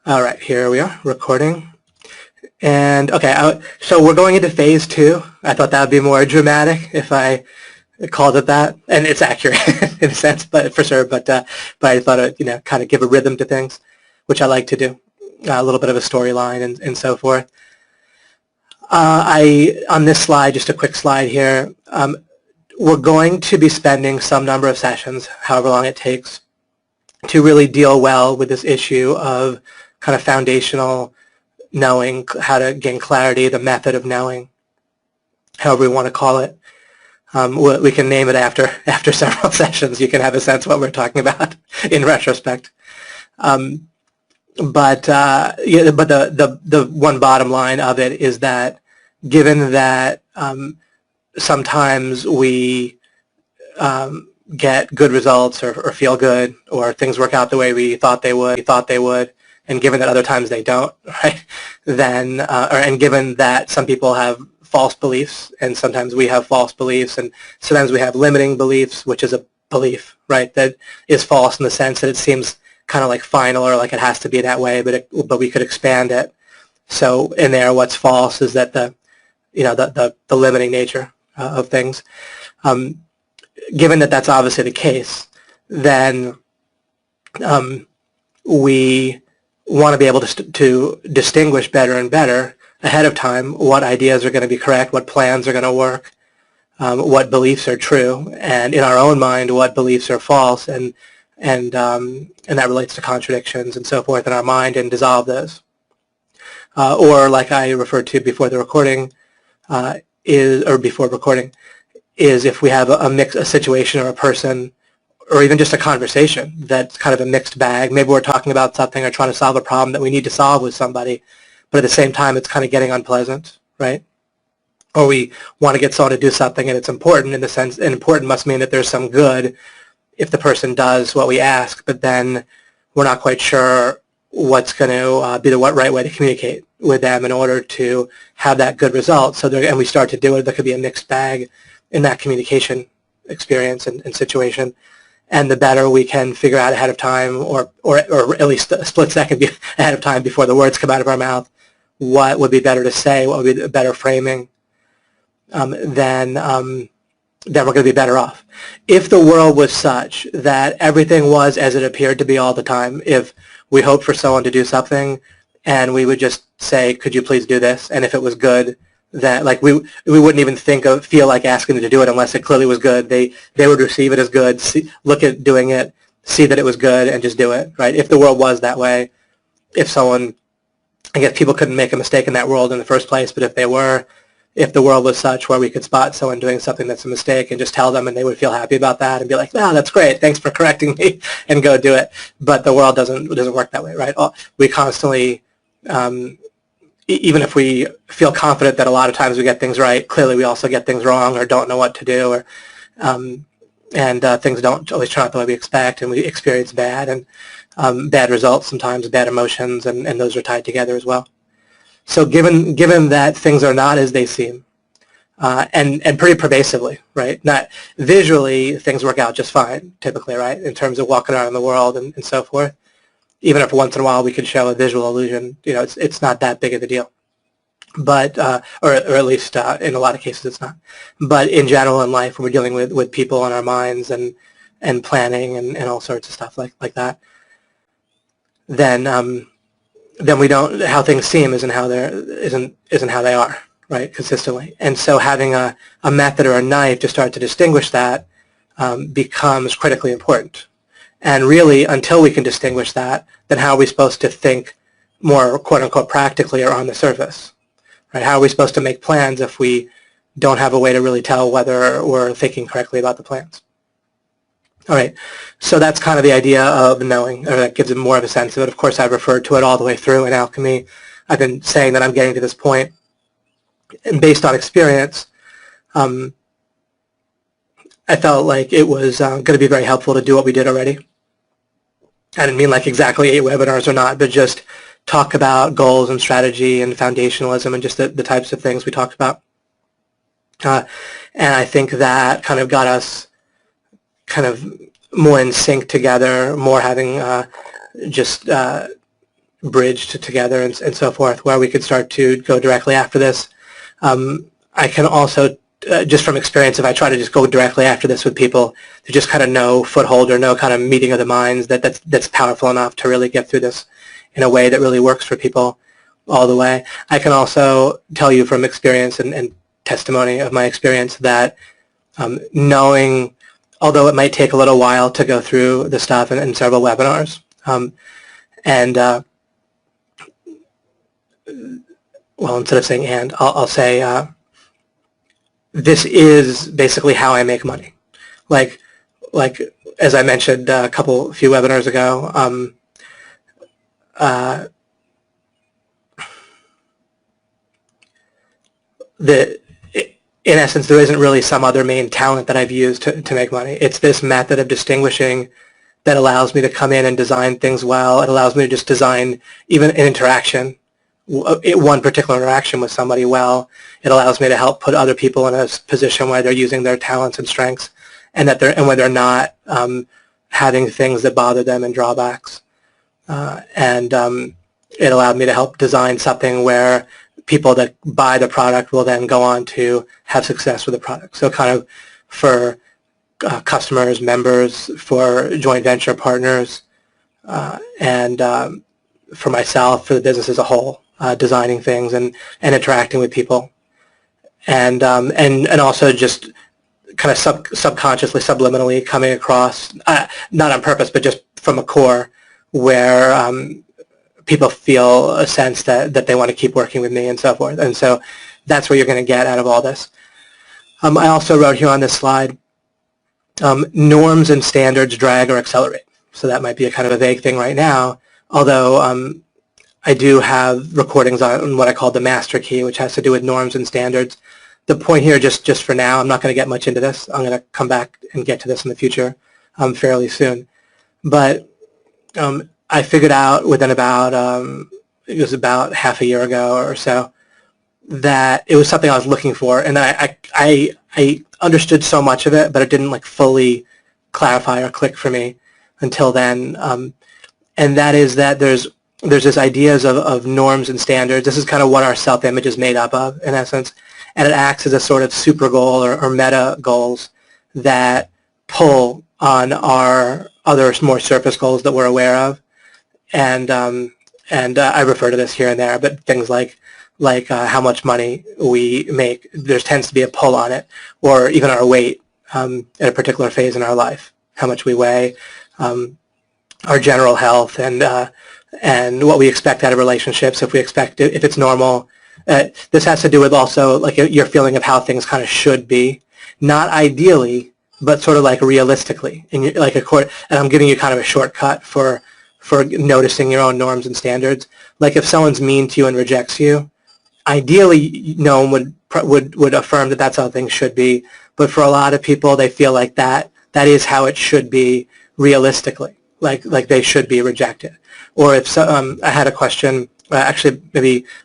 All right, here we are, recording. And okay, so we're going into phase 2. I thought that would be more dramatic if I called it that, and it's accurate in a sense, but for sure. But I thought it, kind of give a rhythm to things, which I like to do, a little bit of a storyline and so forth. On this slide, just a quick slide here, we're going to be spending some number of sessions, however long it takes, to really deal well with this issue of kind of foundational knowing, how to gain clarity, the method of knowing, however we want to call it. We can name it after several sessions. You can have a sense of what we're talking about in retrospect. But the one bottom line of it is that given that sometimes we get good results or feel good, or things work out the way we thought they would, and given that other times they don't, right? Then, and given that some people have false beliefs, and sometimes we have false beliefs, and sometimes we have limiting beliefs, which is a belief, right, that is false in the sense that it seems kind of like final or like it has to be that way, but we could expand it. So in there, what's false is that the limiting nature of things. Given that that's obviously the case, then we want to be able to distinguish better and better ahead of time what ideas are going to be correct, what plans are going to work, what beliefs are true, and in our own mind what beliefs are false, and that relates to contradictions and so forth in our mind, and dissolve those. Or like I referred to before the recording, is if we have a situation or a person, or even just a conversation that's kind of a mixed bag. Maybe we're talking about something or trying to solve a problem that we need to solve with somebody, but at the same time it's kind of getting unpleasant, right? Or we want to get someone to do something and it's important in the sense, and important must mean that there's some good if the person does what we ask, but then we're not quite sure what's going to be the right way to communicate with them in order to have that good result. So and we start to do it, there could be a mixed bag in that communication experience and situation. And the better we can figure out ahead of time, or at least a split second ahead of time before the words come out of our mouth, what would be better to say, what would be better framing, then we're going to be better off. If the world was such that everything was as it appeared to be all the time, if we hoped for someone to do something and we would just say, could you please do this? And if it was good, that like we wouldn't even feel like asking them to do it unless it clearly was good. They would receive it as good, look at doing it, see that it was good, and just do it, right? If the world was that way, I guess people couldn't make a mistake in that world in the first place, but if the world was such where we could spot someone doing something that's a mistake and just tell them, and they would feel happy about that and be like, "Wow, that's great, thanks for correcting me," and go do it. But the world doesn't work that way, right? We constantly, even if we feel confident that a lot of times we get things right, clearly we also get things wrong or don't know what to do, or things don't always turn out the way we expect, and we experience bad bad results sometimes, bad emotions, and those are tied together as well. So given that things are not as they seem, and pretty pervasively, right? Not visually, things work out just fine, typically, right? In terms of walking around in the world and so forth. Even if once in a while we could show a visual illusion, it's not that big of a deal. But or at least in a lot of cases it's not. But in general in life, when we're dealing with people in our minds and planning and all sorts of stuff like that, then we don't, how things seem isn't how they are, right, consistently. And so having a method or a knife to start to distinguish that becomes critically important. And really, until we can distinguish that, then how are we supposed to think more quote-unquote practically or on the surface, right? How are we supposed to make plans if we don't have a way to really tell whether we're thinking correctly about the plans? All right, so that's kind of the idea of knowing, or that gives it more of a sense of it. Of course, I've referred to it all the way through in Alchemy. I've been saying that I'm getting to this point, and based on experience, I felt like it was going to be very helpful to do what we did already. I didn't mean like exactly 8 webinars or not, but just talk about goals and strategy and foundationalism and just the types of things we talked about. And I think that kind of got us kind of more in sync together, more having just bridged together and so forth, where we could start to go directly after this. I can also, just from experience, if I try to just go directly after this with people, there's just kind of no foothold or no kind of meeting of the minds that's powerful enough to really get through this in a way that really works for people all the way. I can also tell you from experience and testimony of my experience that knowing, although it might take a little while to go through the stuff in several webinars, well, instead of saying and, I'll say this is basically how I make money. Like as I mentioned a few webinars ago, in essence, there isn't really some other main talent that I've used to make money. It's this method of distinguishing that allows me to come in and design things well. It allows me to just design even an interaction, one particular interaction with somebody well. It allows me to help put other people in a position where they're using their talents and strengths, and where they're not having things that bother them and drawbacks. It allowed me to help design something where people that buy the product will then go on to have success with the product. So kind of for customers, members, for joint venture partners, and for myself, for the business as a whole, designing things and interacting with people, and also just kind of subconsciously, subliminally coming across, not on purpose, but just from a core where people feel a sense that they want to keep working with me and so forth. And so that's what you're going to get out of all this. I also wrote here on this slide, norms and standards drag or accelerate. So that might be a kind of a vague thing right now, although I do have recordings on what I call the master key, which has to do with norms and standards. The point here, just for now, I'm not going to get much into this. I'm going to come back and get to this in the future fairly soon. But I figured out within about, it was about half a year ago or so, that it was something I was looking for. And I understood so much of it, but it didn't like fully clarify or click for me until then. And that is that there's this ideas of norms and standards. This is kind of what our self-image is made up of, in essence. And it acts as a sort of super goal or meta goals that pull on our other more surface goals that we're aware of. And I refer to this here and there, but things like how much money we make, there tends to be a pull on it, or even our weight at a particular phase in our life, how much we weigh, our general health, and what we expect out of relationships, if it's normal. This has to do with also like your feeling of how things kind of should be, not ideally, but sort of like realistically. And I'm giving you kind of a shortcut for noticing your own norms and standards. Like if someone's mean to you and rejects you, ideally no one would affirm that that's how things should be. But for a lot of people, they feel like that is how it should be realistically. Like they should be rejected. Or if I had a question, actually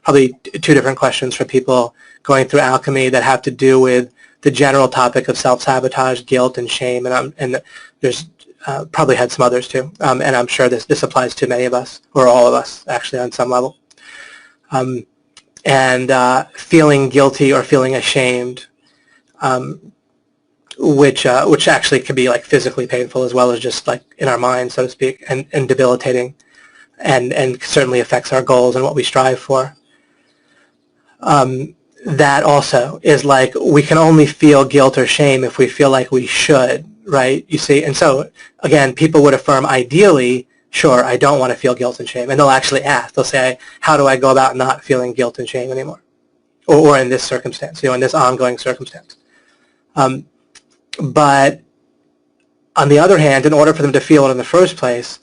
probably two different questions for people going through Alchemy that have to do with the general topic of self-sabotage, guilt, and shame, and there's probably had some others too, and I'm sure this applies to many of us, or all of us actually on some level. And feeling guilty or feeling ashamed, which actually can be like physically painful as well as just like in our mind, so to speak, and debilitating, and certainly affects our goals and what we strive for. That also is like we can only feel guilt or shame if we feel like we should, right? You see, and so again, people would affirm ideally, sure, I don't want to feel guilt and shame, and they'll actually ask. They'll say, how do I go about not feeling guilt and shame anymore, or in this circumstance, in this ongoing circumstance. But on the other hand, in order for them to feel it in the first place,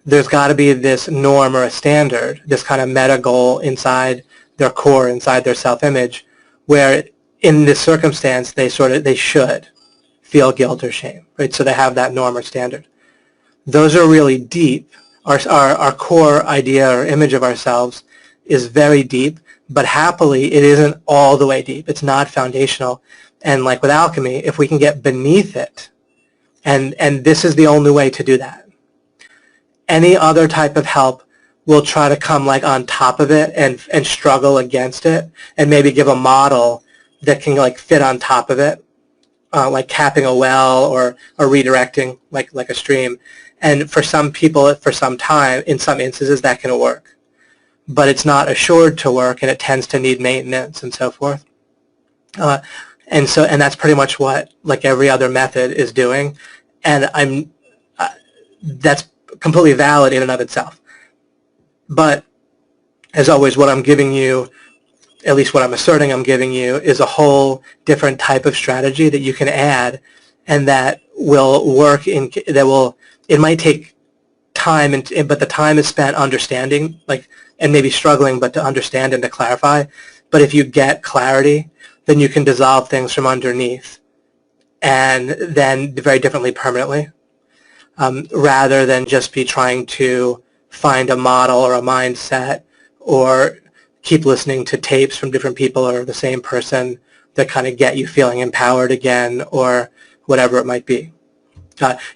there's got to be this norm or a standard, this kind of meta goal inside their core, inside their self-image, where in this circumstance they should feel guilt or shame, right? So they have that norm or standard. Those are really deep. Our core idea or image of ourselves is very deep, but happily it isn't all the way deep. It's not foundational. And like with Alchemy, if we can get beneath it, and this is the only way to do that. Any other type of help will try to come like on top of it and struggle against it, and maybe give a model that can like fit on top of it, like capping a well or redirecting like a stream. And for some people, for some time, in some instances, that can work. But it's not assured to work, and it tends to need maintenance and so forth. And that's pretty much what like every other method is doing. And that's completely valid in and of itself. But as always, what I'm giving you, at least what I'm asserting I'm giving you, is a whole different type of strategy that you can add, and that will work it might take time, but the time is spent understanding, and maybe struggling, but to understand and to clarify. But if you get clarity, then you can dissolve things from underneath, and then very differently permanently, rather than just be trying to find a model or a mindset or keep listening to tapes from different people or the same person that kind of get you feeling empowered again, or whatever it might be.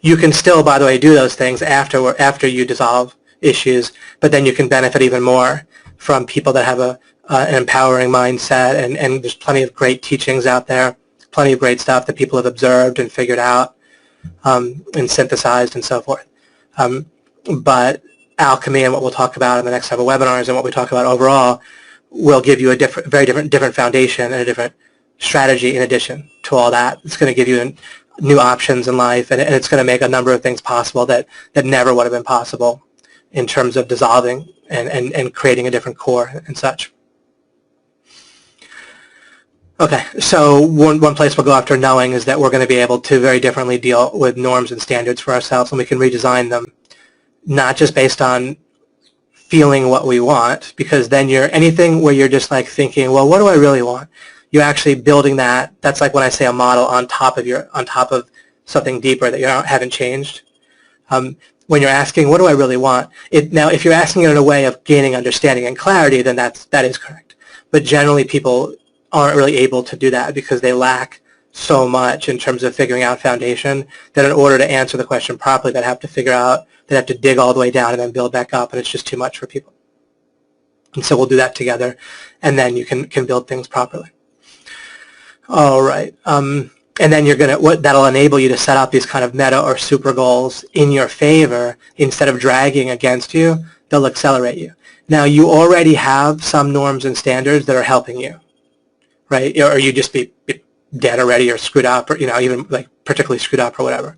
You can still, by the way, do those things after you dissolve issues, but then you can benefit even more from people that have an empowering mindset, and there's plenty of great teachings out there, plenty of great stuff that people have observed and figured out and synthesized and so forth. But alchemy, and what we'll talk about in the next several webinars, and what we talk about overall, will give you a very different foundation and a different strategy in addition to all that. It's going to give you new options in life, and it's going to make a number of things possible that never would have been possible in terms of dissolving and creating a different core and such. Okay, so one place we'll go after knowing is that we're going to be able to very differently deal with norms and standards for ourselves, and we can redesign them, not just based on feeling what we want, because then anything where you're just like thinking, well, what do I really want? You're actually building that. That's like when I say a model on top of something deeper that you haven't changed. When you're asking, what do I really want? Now, if you're asking it in a way of gaining understanding and clarity, then that is correct. But generally, people aren't really able to do that because they lack so much in terms of figuring out foundation, that in order to answer the question properly, they'd have to dig all the way down and then build back up, and it's just too much for people. And so we'll do that together, and then you can build things properly. All right. And then that'll enable you to set up these kind of meta or super goals in your favor. Instead of dragging against you, they'll accelerate you. Now, you already have some norms and standards that are helping you, right? Or you just be dead already, or screwed up, or even like particularly screwed up or whatever.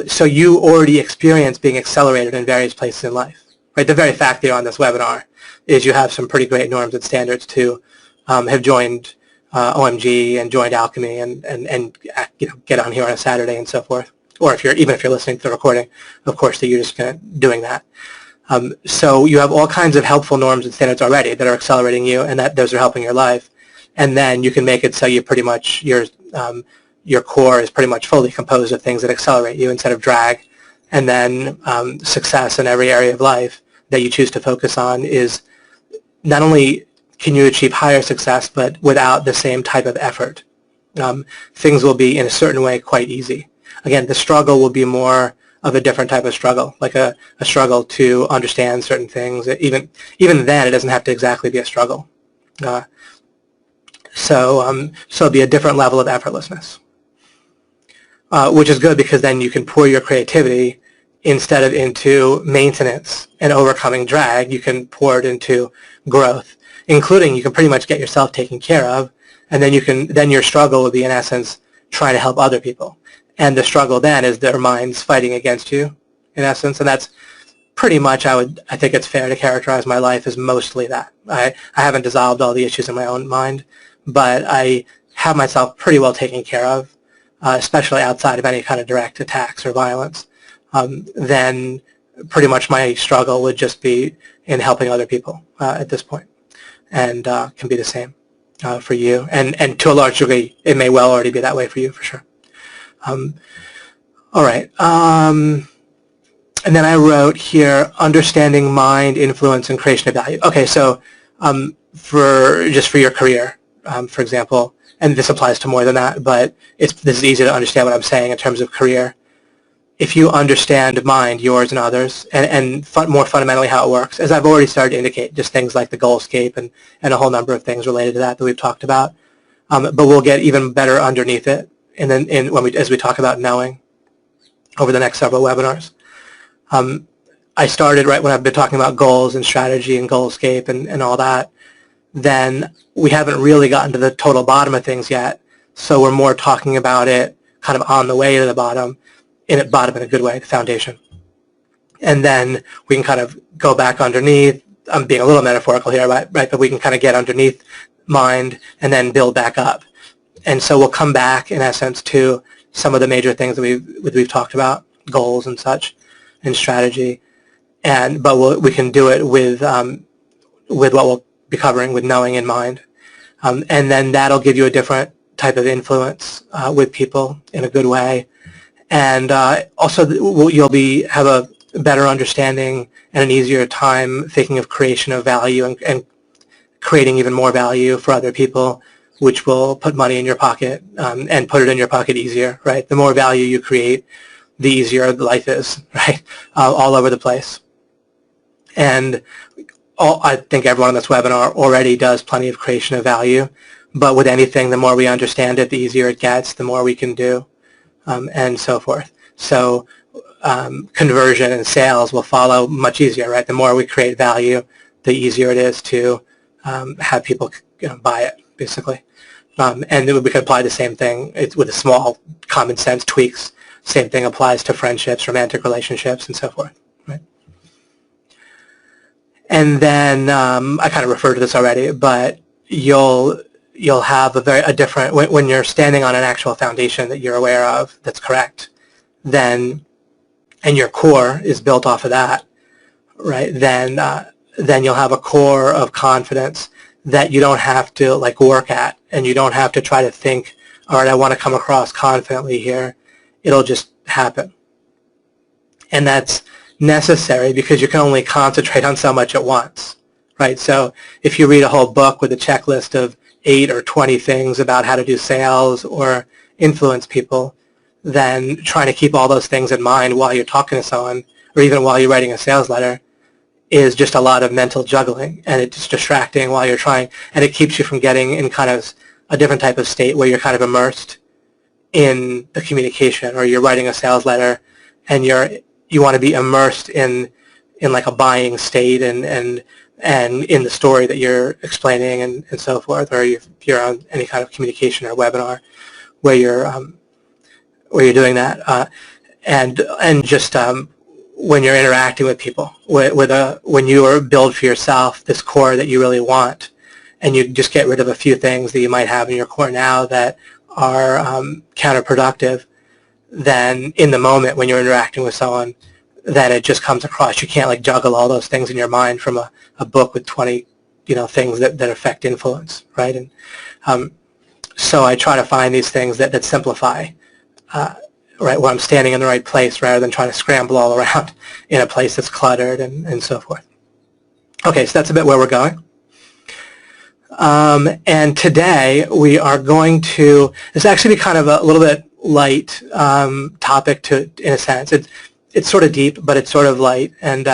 So you already experience being accelerated in various places in life, right? The very fact that you're on this webinar is you have some pretty great norms and standards to have joined OMG and joined Alchemy and get on here on a Saturday and so forth. Or even if you're listening to the recording, of course, that you're just doing that. So you have all kinds of helpful norms and standards already that are accelerating you, and that those are helping your life. And then you can make it so you pretty much your core is pretty much fully composed of things that accelerate you instead of drag. And then success in every area of life that you choose to focus on is not only can you achieve higher success, but without the same type of effort. Things will be, in a certain way, quite easy. Again, the struggle will be more of a different type of struggle, like a struggle to understand certain things. Even then, it doesn't have to exactly be a struggle. So it'll be a different level of effortlessness, which is good, because then you can pour your creativity instead of into maintenance and overcoming drag. You can pour it into growth, including you can pretty much get yourself taken care of, and then your struggle would be, in essence, trying to help other people. And the struggle then is their minds fighting against you, in essence, and that's pretty much, I think it's fair to characterize my life as mostly that. I haven't dissolved all the issues in my own mind, but I have myself pretty well taken care of, especially outside of any kind of direct attacks or violence. Then pretty much my struggle would just be in helping other people at this point, and can be the same for you. And to a large degree, it may well already be that way for you, for sure. All right. And then I wrote here, understanding mind, influence, and creation of value. Okay, so for your career, for example, and this applies to more than that, but this is easy to understand what I'm saying in terms of career. if you understand mind, yours and others, and more fundamentally how it works, as I've already started to indicate, just things like the goalscape and a whole number of things related to that we've talked about. But we'll get even better underneath it, and then as we talk about knowing over the next several webinars. I started right when I've been talking about goals and strategy and goalscape and all that. Then we haven't really gotten to the total bottom of things yet, so we're more talking about it kind of on the way to the bottom, in a good way, the foundation. And then we can kind of go back underneath. I'm being a little metaphorical here, right? But we can kind of get underneath mind and then build back up. And so we'll come back, in essence, to some of the major things that we've talked about, goals and such, and strategy. But we can do it with what we'll be covering, with knowing in mind. And then that'll give you a different type of influence with people in a good way. And also you'll have a better understanding and an easier time thinking of creation of value and creating even more value for other people, which will put money in your pocket and put it in your pocket easier, right? The more value you create, the easier life is, right? All over the place. And I think everyone on this webinar already does plenty of creation of value, but with anything, the more we understand it, the easier it gets, the more we can do. And so forth. So conversion and sales will follow much easier, right? The more we create value, the easier it is to have people buy it, basically. And we could apply the same thing with a small common sense tweaks. Same thing applies to friendships, romantic relationships, and so forth, right? And then I kind of referred to this already, but you'll have a different, when you're standing on an actual foundation that you're aware of that's correct, then, and your core is built off of that, right? Then you'll have a core of confidence that you don't have to work at, and you don't have to try to think, all right, I want to come across confidently here. It'll just happen. And that's necessary because you can only concentrate on so much at once, right? So if you read a whole book with a checklist of 8 or 20 things about how to do sales or influence people, then trying to keep all those things in mind while you're talking to someone or even while you're writing a sales letter is just a lot of mental juggling, and it's distracting while you're trying, and it keeps you from getting in kind of a different type of state where you're kind of immersed in the communication, or you're writing a sales letter and you want to be immersed in like a buying state and in the story that you're explaining and so forth, or if you're on any kind of communication or webinar where you're doing that, and just when you're interacting with people, when you build for yourself this core that you really want, and you just get rid of a few things that you might have in your core now that are counterproductive, then in the moment when you're interacting with someone, then it just comes across. You can't juggle all those things in your mind from a book with 20 things that affect influence, right? And so I try to find these things that simplify, right, where I'm standing in the right place rather than trying to scramble all around in a place that's cluttered and so forth. Okay, so that's a bit where we're going. And today we are going to, it's actually kind of a little bit light topic in a sense. It's sort of deep, but it's sort of light, and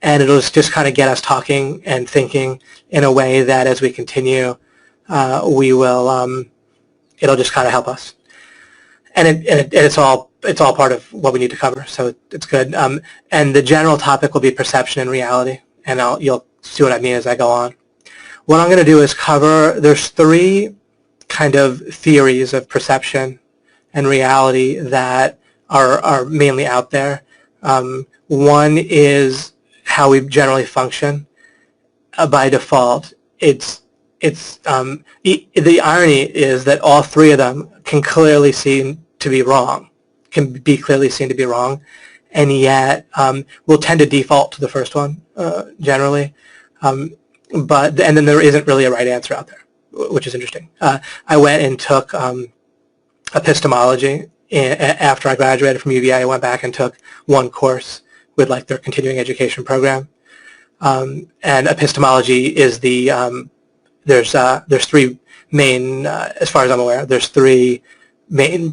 it'll just kind of get us talking and thinking in a way that as we continue, it'll just kind of help us. And it's all part of what we need to cover, so it's good. And the general topic will be perception and reality, and you'll see what I mean as I go on. What I'm going to do is cover, there's 3 kind of theories of perception and reality that are mainly out there. One is how we generally function by default. The irony is that all 3 of them can be clearly seen to be wrong, and yet we'll tend to default to the first one generally. And then there isn't really a right answer out there, which is interesting. I went and took epistemology after I graduated from UVA. I went back and took one course with their continuing education program. And epistemology is there's 3 main, as far as I'm aware, there's 3 main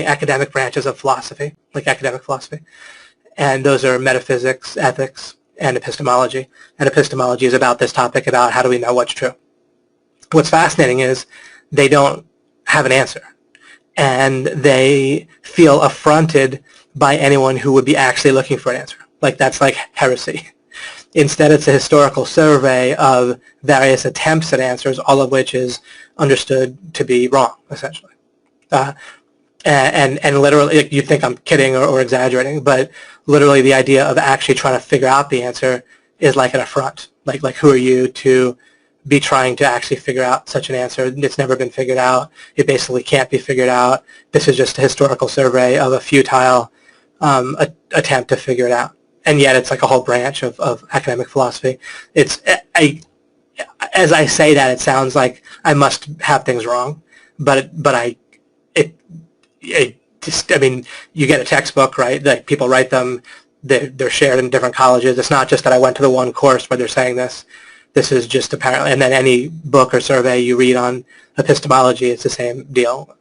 academic branches of philosophy, like academic philosophy. And those are metaphysics, ethics, and epistemology. And epistemology is about this topic about how do we know what's true. What's fascinating is they don't have an answer. And they feel affronted by anyone who would be actually looking for an answer. Like that's like heresy. Instead, it's a historical survey of various attempts at answers, all of which is understood to be wrong, essentially. And literally, like, you think I'm kidding or exaggerating, but literally the idea of actually trying to figure out the answer is like an affront. Like who are you to be trying to actually figure out such an answer? It's never been figured out. It basically can't be figured out. This is just a historical survey of a futile attempt to figure it out. And yet it's like a whole branch of academic philosophy. As I say that, it sounds like I must have things wrong, but I mean, you get a textbook, right? Like people write them, they're shared in different colleges. It's not just that I went to the one course where they're saying this. This is just apparently, and then any book or survey you read on epistemology, it's the same deal.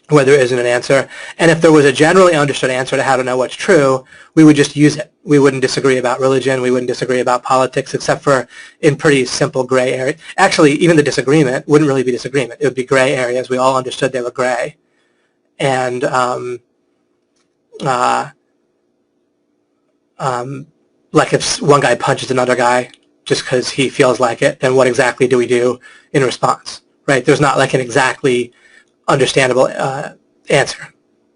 Where there isn't an answer. And if there was a generally understood answer to how to know what's true, we would just use it. We wouldn't disagree about religion. We wouldn't disagree about politics, except for in pretty simple gray areas. Actually, even the disagreement wouldn't really be disagreement. It would be gray areas. We all understood they were gray. And like if one guy punches another guy just because he feels like it, then what exactly do we do in response, right? There's not like an exactly understandable answer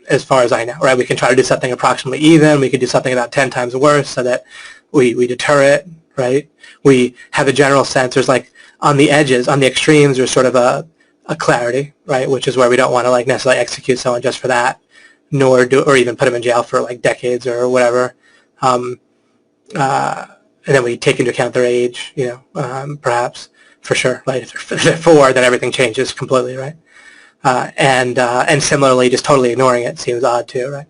as far as I know, right? We can try to do something approximately even. We could do something about 10 times worse so that we deter it, right? We have a general sense. There's like on the edges, on the extremes, there's sort of a clarity, right? Which is where we don't want to like necessarily execute someone just for that, nor or even put them in jail for like decades or whatever. And then we take into account their age, you know, perhaps, for sure, right? If they're 4, then everything changes completely, right? And similarly, just totally ignoring it seems odd too, right?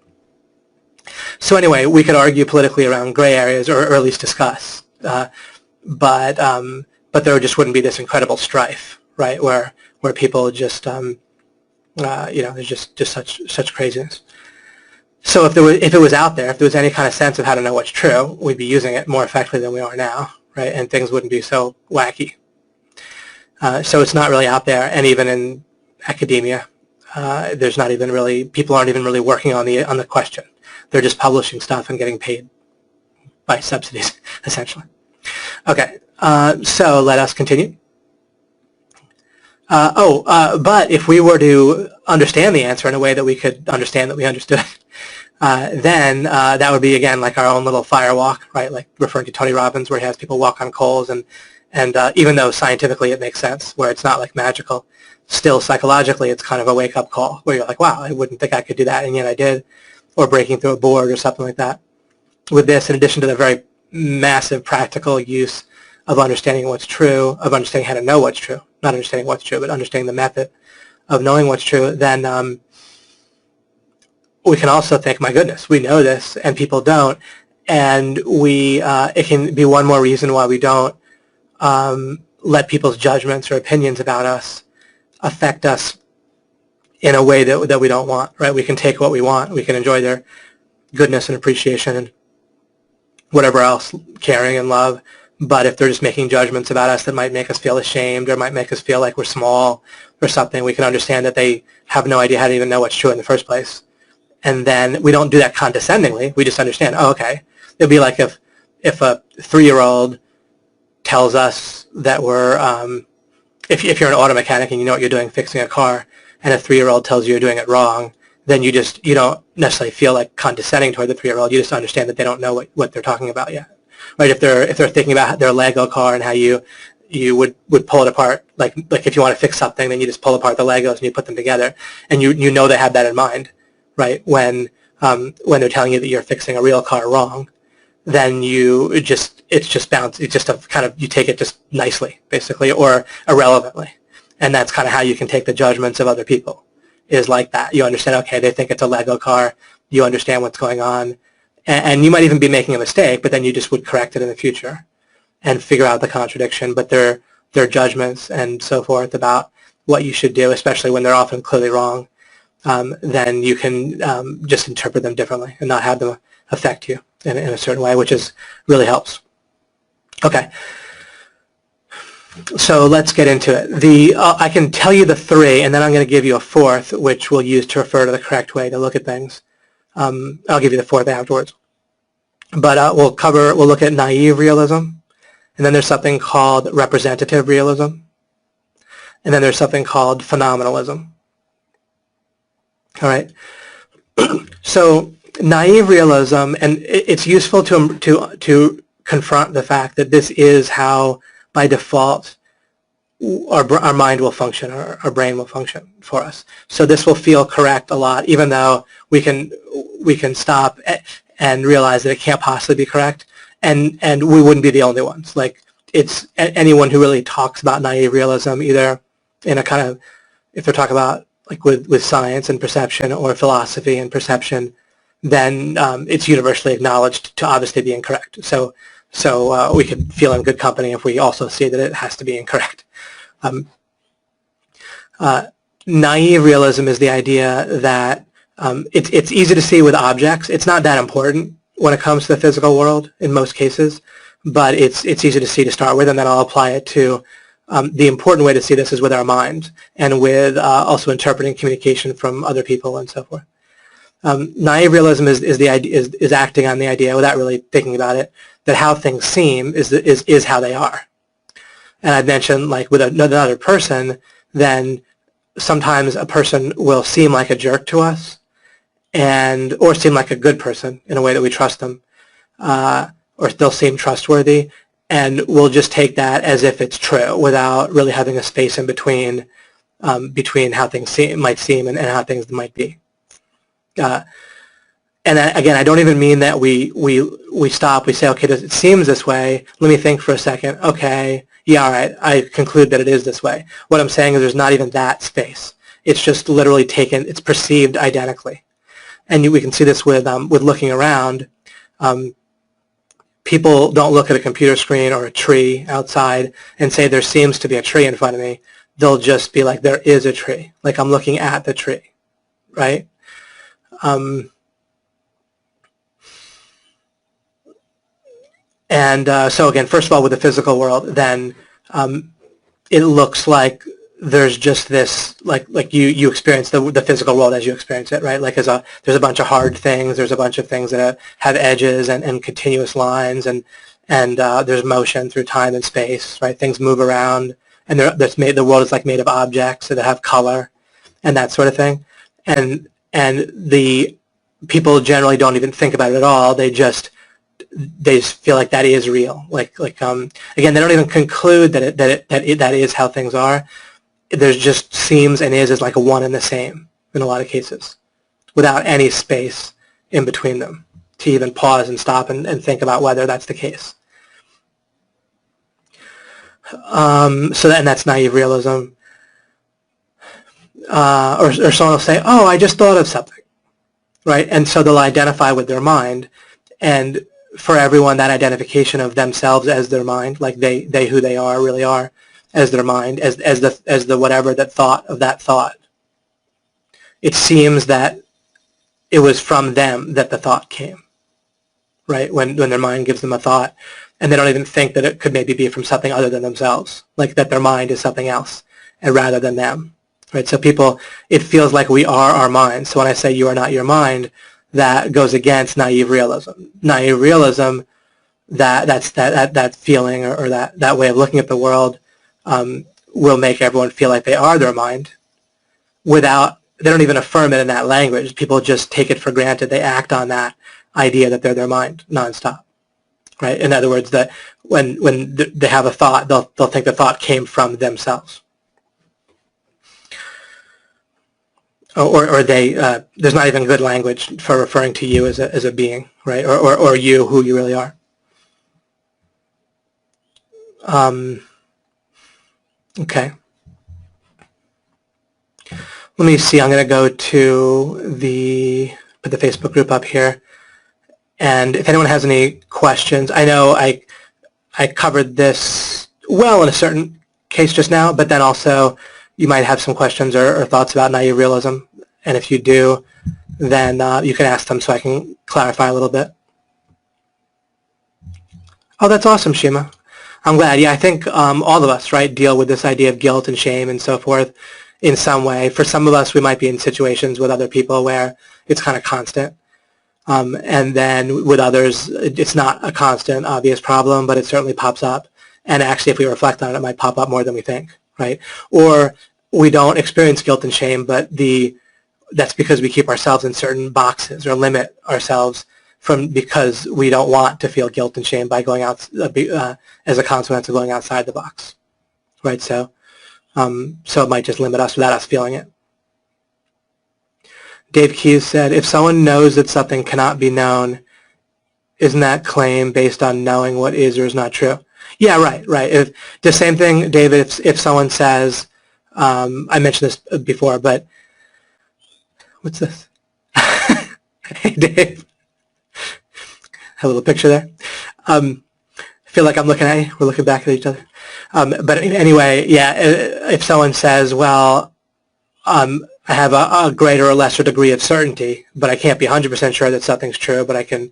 So anyway, we could argue politically around gray areas, or at least discuss, but there just wouldn't be this incredible strife, right? Where people just, you know, there's just such craziness. So if it was out there, if there was any kind of sense of how to know what's true, we'd be using it more effectively than we are now, right? And things wouldn't be so wacky. So it's not really out there, and even in academia, there's not even really, people aren't even really working on the question. They're just publishing stuff and getting paid by subsidies, essentially. Okay, so let us continue. But if we were to understand the answer in a way that we could understand that we understood, then that would be, again, like our own little fire walk, right? Like referring to Tony Robbins, where he has people walk on coals, and even though scientifically it makes sense, where it's not like magical, still psychologically it's kind of a wake-up call, where you're like, wow, I wouldn't think I could do that, and yet I did, or breaking through a board or something like that. With this, in addition to the very massive practical use of understanding what's true, of understanding how to know what's true, not understanding what's true, but understanding the method of knowing what's true, then we can also think, my goodness, we know this and people don't, and it can be one more reason why we don't let people's judgments or opinions about us affect us in a way that we don't want, right? We can take what we want. We can enjoy their goodness and appreciation and whatever else, caring and love. But if they're just making judgments about us that might make us feel ashamed or might make us feel like we're small or something, we can understand that they have no idea how to even know what's true in the first place. And then we don't do that condescendingly. We just understand, oh, okay. It'd be like if a 3-year-old tells us that we're, if you're an auto mechanic and you know what you're doing fixing a car, and a 3-year-old tells you you're doing it wrong, then you don't necessarily feel like condescending toward the 3-year-old. You just understand that they don't know what they're talking about yet, right? If they're thinking about their Lego car and how you would pull it apart, like if you want to fix something, then you just pull apart the Legos and you put them together, and you know they have that in mind, right? When they're telling you that you're fixing a real car wrong, then you just you take it just nicely, basically, or irrelevantly. And that's kind of how you can take the judgments of other people, is like that. You understand, okay, they think it's a Lego car. You understand what's going on. And you might even be making a mistake, but then you just would correct it in the future and figure out the contradiction. But their judgments and so forth about what you should do, especially when they're often clearly wrong, then you can just interpret them differently and not have them affect you in a certain way, which really helps. Okay. So let's get into it. I can tell you the three, and then I'm going to give you a fourth, which we'll use to refer to the correct way to look at things. I'll give you the fourth afterwards. But we'll look at naive realism, and then there's something called representative realism, and then there's something called phenomenalism. All right. So naive realism, and it's useful to confront the fact that this is how, by default, our mind will function, our brain will function for us. So this will feel correct a lot, even though we can stop and realize that it can't possibly be correct, and we wouldn't be the only ones. Like, it's anyone who really talks about naive realism, either in a kind of, if they're talking about like with science and perception, or philosophy and perception, then it's universally acknowledged to obviously be incorrect. So we could feel in good company if we also see that it has to be incorrect. Naive realism is the idea that it's easy to see with objects. It's not that important when it comes to the physical world in most cases, but it's easy to see to start with, and then I'll apply it to the important way to see this is with our mind, and with also interpreting communication from other people and so forth. Naive realism is acting on the idea, without really thinking about it, that how things seem is how they are. And I've mentioned, like with another person, then sometimes a person will seem like a jerk to us, or seem like a good person in a way that we trust them, or they'll seem trustworthy, and we'll just take that as if it's true, without really having a space in between how things might seem and how things might be. And again, I don't even mean that we stop, we say, okay, it seems this way, let me think for a second, okay, yeah, all right, I conclude that it is this way. What I'm saying is there's not even that space. It's just literally taken, it's perceived identically. And we can see this with looking around. People don't look at a computer screen or a tree outside and say there seems to be a tree in front of me. They'll just be like, there is a tree, like I'm looking at the tree, right? So again, first of all, with the physical world, then it looks like there's just this, like you experience the physical world as you experience it, right? Like there's a bunch of hard things, there's a bunch of things that have edges and continuous lines, and there's motion through time and space, right? Things move around, and the world is like made of objects that have color and that sort of thing. And the people generally don't even think about it at all. They just feel like that is real. Again, they don't even conclude that is how things are. There's just seems and is like a one and the same in a lot of cases, without any space in between them to even pause and stop and think about whether that's the case. And that's naive realism. Or someone will say, oh, I just thought of something, right? And so they'll identify with their mind, and for everyone, that identification of themselves as their mind, like they who they are really are, as their mind, as the whatever that thought of that thought. It seems that it was from them that the thought came, right? When their mind gives them a thought, and they don't even think that it could maybe be from something other than themselves, like that their mind is something else, and rather than them, right? So it feels like we are our mind. So when I say you are not your mind, that goes against naive realism. Naive realism, that feeling or that way of looking at the world will make everyone feel like they are their mind, they don't even affirm it in that language. People just take it for granted. They act on that idea that they're their mind nonstop, right? In other words, that when they have a thought, they'll think the thought came from themselves. Or there's not even good language for referring to you as a being, right? Or you, who you really are. Okay. Let me see. I'm going to go to put the Facebook group up here, and if anyone has any questions, I know I covered this well in a certain case just now, but then also you might have some questions or thoughts about naive realism And if you do, then you can ask them so I can clarify a little bit. Oh, that's awesome, Shima. I'm glad. Yeah, I think all of us, right, deal with this idea of guilt and shame and so forth in some way. For some of us, we might be in situations with other people where it's kind of constant. And then with others, it's not a constant, obvious problem, but it certainly pops up. And actually, if we reflect on it, it might pop up more than we think, right? Or we don't experience guilt and shame, but that's because we keep ourselves in certain boxes or limit ourselves because we don't want to feel guilt and shame by going out as a consequence of going outside the box, right? So it might just limit us without us feeling it. Dave Keyes said, if someone knows that something cannot be known, isn't that claim based on knowing what is or is not true? Yeah, right. The same thing, David, if someone says, I mentioned this before, but what's this? Hey, Dave. A little picture there. I feel like I'm looking at you. We're looking back at each other. But anyway, yeah, if someone says, well, I have a greater or lesser degree of certainty, but I can't be 100% sure that something's true, but I can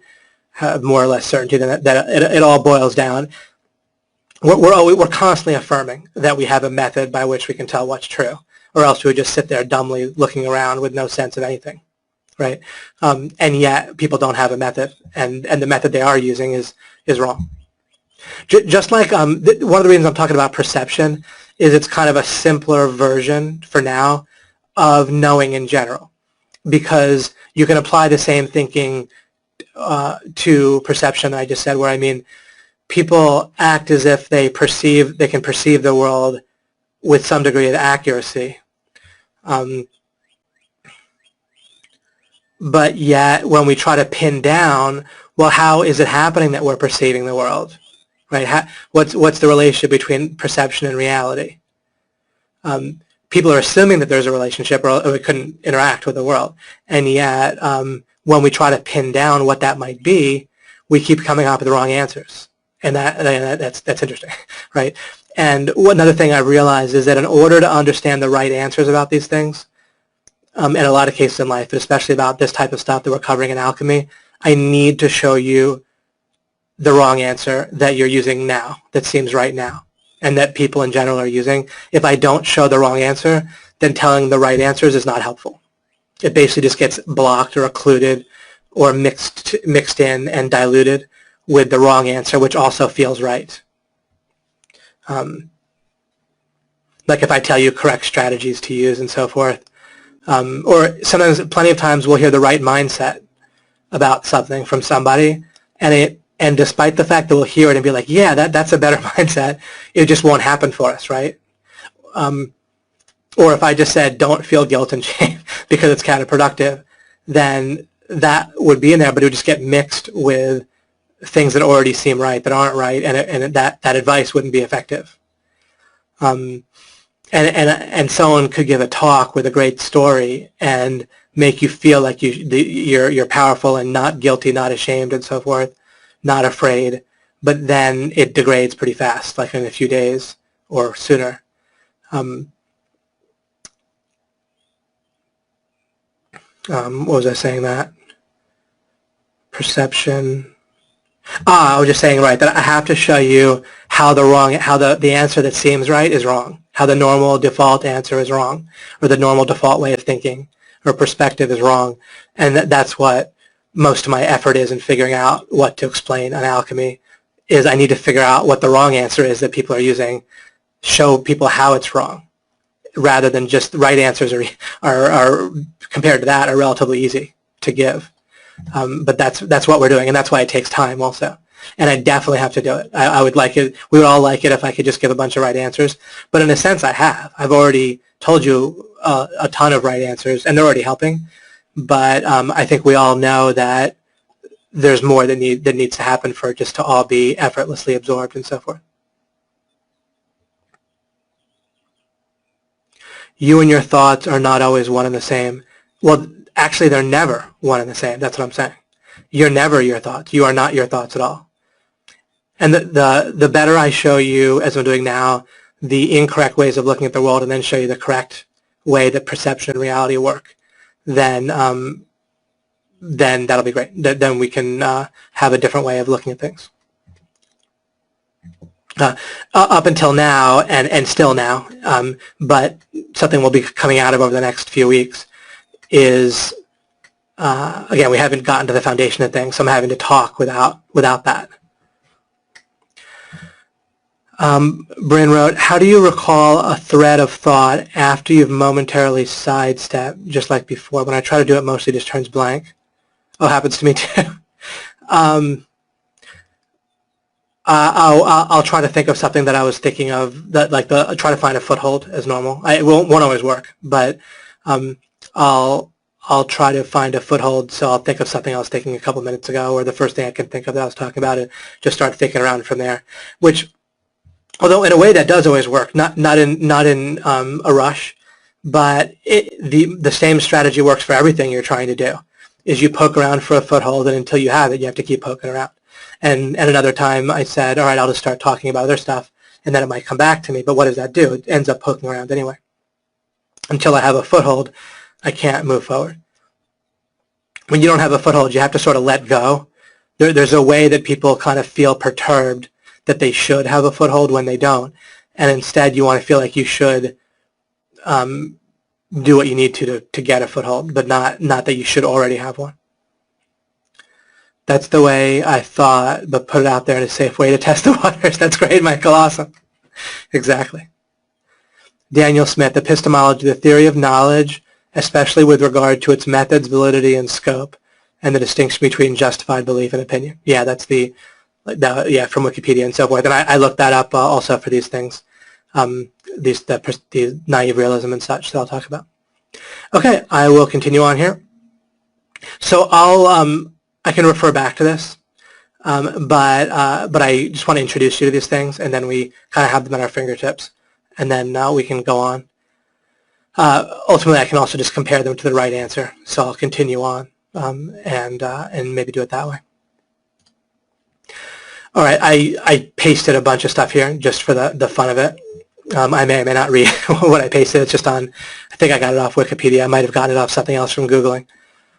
have more or less certainty that it all boils down. We're constantly affirming that we have a method by which we can tell what's true, or else we would just sit there dumbly looking around with no sense of anything, right? And yet people don't have a method, and the method they are using is wrong. Just like one of the reasons I'm talking about perception is it's kind of a simpler version for now of knowing in general, because you can apply the same thinking to perception I just said, where I mean people act as if they can perceive the world with some degree of accuracy. But yet when we try to pin down, well, how is it happening that we're perceiving the world? Right? What's the relationship between perception and reality? People are assuming that there's a relationship, or we couldn't interact with the world. And yet, when we try to pin down what that might be, we keep coming up with the wrong answers. And that's interesting, right? And another thing I realized is that in order to understand the right answers about these things, in a lot of cases in life, but especially about this type of stuff that we're covering in alchemy, I need to show you the wrong answer that you're using now, that seems right now, and that people in general are using. If I don't show the wrong answer, then telling the right answers is not helpful. It basically just gets blocked or occluded or mixed in and diluted with the wrong answer, which also feels right. Like if I tell you correct strategies to use and so forth, or sometimes, plenty of times, we'll hear the right mindset about something from somebody, and despite the fact that we'll hear it and be like, yeah, that's a better mindset, it just won't happen for us, right? Or if I just said, don't feel guilt and shame because it's counterproductive, then that would be in there, but it would just get mixed with things that already seem right that aren't right, and that advice wouldn't be effective. And someone could give a talk with a great story and make you feel like you're powerful and not guilty, not ashamed, and so forth, not afraid, but then it degrades pretty fast, like in a few days or sooner. What was I saying that? Perception. I was just saying, right, that I have to show you how the answer that seems right is wrong, how the normal default answer is wrong, or the normal default way of thinking or perspective is wrong. And that's what most of my effort is in figuring out what to explain on alchemy, is I need to figure out what the wrong answer is that people are using, show people how it's wrong, rather than just the right answers are compared to that are relatively easy to give. But that's what we're doing, and that's why it takes time also. And I definitely have to do it. I would like it. We would all like it if I could just give a bunch of right answers. But in a sense, I have. I've already told you a ton of right answers, and they're already helping. But I think we all know that there's more that needs to happen for it just to all be effortlessly absorbed and so forth. You and your thoughts are not always one and the same. Well, actually, they're never one and the same. That's what I'm saying. You're never your thoughts. You are not your thoughts at all. And the better I show you, as I'm doing now, the incorrect ways of looking at the world, and then show you the correct way that perception and reality work, then that'll be great. Then we can have a different way of looking at things. Up until now, and still now, but something we'll be coming out of over the next few weeks is, again, we haven't gotten to the foundation of things, so I'm having to talk without that. Bryn wrote, how do you recall a thread of thought after you've momentarily sidestepped, just like before? When I try to do it, mostly just turns blank. Oh, happens to me too. I'll try to think of something that I was thinking of, that try to find a foothold as normal. It won't always work, but I'll try to find a foothold. So I'll think of something I was thinking a couple minutes ago, or the first thing I can think of that I was talking about, and just start thinking around from there. Which, although in a way that does always work, not in a rush, but the same strategy works for everything you're trying to do. Is you poke around for a foothold, and until you have it, you have to keep poking around. And another time I said, all right, I'll just start talking about other stuff, and then it might come back to me. But what does that do? It ends up poking around anyway. Until I have a foothold, I can't move forward. When you don't have a foothold, you have to sort of let go. There's a way that people kind of feel perturbed that they should have a foothold when they don't. And instead, you want to feel like you should do what you need to get a foothold, but not that you should already have one. That's the way I thought, but put it out there in a safe way to test the waters. That's great, Michael. Awesome. Exactly. Daniel Smith, epistemology, the theory of knowledge, especially with regard to its methods, validity, and scope, and the distinction between justified belief and opinion. Yeah, that's from Wikipedia and so forth. And I looked that up also for these things, the naive realism and such that I'll talk about. Okay, I will continue on here. So I can refer back to this, but I just want to introduce you to these things, and then we kind of have them at our fingertips, and then we can go on. Ultimately, I can also just compare them to the right answer, so I'll continue on and maybe do it that way. All right, I pasted a bunch of stuff here just for the fun of it. I may or may not read what I pasted. It's just on, I think I got it off Wikipedia. I might have gotten it off something else from Googling.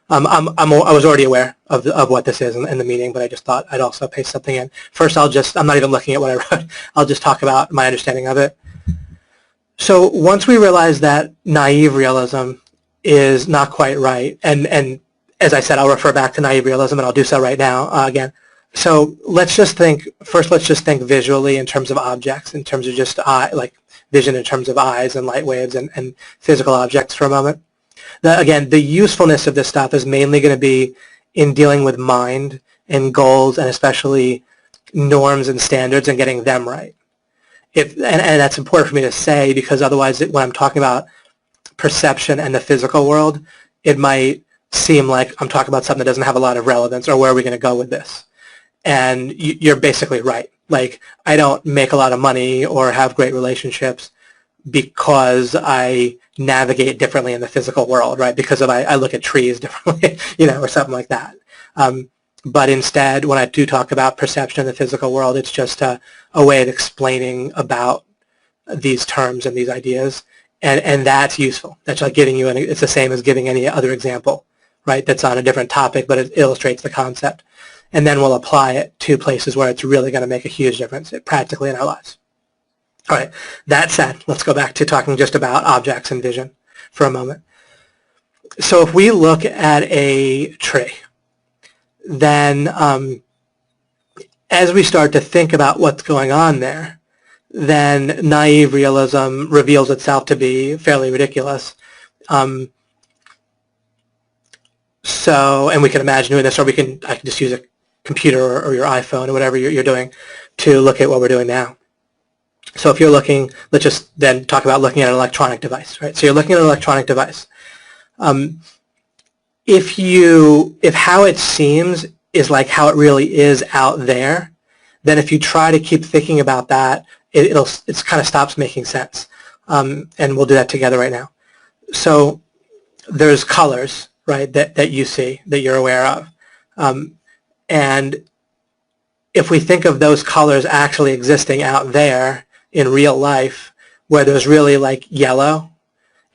I was already aware of what this is in the meeting, but I just thought I'd also paste something in. First, I'm not even looking at what I wrote. I'll just talk about my understanding of it. So once we realize that naive realism is not quite right, and as I said, I'll refer back to naive realism, and I'll do so right now again. So let's just think visually in terms of objects, in terms of just like vision in terms of eyes and light waves and physical objects for a moment. Again, the usefulness of this stuff is mainly going to be in dealing with mind and goals, and especially norms and standards, and getting them right. And that's important for me to say, because otherwise when I'm talking about perception and the physical world, it might seem like I'm talking about something that doesn't have a lot of relevance, or where are we going to go with this? And you're basically right. Like, I don't make a lot of money or have great relationships because I navigate differently in the physical world, right? Because I look at trees differently, or something like that. But instead, when I do talk about perception in the physical world, it's just a way of explaining about these terms and these ideas, and that's useful. That's like giving you, it's the same as giving any other example, right? That's on a different topic, but it illustrates the concept. And then we'll apply it to places where it's really going to make a huge difference practically in our lives. All right, that said, let's go back to talking just about objects and vision for a moment. So if we look at a tree, then as we start to think about what's going on there, then naive realism reveals itself to be fairly ridiculous. And we can imagine doing this, or I can just use a computer or your iPhone or whatever you're doing to look at what we're doing now. So if you're looking, let's just then talk about looking at an electronic device, right? So you're looking at an electronic device. If how it seems is like how it really is out there, then if you try to keep thinking about that, it kind of stops making sense. And we'll do that together right now. So there's colors, right, that you see, that you're aware of. And if we think of those colors actually existing out there in real life, where there's really like yellow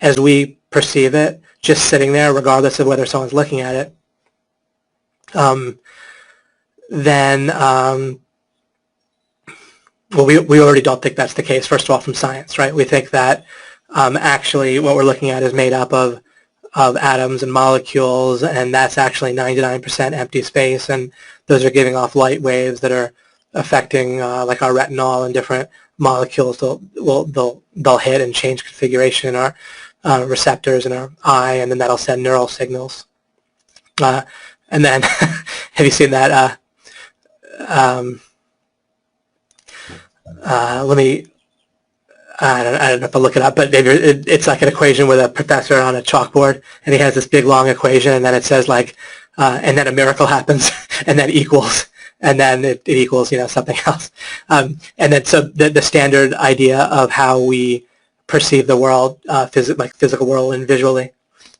as we perceive it, just sitting there regardless of whether someone's looking at it, then well, we already don't think that's the case, first of all, from science, right? We think that actually what we're looking at is made up of atoms and molecules, and that's actually 99% empty space, and those are giving off light waves that are affecting like our retinol and different molecules. They'll hit and change configuration in our receptors in our eye, and then that'll send neural signals. And then, have you seen that? Let me, I don't know if I'll look it up, but maybe it's like an equation with a professor on a chalkboard, and he has this big long equation, and then it says like, and then a miracle happens, and then equals, and then it equals, you know, something else. And then so the standard idea of how we perceive the world, like physical world and visually,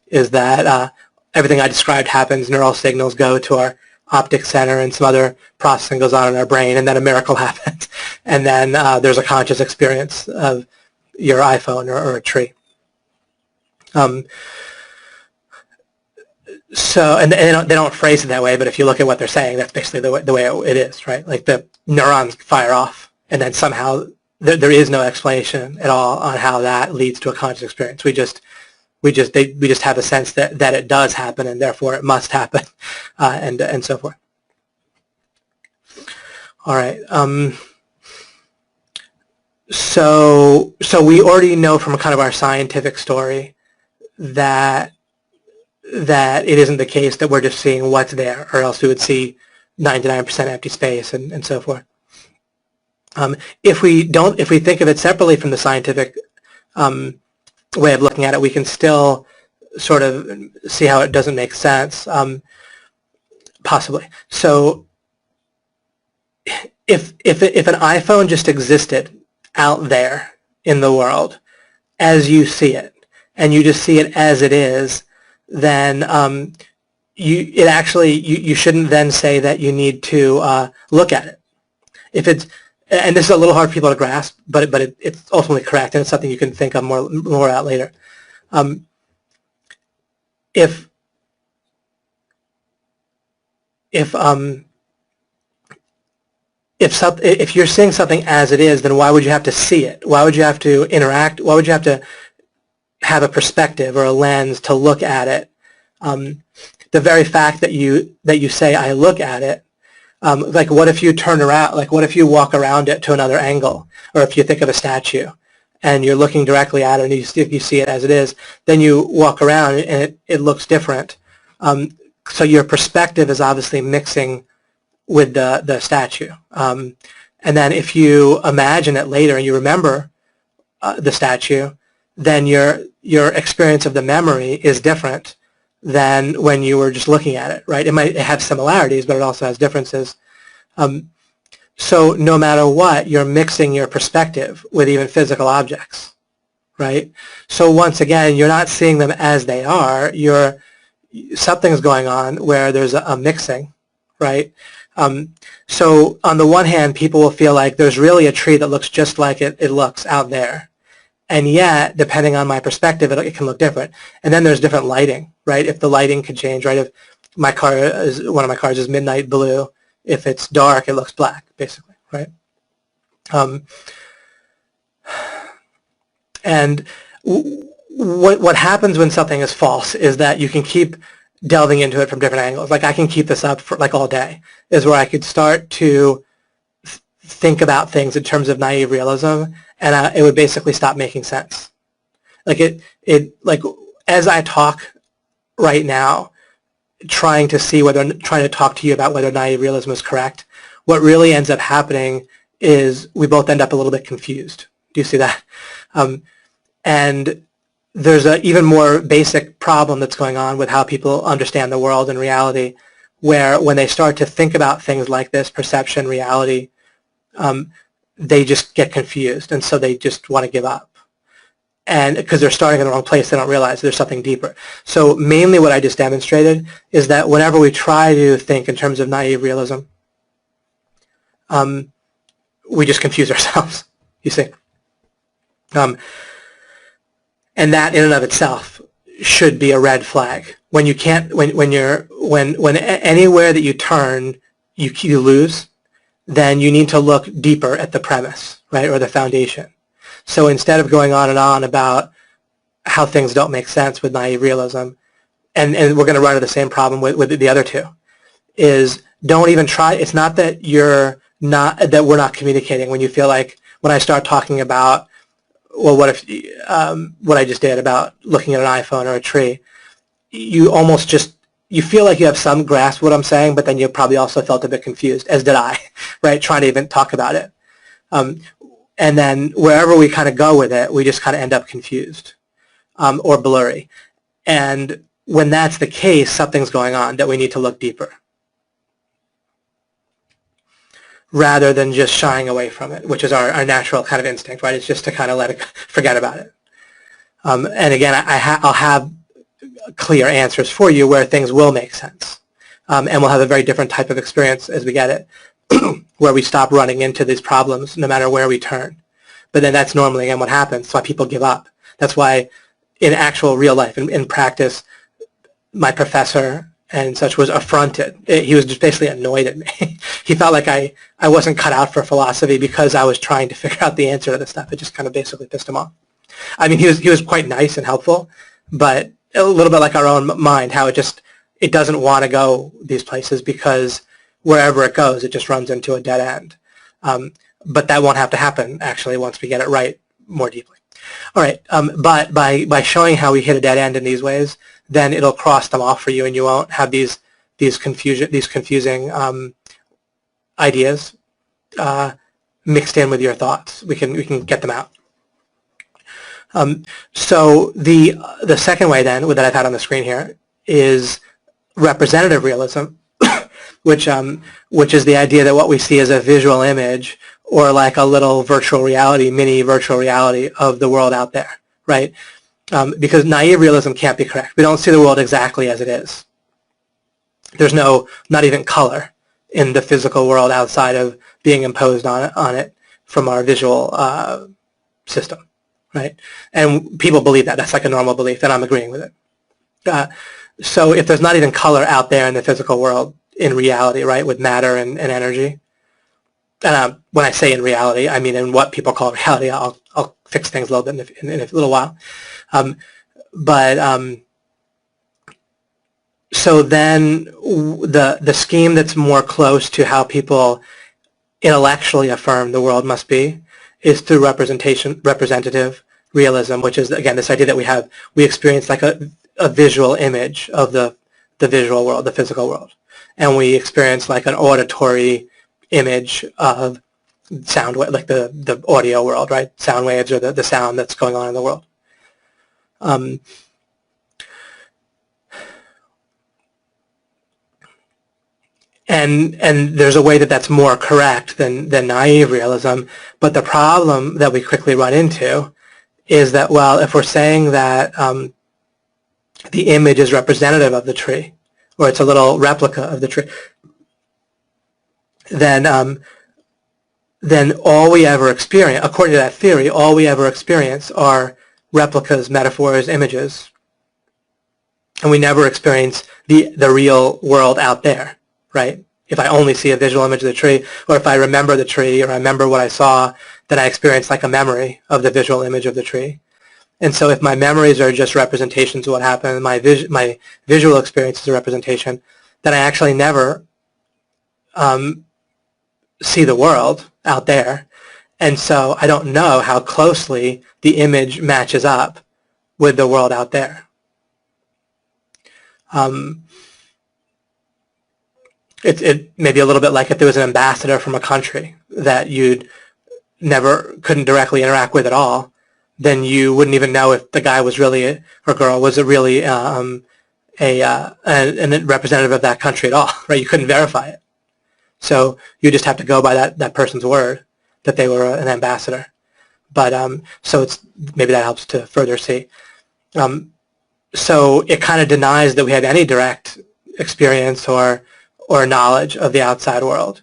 is that everything I described happens, neural signals go to our optic center, and some other processing goes on in our brain, and then a miracle happens, and then there's a conscious experience of your iPhone or a tree. So, and they don't phrase it that way, but if you look at what they're saying, that's basically the way it is, right? Like the neurons fire off, and then somehow there is no explanation at all on how that leads to a conscious experience. We just have a sense that it does happen, and therefore it must happen, and so forth. All right. So we already know from kind of our scientific story that it isn't the case that we're just seeing what's there, or else we would see 99% empty space and so forth. If we think of it separately from the scientific way of looking at it, we can still sort of see how it doesn't make sense, possibly. So if an iPhone just existed out there in the world as you see it, and you just see it as it is, then you shouldn't then say that you need to look at it. If it's, and this is a little hard for people to grasp, but it's ultimately correct, and it's something you can think of more out later. If you're seeing something as it is, then why would you have to see it? Why would you have to interact? Why would you have to have a perspective or a lens to look at it? The very fact that you say, I look at it, like what if you turn around, like what if you walk around it to another angle, or if you think of a statue and you're looking directly at it and you see it as it is, then you walk around and it looks different. So your perspective is obviously mixing with the statue. And then if you imagine it later and you remember the statue, then your experience of the memory is different than when you were just looking at it, right? It might have similarities, but it also has differences. So no matter what, you're mixing your perspective with even physical objects, right? So once again, you're not seeing them as they are. Something's going on where there's a mixing, right? So on the one hand, people will feel like there's really a tree that looks just like it looks out there. And yet, depending on my perspective, it can look different. And then there's different lighting, right? If the lighting could change, right? If one of my cars is midnight blue, if it's dark, it looks black, basically, right? And what happens when something is false is that you can keep delving into it from different angles. Like I can keep this up for like all day, is where I could start to think about things in terms of naive realism, and it would basically stop making sense. Like like as I talk right now, trying to talk to you about whether naive realism is correct, what really ends up happening is we both end up a little bit confused. Do you see that? And there's an even more basic problem that's going on with how people understand the world and reality, where when they start to think about things like this, perception, reality, they just get confused, and so they just want to give up. And because they're starting in the wrong place, they don't realize there's something deeper. So mainly what I just demonstrated is that whenever we try to think in terms of naive realism, we just confuse ourselves, you see. And that in and of itself should be a red flag. When you can't, when anywhere that you turn, you lose, then you need to look deeper at the premise, right, or the foundation. So instead of going on and on about how things don't make sense with naive realism, and we're going to run into the same problem with the other two, is don't even try. It's not that we're not communicating. When you feel like, when I start talking about, well, what if, what I just did about looking at an iPhone or a tree, you almost just, you feel like you have some grasp of what I'm saying, but then you probably also felt a bit confused, as did I, right, trying to even talk about it. And then wherever we kind of go with it, we just kind of end up confused or blurry. And when that's the case, something's going on that we need to look deeper, rather than just shying away from it, which is our natural kind of instinct, right? It's just to kind of let it, forget about it. And again, I'll have clear answers for you where things will make sense. And we'll have a very different type of experience as we get it, where we stop running into these problems no matter where we turn. But then that's normally, again, what happens. That's why people give up. That's why in actual real life, in practice, my professor and such was affronted. He was just basically annoyed at me. He felt like I wasn't cut out for philosophy because I was trying to figure out the answer to this stuff. It just kind of basically pissed him off. I mean, he was quite nice and helpful, but a little bit like our own mind, how it doesn't want to go these places because wherever it goes, it just runs into a dead end. But that won't have to happen, actually, once we get it right more deeply. All right, but by showing how we hit a dead end in these ways, then it'll cross them off for you, and you won't have these confusing ideas mixed in with your thoughts. We can get them out. So the second way then that I've had on the screen here is representative realism, which is the idea that what we see is a visual image or like a little virtual reality, mini virtual reality of the world out there, right? Because naive realism can't be correct. We don't see the world exactly as it is. There's not even color in the physical world outside of being imposed on it from our visual system, right? And people believe that. That's like a normal belief, and I'm agreeing with it. So if there's not even color out there in the physical world, in reality, right, with matter and energy, and when I say in reality, I mean in what people call reality. I'll fix things a little bit in a little while. So then the scheme that's more close to how people intellectually affirm the world must be is through representative realism, which is, again, this idea that we experience like a visual image of the visual world, the physical world. And we experience like an auditory image of sound, like the audio world, right? Sound waves or the sound that's going on in the world. And there's a way that's more correct than naive realism, but the problem that we quickly run into is that, well, if we're saying that the image is representative of the tree, or it's a little replica of the tree, then all we ever experience, according to that theory, all we ever experience are replicas, metaphors, images, and we never experience the real world out there. Right? If I only see a visual image of the tree, or if I remember the tree, or I remember what I saw, then I experience like a memory of the visual image of the tree. And so if my memories are just representations of what happened, my visual experience is a representation, then I actually never see the world out there. And so I don't know how closely the image matches up with the world out there. It may be a little bit like if there was an ambassador from a country that you couldn't directly interact with at all, then you wouldn't even know if the guy was really, or girl was really a representative of that country at all, right? You couldn't verify it. So you just have to go by that person's word that they were an ambassador. But so maybe that helps to further see. So it kind of denies that we have any direct experience or knowledge of the outside world,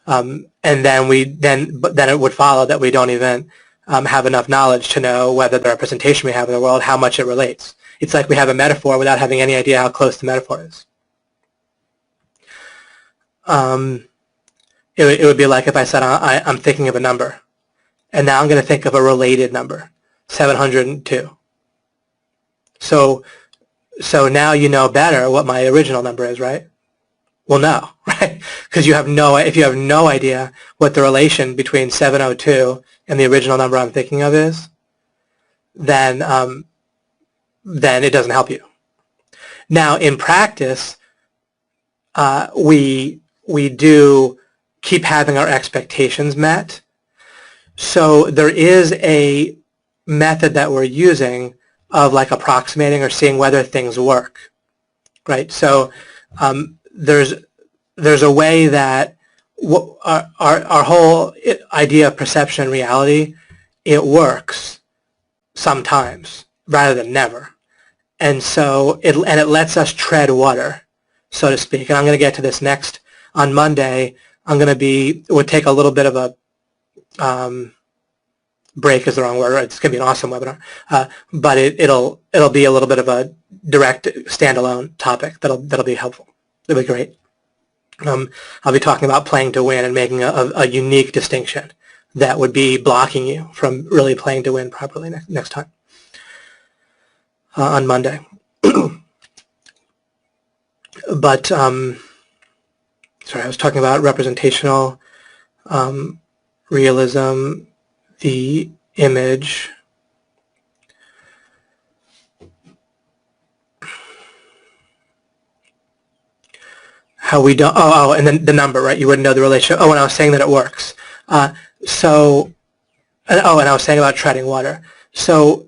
and then it would follow that we don't even have enough knowledge to know whether the representation we have in the world, how much it relates. It's like we have a metaphor without having any idea how close the metaphor is. It would be like if I said I'm thinking of a number, and now I'm going to think of a related number, 702. So now you know better what my original number is, right? Well, no, right? Because if you have no idea what the relation between 702 and the original number I'm thinking of is, then it doesn't help you. Now, in practice, we do keep having our expectations met. So there is a method that we're using of like approximating or seeing whether things work, right? So there's a way that our whole idea of perception and reality, it works sometimes rather than never. And so it lets us tread water, so to speak. And I'm going to get to this next. On Monday, we'll take a little bit of a break is the wrong word. It's going to be an awesome webinar, but it'll be a little bit of a direct standalone topic that'll be helpful. It'll be great. I'll be talking about playing to win and making a unique distinction that would be blocking you from really playing to win properly next time on Monday. But sorry, I was talking about representational realism, the image, how we don't, and then the number, right? You wouldn't know the relationship. Oh, and I was saying that it works. And I was saying about treading water. So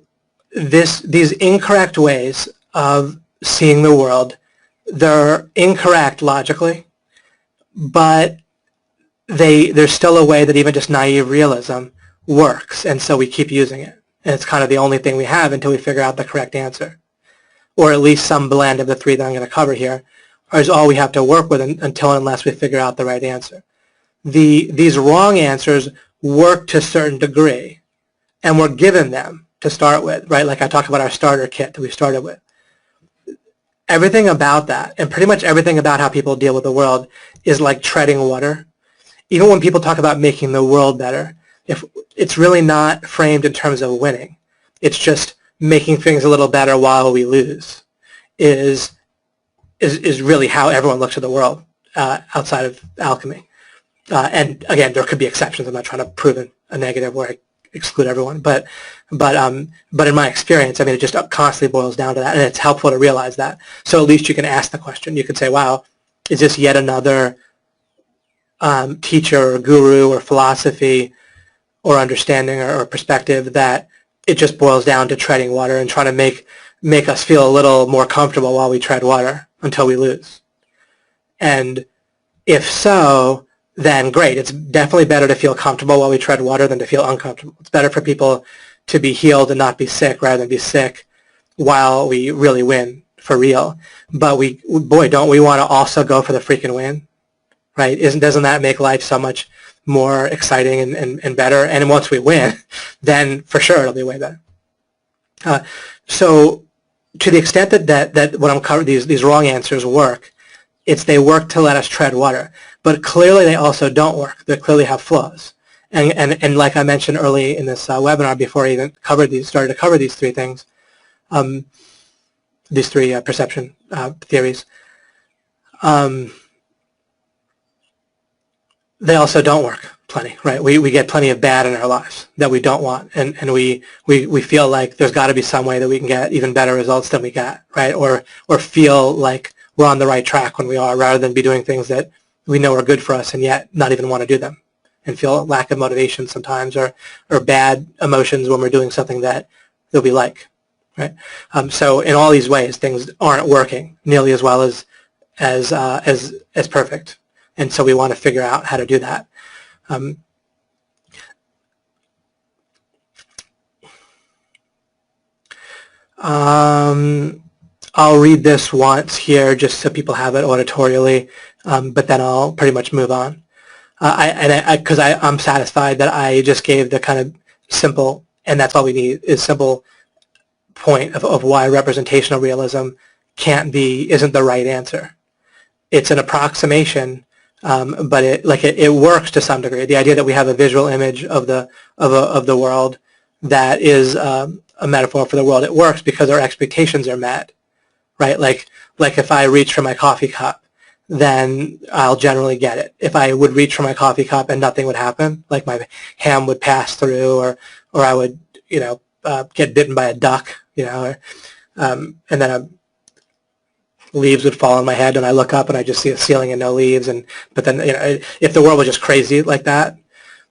these incorrect ways of seeing the world, they're incorrect logically, but there's still a way that even just naive realism works, and so we keep using it. And it's kind of the only thing we have until we figure out the correct answer, or at least some blend of the three that I'm going to cover here is all we have to work with unless we figure out the right answer. These wrong answers work to a certain degree, and we're given them to start with, right? Like I talked about our starter kit that we started with. Everything about that, and pretty much everything about how people deal with the world, is like treading water. Even when people talk about making the world better, if it's really not framed in terms of winning, it's just making things a little better while we lose, is really how everyone looks at the world outside of alchemy. And again, there could be exceptions. I'm not trying to prove a negative where I exclude everyone, but in my experience, I mean, it just constantly boils down to that, and it's helpful to realize that. So at least you can ask the question. You can say, "Wow, is this yet another teacher or guru or philosophy or understanding or perspective that it just boils down to treading water and trying to make us feel a little more comfortable while we tread water until we lose?" And if so, then great. It's definitely better to feel comfortable while we tread water than to feel uncomfortable. It's better for people to be healed and not be sick rather than be sick while we really win for real. But boy, don't we want to also go for the freaking win, right? Doesn't that make life so much more exciting and better? And once we win, then for sure it'll be way better. So to the extent that what I'm covering, these wrong answers work, they work to let us tread water. But clearly they also don't work. They clearly have flaws. And like I mentioned early in this webinar, before I even started to cover these three things, these three perception theories, they also don't work plenty, right? We get plenty of bad in our lives that we don't want, and we feel like there's got to be some way that we can get even better results than we got, right? Or feel like we're on the right track when we are, rather than be doing things that we know are good for us and yet not even want to do them, and feel a lack of motivation sometimes, or bad emotions when we're doing something that we like, right? So in all these ways, things aren't working nearly as well as perfect, and so we want to figure out how to do that. I'll read this once here just so people have it auditorially, but then I'll pretty much move on. Because I'm satisfied that I just gave the kind of simple, and that's all we need, is simple point of why representational realism isn't the right answer. It's an approximation, but it works to some degree. The idea that we have a visual image of the world that is a metaphor for the world, it works because our expectations are met, right? Like if I reach for my coffee cup, then I'll generally get it. If I would reach for my coffee cup and nothing would happen, like my hand would pass through, or I would, get bitten by a duck, and then leaves would fall on my head, and I look up and I just see a ceiling and no leaves. But then, if the world was just crazy like that,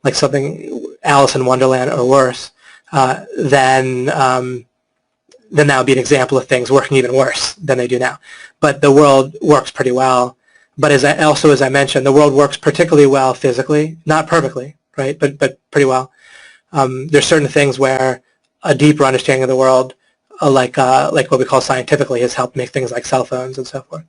like something Alice in Wonderland or worse, then that would be an example of things working even worse than they do now. But the world works pretty well. But as I mentioned, the world works particularly well physically, not perfectly, right? But pretty well. There's certain things where a deeper understanding of the world, like what we call scientifically, has helped make things like cell phones and so forth.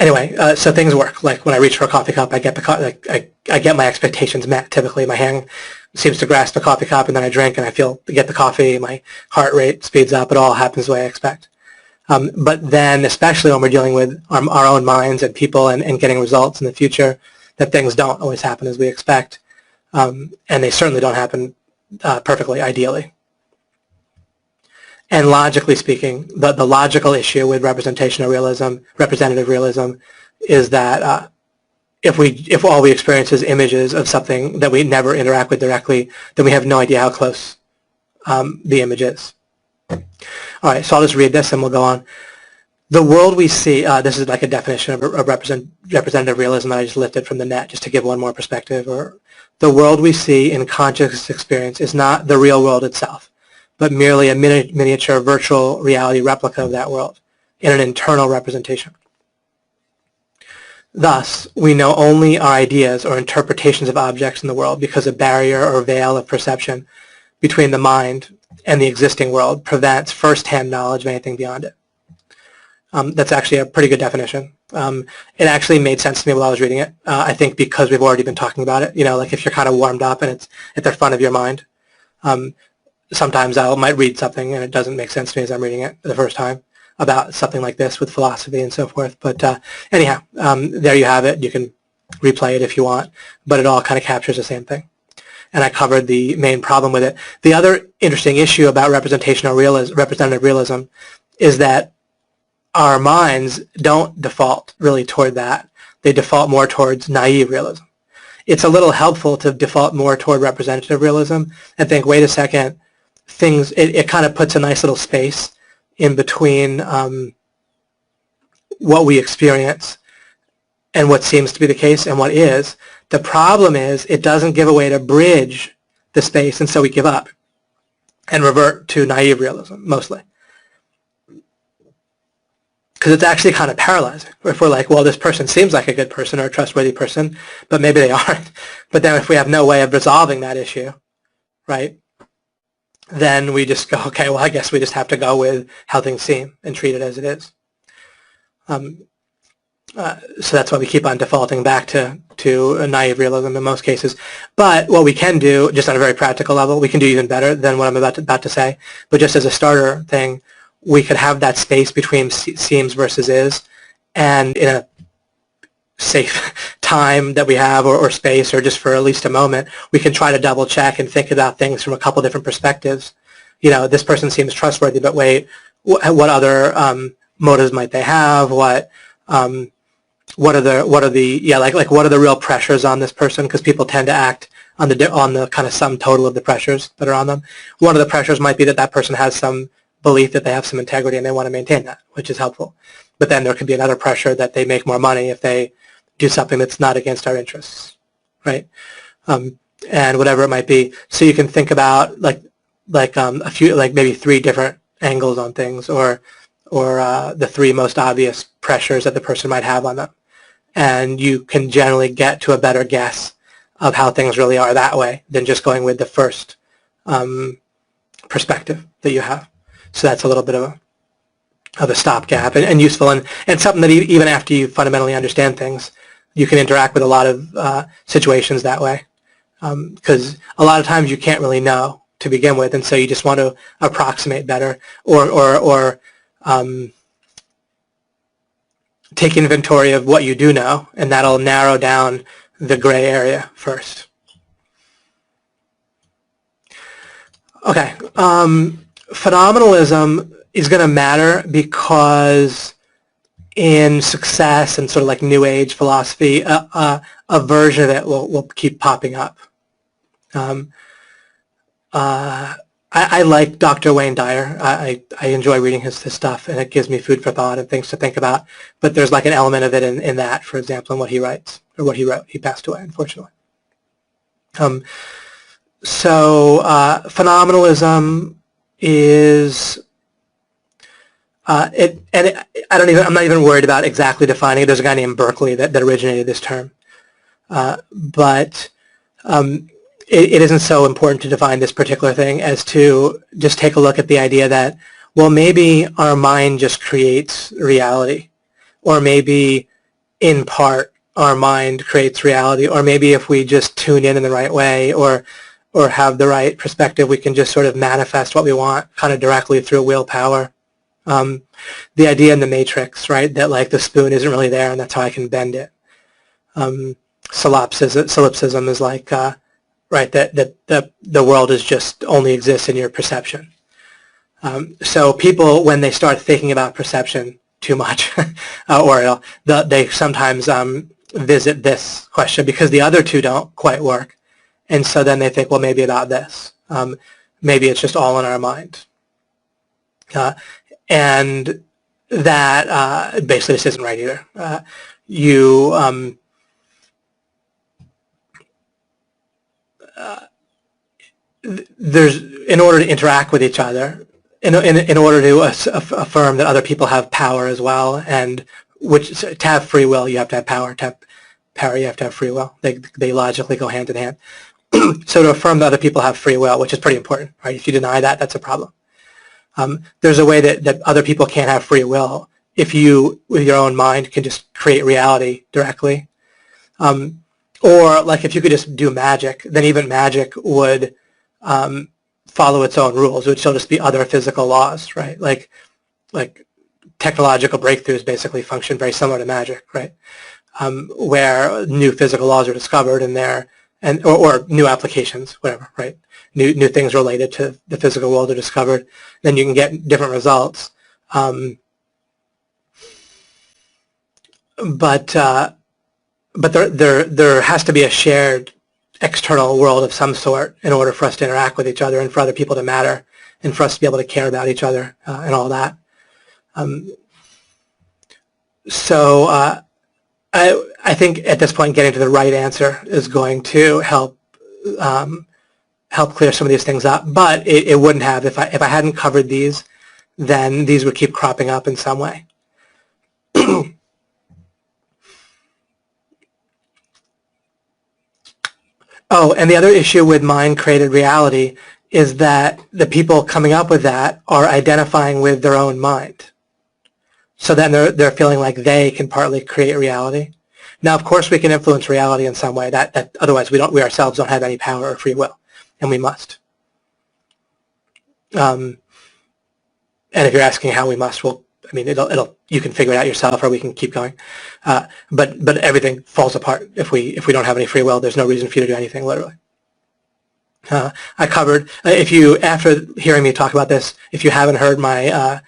Anyway, so things work. Like when I reach for a coffee cup, I get I get my expectations met. Typically, my hand seems to grasp the coffee cup, and then I drink, and I get the coffee. My heart rate speeds up. It all happens the way I expect. But then, especially when we're dealing with our own minds and people and getting results in the future, that things don't always happen as we expect, and they certainly don't happen perfectly, ideally. And logically speaking, the logical issue with representative realism, is that if all we experience is images of something that we never interact with directly, then we have no idea how close the image is. All right, so I'll just read this and we'll go on. The world we see, this is like a definition of representative realism that I just lifted from the net just to give one more perspective. Or the world we see in conscious experience is not the real world itself, but merely a miniature virtual reality replica of that world in an internal representation. Thus, we know only our ideas or interpretations of objects in the world because a barrier or veil of perception between the mind and the existing world prevents first-hand knowledge of anything beyond it. That's actually a pretty good definition. It actually made sense to me while I was reading it. I think because we've already been talking about it, like if you're kind of warmed up and it's at the front of your mind. Sometimes I might read something and it doesn't make sense to me as I'm reading it the first time about something like this with philosophy and so forth. But anyhow, there you have it. You can replay it if you want, but it all kind of captures the same thing. And I covered the main problem with it. The other interesting issue about representative realism is that our minds don't default really toward that. They default more towards naive realism. It's a little helpful to default more toward representative realism and think, wait a second, it kind of puts a nice little space in between what we experience and what seems to be the case and what is. The problem is it doesn't give a way to bridge the space, and so we give up and revert to naive realism mostly. Because it's actually kind of paralyzing. If we're like, well, this person seems like a good person or a trustworthy person, but maybe they aren't. But then if we have no way of resolving that issue, right, then we just go, okay, well, I guess we just have to go with how things seem and treat it as it is. So that's why we keep on defaulting back to a naive realism in most cases. But what we can do, just on a very practical level, we can do even better than what I'm about to say. But just as a starter thing, we could have that space between seems versus is, and in a safe time that we have, or space, or just for at least a moment, we can try to double check and think about things from a couple different perspectives. This person seems trustworthy, but wait, what other motives might they have? What are the real pressures on this person? Because people tend to act on the kind of sum total of the pressures that are on them. One of the pressures might be that person has some belief that they have some integrity and they want to maintain that, which is helpful. But then there could be another pressure that they make more money if they do something that's not against our interests, right? And whatever it might be. So you can think about a few, maybe 3 different angles on things, or the 3 most obvious pressures that the person might have on them. And you can generally get to a better guess of how things really are that way than just going with the first perspective that you have. So that's a little bit of a stopgap and useful, and something that even after you fundamentally understand things, you can interact with a lot of situations that way, because a lot of times you can't really know to begin with, and so you just want to approximate better, or take inventory of what you do know, and that'll narrow down the gray area first. Okay, phenomenalism is going to matter because in success and sort of like New Age philosophy, a version of it will keep popping up. I like Dr. Wayne Dyer. I enjoy reading his stuff, and it gives me food for thought and things to think about. But there's like an element of it in that, for example, in what he writes, or what he wrote. He passed away, unfortunately. Phenomenalism is I'm not even worried about exactly defining it. There's a guy named Berkeley that originated this term, but it isn't so important to define this particular thing as to just take a look at the idea that, well, maybe our mind just creates reality, or maybe in part our mind creates reality, or maybe if we just tune in the right way, or have the right perspective, we can just sort of manifest what we want kind of directly through willpower. The idea in the Matrix, right, that like the spoon isn't really there and that's how I can bend it. Solipsism is like, right, that the world is just only exists in your perception. So people, when they start thinking about perception too much, they sometimes visit this question because the other two don't quite work. And so then they think, well, maybe about this. Maybe it's just all in our mind. And that basically this isn't right either. In order to interact with each other, in order to affirm that other people have power as well, and to have free will, you have to have power. To have power, you have to have free will. They logically go hand in hand. So to affirm that other people have free will, which is pretty important, right? If you deny that, that's a problem. There's a way that other people can't have free will if you, with your own mind, can just create reality directly. Or like if you could just do magic, then even magic would follow its own rules. It would still just be other physical laws, right? Like technological breakthroughs basically function very similar to magic, right? Where new physical laws are discovered or new applications, whatever, right? New things related to the physical world are discovered, then you can get different results. But there has to be a shared external world of some sort in order for us to interact with each other and for other people to matter and for us to be able to care about each other and all that. I think at this point getting to the right answer is going to help clear some of these things up, but it wouldn't have if I hadn't covered these, then these would keep cropping up in some way. Oh, and the other issue with mind-created reality is that the people coming up with that are identifying with their own mind. So then they're feeling like they can partly create reality. Now, of course, we can influence reality in some way. That otherwise we ourselves don't have any power or free will, and we must. And if you're asking how we must, well, I mean, you can figure it out yourself, or we can keep going. But everything falls apart if we don't have any free will. There's no reason for you to do anything, literally. I covered, after hearing me talk about this, if you haven't heard my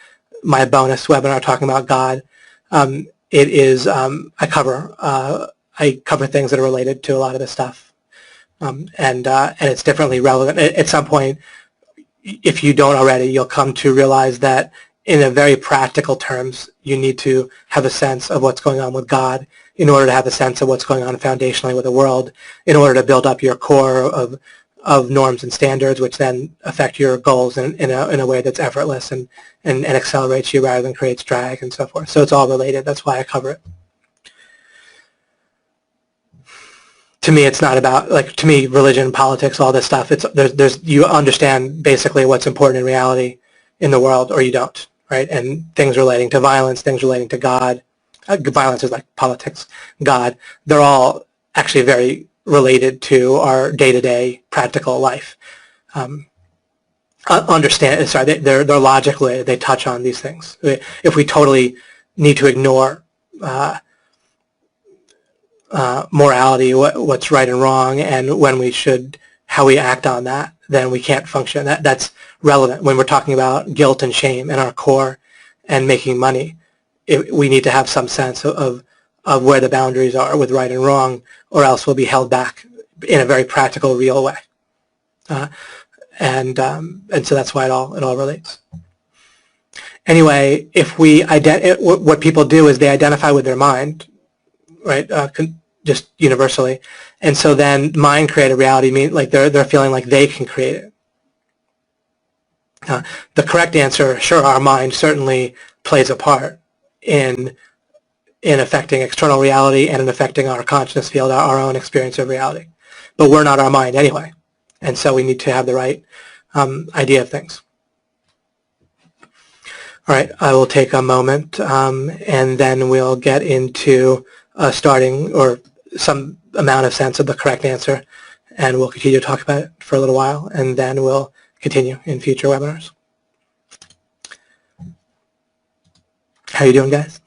my bonus webinar talking about God, it is I cover things that are related to a lot of this stuff, and it's definitely relevant. At some point, if you don't already, you'll come to realize that in a very practical terms, you need to have a sense of what's going on with God in order to have a sense of what's going on foundationally with the world, in order to build up your core of norms and standards, which then affect your goals in a way that's effortless and accelerates you rather than creates drag and so forth. So it's all related. That's why I cover it. To me, it's not about, to me, religion, politics, all this stuff. You understand basically what's important in reality in the world, or you don't, right? And things relating to violence, things relating to God, violence is like politics, God, they're all actually very related to our day-to-day practical life. They're logically, they touch on these things. If we totally need to ignore morality, what's right and wrong, and when we should, how we act on that, then we can't function. That's relevant when we're talking about guilt and shame in our core and making money. We need to have some sense of where the boundaries are with right and wrong, or else we'll be held back in a very practical, real way. And so that's why it all relates. Anyway, if we what people do is they identify with their mind, right? Just universally, and so then mind created reality means like they're feeling like they can create it. The correct answer, sure, our mind certainly plays a part in affecting external reality and in affecting our consciousness field, our own experience of reality. But we're not our mind anyway, and so we need to have the right idea of things. All right, I will take a moment, and then we'll get into starting or some amount of sense of the correct answer, and we'll continue to talk about it for a little while, and then we'll continue in future webinars. How you doing, guys?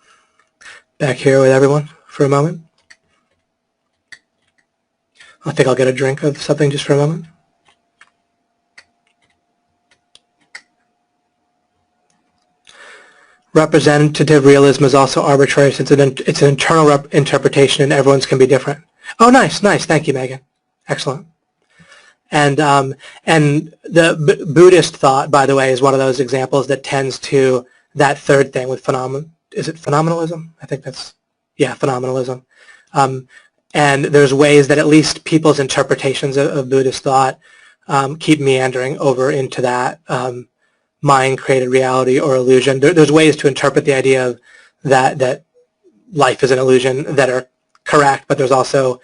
Back here with everyone for a moment. I think I'll get a drink of something just for a moment. Representative realism is also arbitrary since it's an internal interpretation and everyone's can be different. Oh, nice. Thank you, Megan. Excellent. And the Buddhist thought, by the way, is one of those examples that tends to that third thing with phenomenon. Is it phenomenalism? I think that's, yeah, phenomenalism. And there's ways that at least people's interpretations of Buddhist thought keep meandering over into that mind-created reality or illusion. There's ways to interpret the idea of that life is an illusion that are correct, but there's also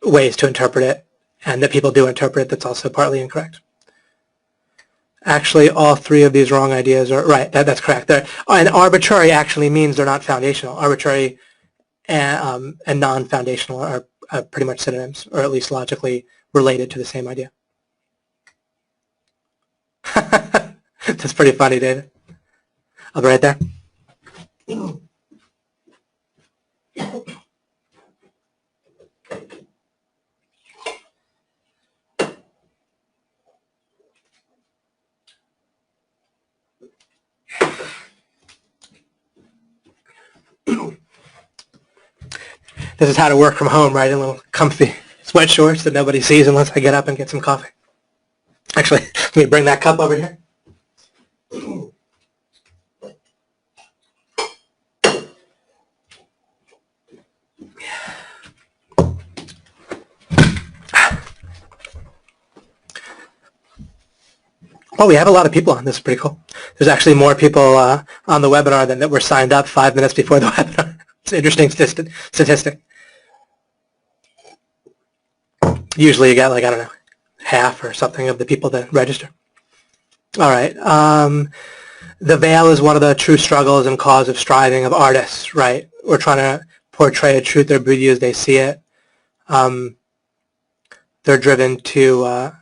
ways to interpret it, and that people do interpret it that's also partly incorrect. Actually, all three of these wrong ideas are right. That's correct. And arbitrary actually means they're not foundational. Arbitrary and non-foundational are pretty much synonyms, or at least logically related to the same idea. That's pretty funny, David. I'll be right there. This is how to work from home, right? In little comfy sweat shorts that nobody sees unless I get up and get some coffee. Actually, let me bring that cup over here. Oh, we have a lot of people on. This is pretty cool. There's actually more people on the webinar than that were signed up 5 minutes before the webinar. It's an interesting statistic. Usually you get like, I don't know, half or something of the people that register. All right. The veil is one of the true struggles and cause of striving of artists, right? We're trying to portray a truth or beauty as they see it. They're driven to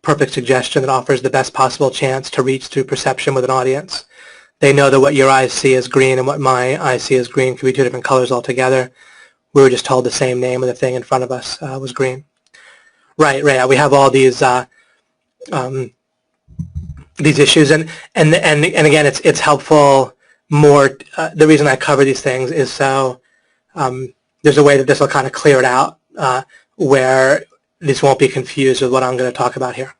perfect suggestion that offers the best possible chance to reach through perception with an audience. They know that what your eyes see as green and what my eyes see as green could be two different colors altogether. We were just told the same name of the thing in front of us was green. Right. We have all these issues, and again, it's helpful more. The reason I cover these things is so there's a way that this will kind of clear it out, where this won't be confused with what I'm going to talk about here.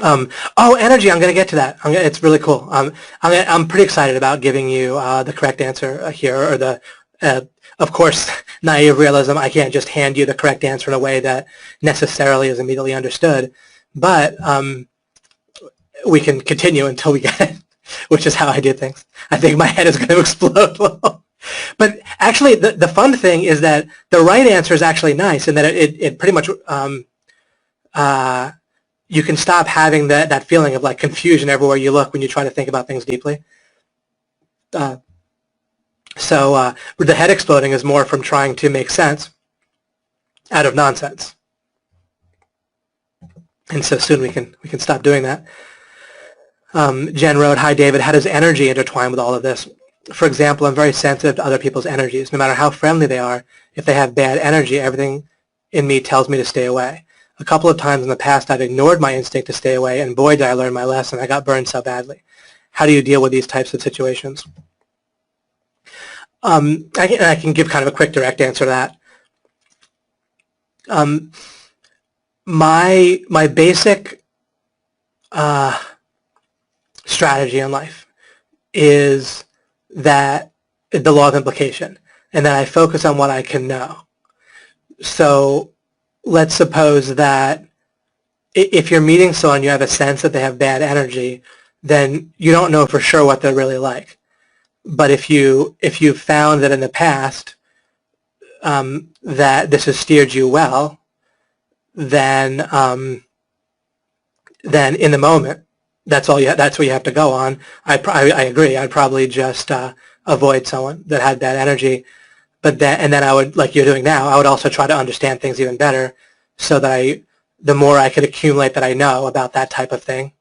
Oh, energy! I'm going to get to that. It's really cool. I'm pretty excited about giving you the correct answer here, or the. Of course, naive realism, I can't just hand you the correct answer in a way that necessarily is immediately understood, but we can continue until we get it, which is how I do things. I think my head is going to explode. But actually, the fun thing is that the right answer is actually nice, and that it pretty much, you can stop having that feeling of like confusion everywhere you look when you try to think about things deeply. So the head exploding is more from trying to make sense out of nonsense. And so soon we can stop doing that. Jen wrote, "Hi David, how does energy intertwine with all of this? For example, I'm very sensitive to other people's energies. No matter how friendly they are, if they have bad energy, everything in me tells me to stay away. A couple of times in the past I've ignored my instinct to stay away, and boy did I learn my lesson. I got burned so badly. How do you deal with these types of situations?" I can give kind of a quick direct answer to that. My basic strategy in life is that the law of implication, and that I focus on what I can know. So let's suppose that if you're meeting someone, you have a sense that they have bad energy, then you don't know for sure what they're really like. But if you've found that in the past that this has steered you well, then in the moment, that's what you have to go on. I agree. I'd probably just avoid someone that had bad energy, but then I would, like you're doing now, I would also try to understand things even better, so that the more I could accumulate that I know about that type of thing,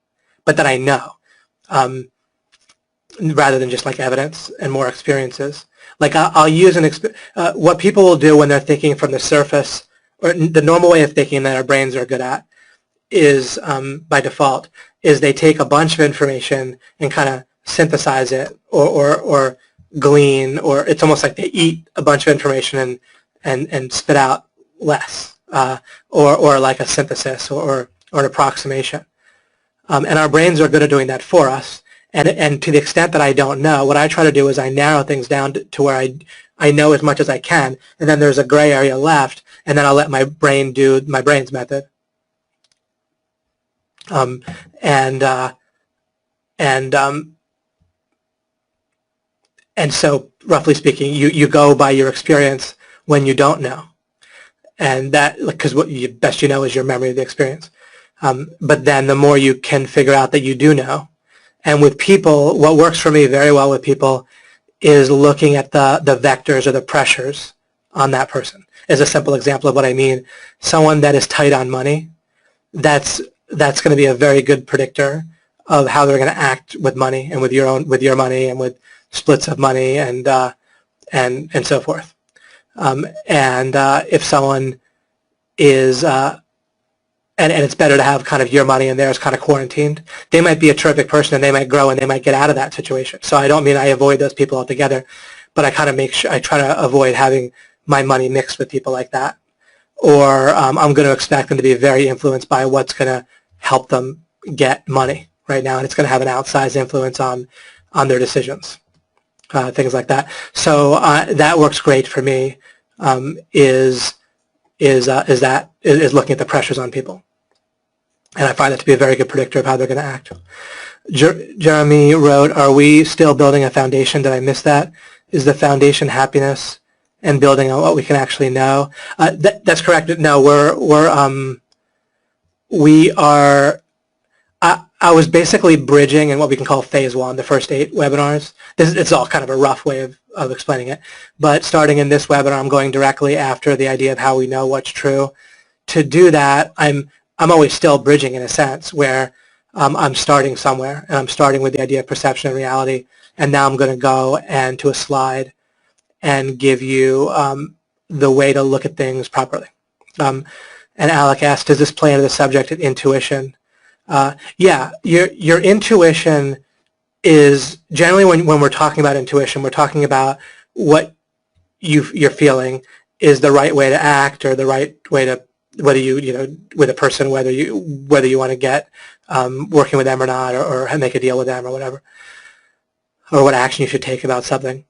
but that I know, rather than just like evidence and more experiences. Like I'll use what people will do when they're thinking from the surface, or the normal way of thinking that our brains are good at is, by default, is they take a bunch of information and kind of synthesize it, or glean, or it's almost like they eat a bunch of information and spit out less, or like a synthesis or an approximation. And our brains are good at doing that for us. And to the extent that I don't know, what I try to do is I narrow things down to where I know as much as I can, and then there's a gray area left, and then I'll let my brain do my brain's method. And so, roughly speaking, you go by your experience when you don't know, and that, because what you best you know is your memory of the experience. But then the more you can figure out that you do know. And with people, what works for me very well with people is looking at the vectors or the pressures on that person. As a simple example of what I mean, someone that is tight on money, that's going to be a very good predictor of how they're going to act with money, and with your money, and with splits of money, and so forth. If someone is and it's better to have kind of your money and theirs kind of quarantined, they might be a terrific person, and they might grow, and they might get out of that situation. So I don't mean I avoid those people altogether, but I kind of make sure I try to avoid having my money mixed with people like that. Or I'm going to expect them to be very influenced by what's going to help them get money right now, and it's going to have an outsized influence on their decisions, things like that. So that works great for me. Is looking at the pressures on people. And I find that to be a very good predictor of how they're going to act. Jeremy wrote, "Are we still building a foundation? Did I miss that? Is the foundation happiness and building on what we can actually know?" That's correct. No, we are. I was basically bridging in what we can call phase 1, the first 8 webinars. It's all kind of a rough way of explaining it. But starting in this webinar, I'm going directly after the idea of how we know what's true. To do that, I'm always still bridging in a sense, where I'm starting somewhere, and I'm starting with the idea of perception and reality, and now I'm going to go and to a slide and give you the way to look at things properly. And Alec asked, does this play into the subject of intuition? Yeah, your intuition is generally, when we're talking about intuition, we're talking about what you're feeling is the right way to act, or the right way to, whether with a person, whether you want to get working with them or not, or make a deal with them or whatever, or what action you should take about something.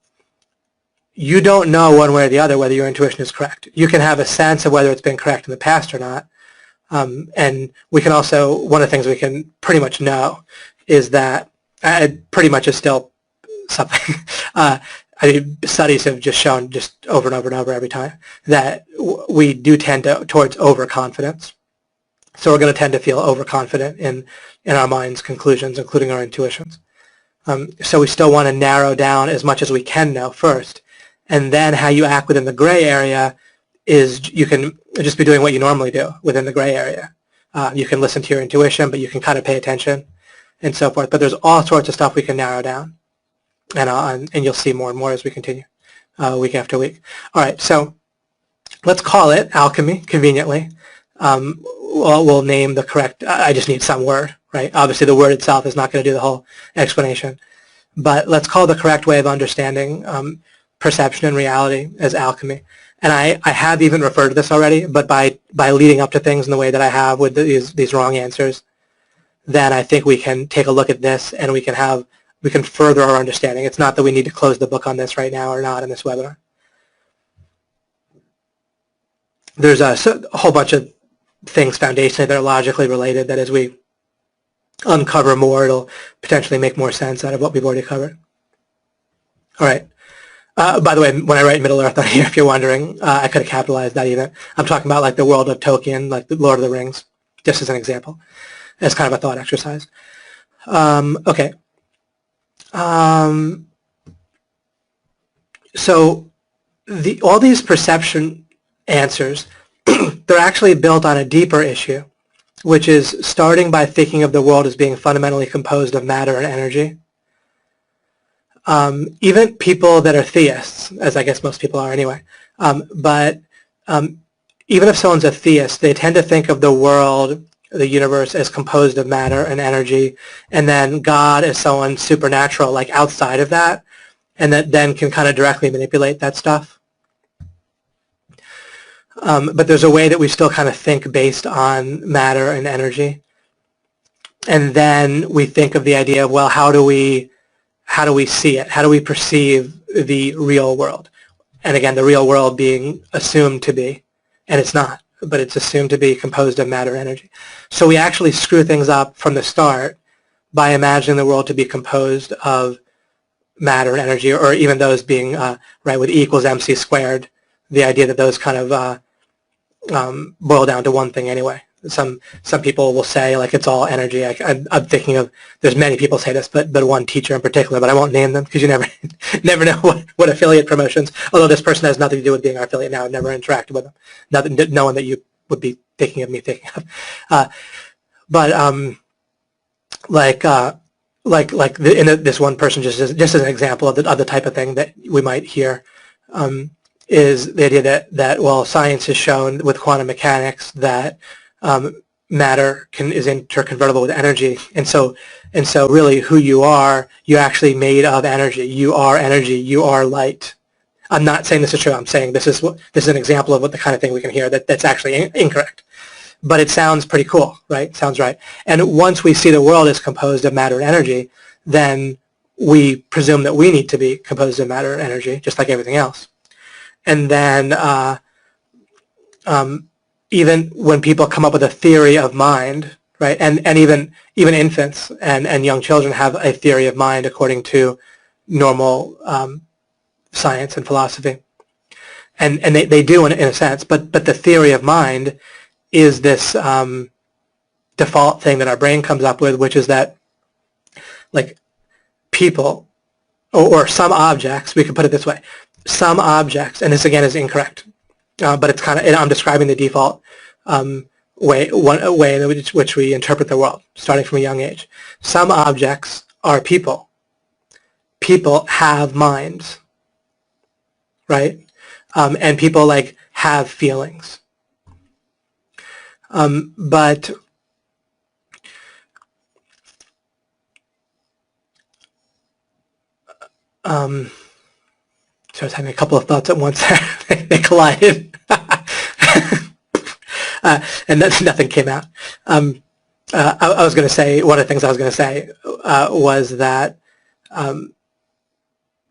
You don't know one way or the other whether your intuition is correct. You can have a sense of whether it's been correct in the past or not. And we can also, one of the things we can pretty much know is that pretty much is still something. Studies have just shown, just over and over and over every time, that we do tend towards overconfidence. So we're going to tend to feel overconfident in our mind's conclusions, including our intuitions. So we still want to narrow down as much as we can know first. And then how you act within the gray area is you can just be doing what you normally do within the gray area. You can listen to your intuition, but you can kind of pay attention and so forth. But there's all sorts of stuff we can narrow down. And you'll see more and more as we continue week after week. All right, so let's call it alchemy, conveniently. We'll name the correct, I just need some word, right? Obviously the word itself is not going to do the whole explanation. But let's call the correct way of understanding perception and reality as alchemy. And I have even referred to this already, but by leading up to things in the way that I have with these wrong answers, then I think we can take a look at this and we can further our understanding. It's not that we need to close the book on this right now or not in this webinar. There's a whole bunch of things foundationally that are logically related that as we uncover more, it'll potentially make more sense out of what we've already covered. All right. By the way, when I write Middle Earth on here, if you're wondering, I could have capitalized that even. I'm talking about like the world of Tolkien, like the Lord of the Rings, just as an example, as kind of a thought exercise. Okay. So all these perception answers, they're actually built on a deeper issue, which is starting by thinking of the world as being fundamentally composed of matter and energy. Even people that are theists, as I guess most people are anyway, but even if someone's a theist, they tend to think of the world, the universe, as composed of matter and energy, and then God as someone supernatural, like outside of that, and that then can kind of directly manipulate that stuff. But there's a way that we still kind of think based on matter and energy. And then we think of the idea of, well, how do we see it? How do we perceive the real world? And again, the real world being assumed to be, and it's not, but it's assumed to be composed of matter and energy. So we actually screw things up from the start by imagining the world to be composed of matter and energy, or even those being, right, with E equals mc squared, the idea that those kind of boil down to one thing anyway. Some people will say like it's all energy. I'm thinking of, there's many people say this, but one teacher in particular, but I won't name them because you never know what affiliate promotions, although this person has nothing to do with being our affiliate now. I've never interacted with them. No one that you would be thinking of me thinking of. This one person, just as an example of the type of thing that we might hear, is the idea that well, science has shown with quantum mechanics that matter is interconvertible with energy, and so really who you are, you're actually made of energy. You are energy. You are light. I'm not saying this is true. I'm saying this is an example of what the kind of thing we can hear that's actually incorrect. But it sounds pretty cool, right? Sounds right. And once we see the world as composed of matter and energy, then we presume that we need to be composed of matter and energy, just like everything else. And then even when people come up with a theory of mind, right, and even infants and young children have a theory of mind according to normal science and philosophy, and they do in a sense, but the theory of mind is this default thing that our brain comes up with, which is that like people or some objects, we could put it this way, some objects, and this again is incorrect, but it's kind of, I'm describing the default way in which we interpret the world, starting from a young age. Some objects are people. People have minds, right? And people like have feelings. But so I was having a couple of thoughts at once. They collided. And nothing came out. I was going to say, one of the things I was going to say was that,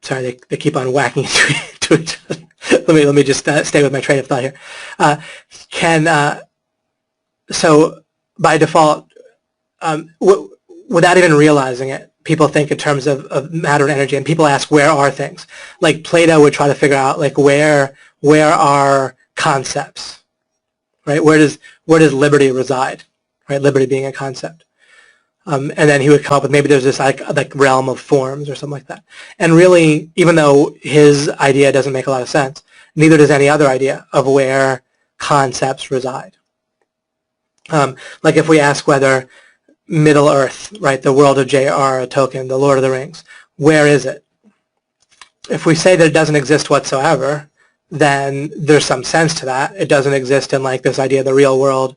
sorry, they keep on whacking into each other. Let me just stay with my train of thought here. So by default, without even realizing it, people think in terms of matter and energy, and people ask, where are things? Like Plato would try to figure out, like, where are concepts, right? Where does liberty reside, right? Liberty being a concept. And then he would come up with maybe there's this like realm of forms or something like that. And really, even though his idea doesn't make a lot of sense, neither does any other idea of where concepts reside. Like if we ask whether Middle Earth, right, the world of J.R.R. Tolkien, the Lord of the Rings, where is it? If we say that it doesn't exist whatsoever, then there's some sense to that. It doesn't exist in like this idea of the real world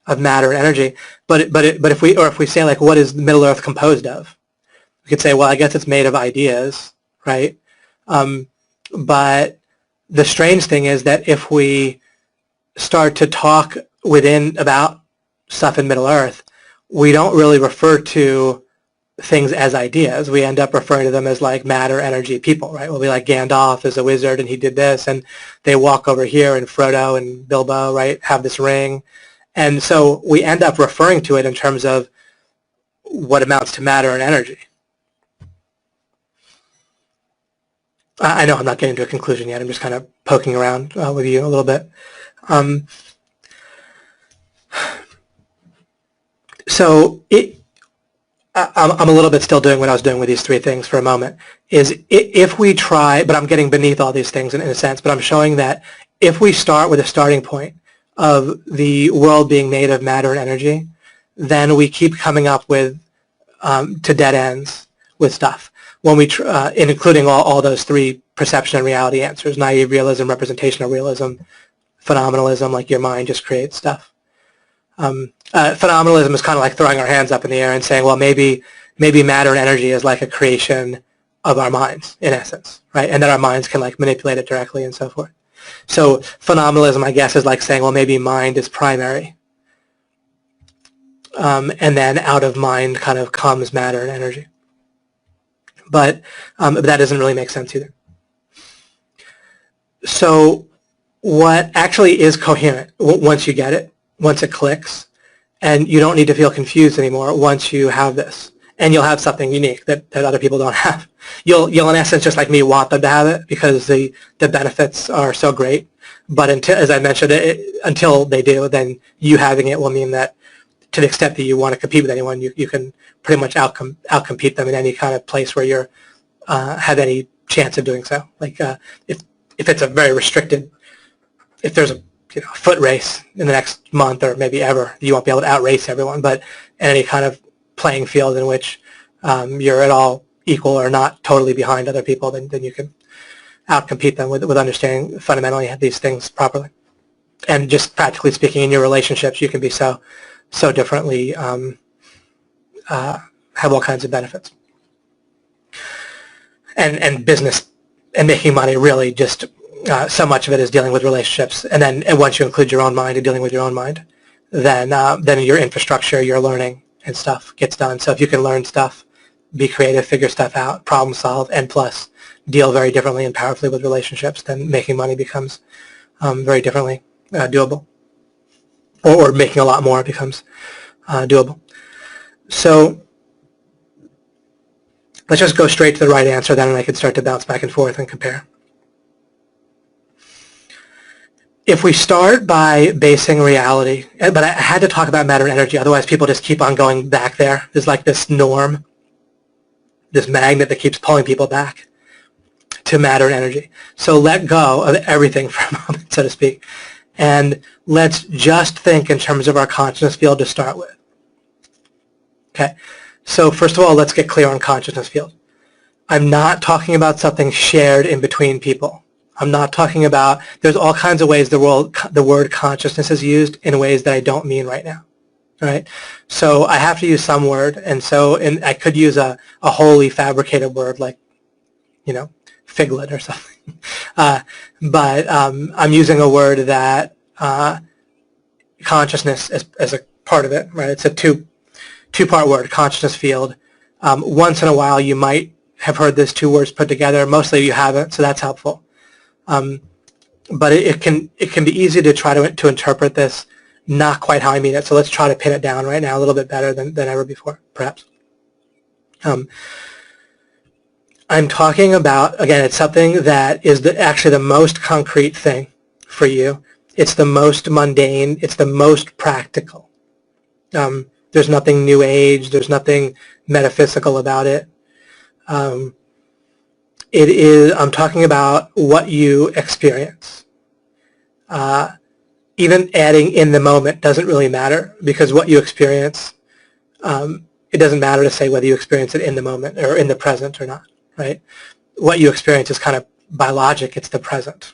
of matter and energy. But if we say like what is Middle Earth composed of, we could say, well, I guess it's made of ideas, right? But the strange thing is that if we start to talk about stuff in Middle Earth, we don't really refer to things as ideas. We end up referring to them as like matter, energy, people, right? We'll be like Gandalf is a wizard and he did this, and they walk over here, and Frodo and Bilbo, right, have this ring. And so we end up referring to it in terms of what amounts to matter and energy. I know I'm not getting to a conclusion yet. I'm just kind of poking around with you a little bit. So I'm a little bit still doing what I was doing with these three things for a moment, is if we try, but I'm getting beneath all these things in a sense, but I'm showing that if we start with a starting point of the world being made of matter and energy, then we keep coming up with to dead ends with stuff. When we, including all those three perception and reality answers: naive realism, representational realism, phenomenalism, like your mind just creates stuff. Phenomenalism is kind of like throwing our hands up in the air and saying, well, maybe matter and energy is like a creation of our minds, in essence, right? And that our minds can like manipulate it directly and so forth. So phenomenalism, I guess, is like saying, well, maybe mind is primary. And then out of mind kind of comes matter and energy. But that doesn't really make sense either. So what actually is coherent, once you get it, once it clicks, and you don't need to feel confused anymore once you have this, and you'll have something unique that other people don't have. You'll in essence, just like me, want them to have it because the benefits are so great. But until, as I mentioned, until they do, then you having it will mean that to the extent that you want to compete with anyone, you can pretty much outcompete them in any kind of place where you're have any chance of doing so. Like if it's a very restricted, if there's a foot race in the next month or maybe ever, you won't be able to outrace everyone. But in any kind of playing field in which you're at all equal or not totally behind other people, then you can outcompete them with understanding fundamentally these things properly. And just practically speaking, in your relationships, you can be so differently, have all kinds of benefits. And business and making money really just so much of it is dealing with relationships. And once you include your own mind and dealing with your own mind, then your infrastructure, your learning and stuff gets done. So if you can learn stuff, be creative, figure stuff out, problem solve, and plus deal very differently and powerfully with relationships, then making money becomes very differently doable. Or making a lot more becomes doable. So let's just go straight to the right answer then, and I can start to bounce back and forth and compare. If we start by basing reality, but I had to talk about matter and energy, otherwise people just keep on going back there. There's like this norm, this magnet that keeps pulling people back to matter and energy. So let go of everything for a moment, so to speak, and let's just think in terms of our consciousness field to start with. Okay, so first of all, let's get clear on consciousness field. I'm not talking about something shared in between people. I'm not talking about, there's all kinds of ways the word consciousness is used in ways that I don't mean right now. All right, so I have to use some word, and I could use a wholly fabricated word like, figlet or something. But I'm using a word that consciousness as a part of it, right? It's a two-part word, consciousness field. Once in a while you might have heard these two words put together. Mostly you haven't, so that's helpful. But it can be easy to try to interpret this not quite how I mean it. So let's try to pin it down right now a little bit better than ever before, perhaps. I'm talking about, again, it's something that is actually the most concrete thing for you. It's the most mundane. It's the most practical. There's nothing new age. There's nothing metaphysical about it. It is, I'm talking about what you experience. Even adding in the moment doesn't really matter, because what you experience, it doesn't matter to say whether you experience it in the moment or in the present or not, right? What you experience is kind of by logic, it's the present.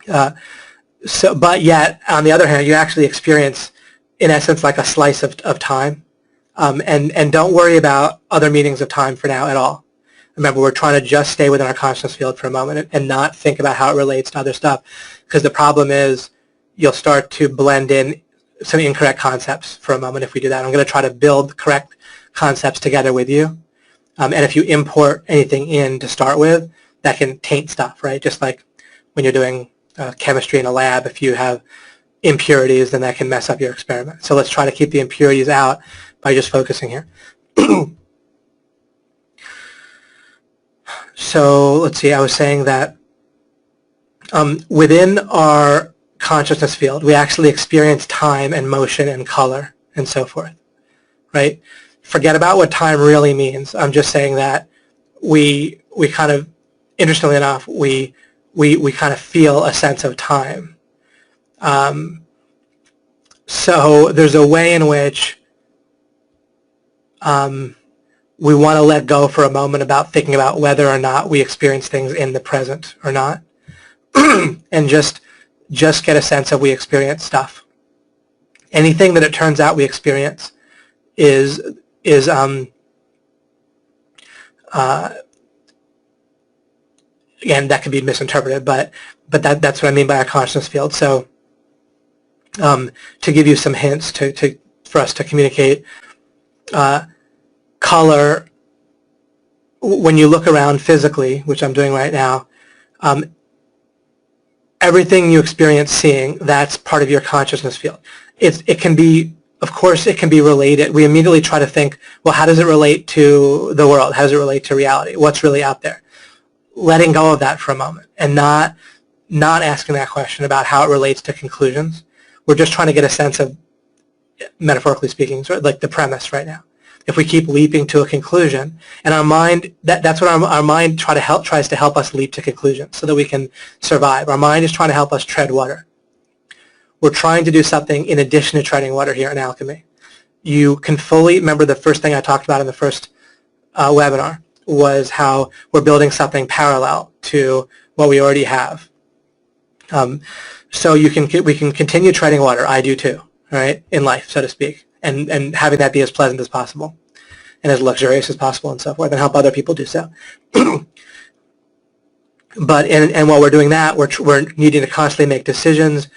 But yet, on the other hand, you actually experience, in essence, like a slice of time. And don't worry about other meanings of time for now at all. Remember, we're trying to just stay within our consciousness field for a moment and not think about how it relates to other stuff, because the problem is you'll start to blend in some incorrect concepts for a moment if we do that. I'm going to try to build correct concepts together with you. And if you import anything in to start with, that can taint stuff, right? Just like when you're doing chemistry in a lab, if you have impurities, then that can mess up your experiment. So let's try to keep the impurities out by just focusing here. So let's see, I was saying that within our consciousness field, we actually experience time and motion and color and so forth, right? Forget about what time really means. I'm just saying that we kind of, interestingly enough, we kind of feel a sense of time. So there's a way in which we want to let go for a moment about thinking about whether or not we experience things in the present or not, and just get a sense of we experience stuff. Anything that it turns out we experience is again, that could be misinterpreted, but that's what I mean by a consciousness field. So to give you some hints for us to communicate, color, when you look around physically, which I'm doing right now, everything you experience seeing, that's part of your consciousness field. It can be, of course, it can be related. We immediately try to think, well, how does it relate to the world? How does it relate to reality? What's really out there? Letting go of that for a moment and not asking that question about how it relates to conclusions. We're just trying to get a sense of, metaphorically speaking, sort of like the premise right now. If we keep leaping to a conclusion, and our mind, that's what our mind tries to help us leap to conclusions so that we can survive. Our mind is trying to help us tread water. We're trying to do something in addition to treading water here in alchemy. You can fully, remember the first thing I talked about in the first webinar was how we're building something parallel to what we already have. So we can continue treading water. I do too, right, in life, so to speak. And having that be as pleasant as possible and as luxurious as possible and so forth, and help other people do so. But while we're doing that, we're needing to constantly make decisions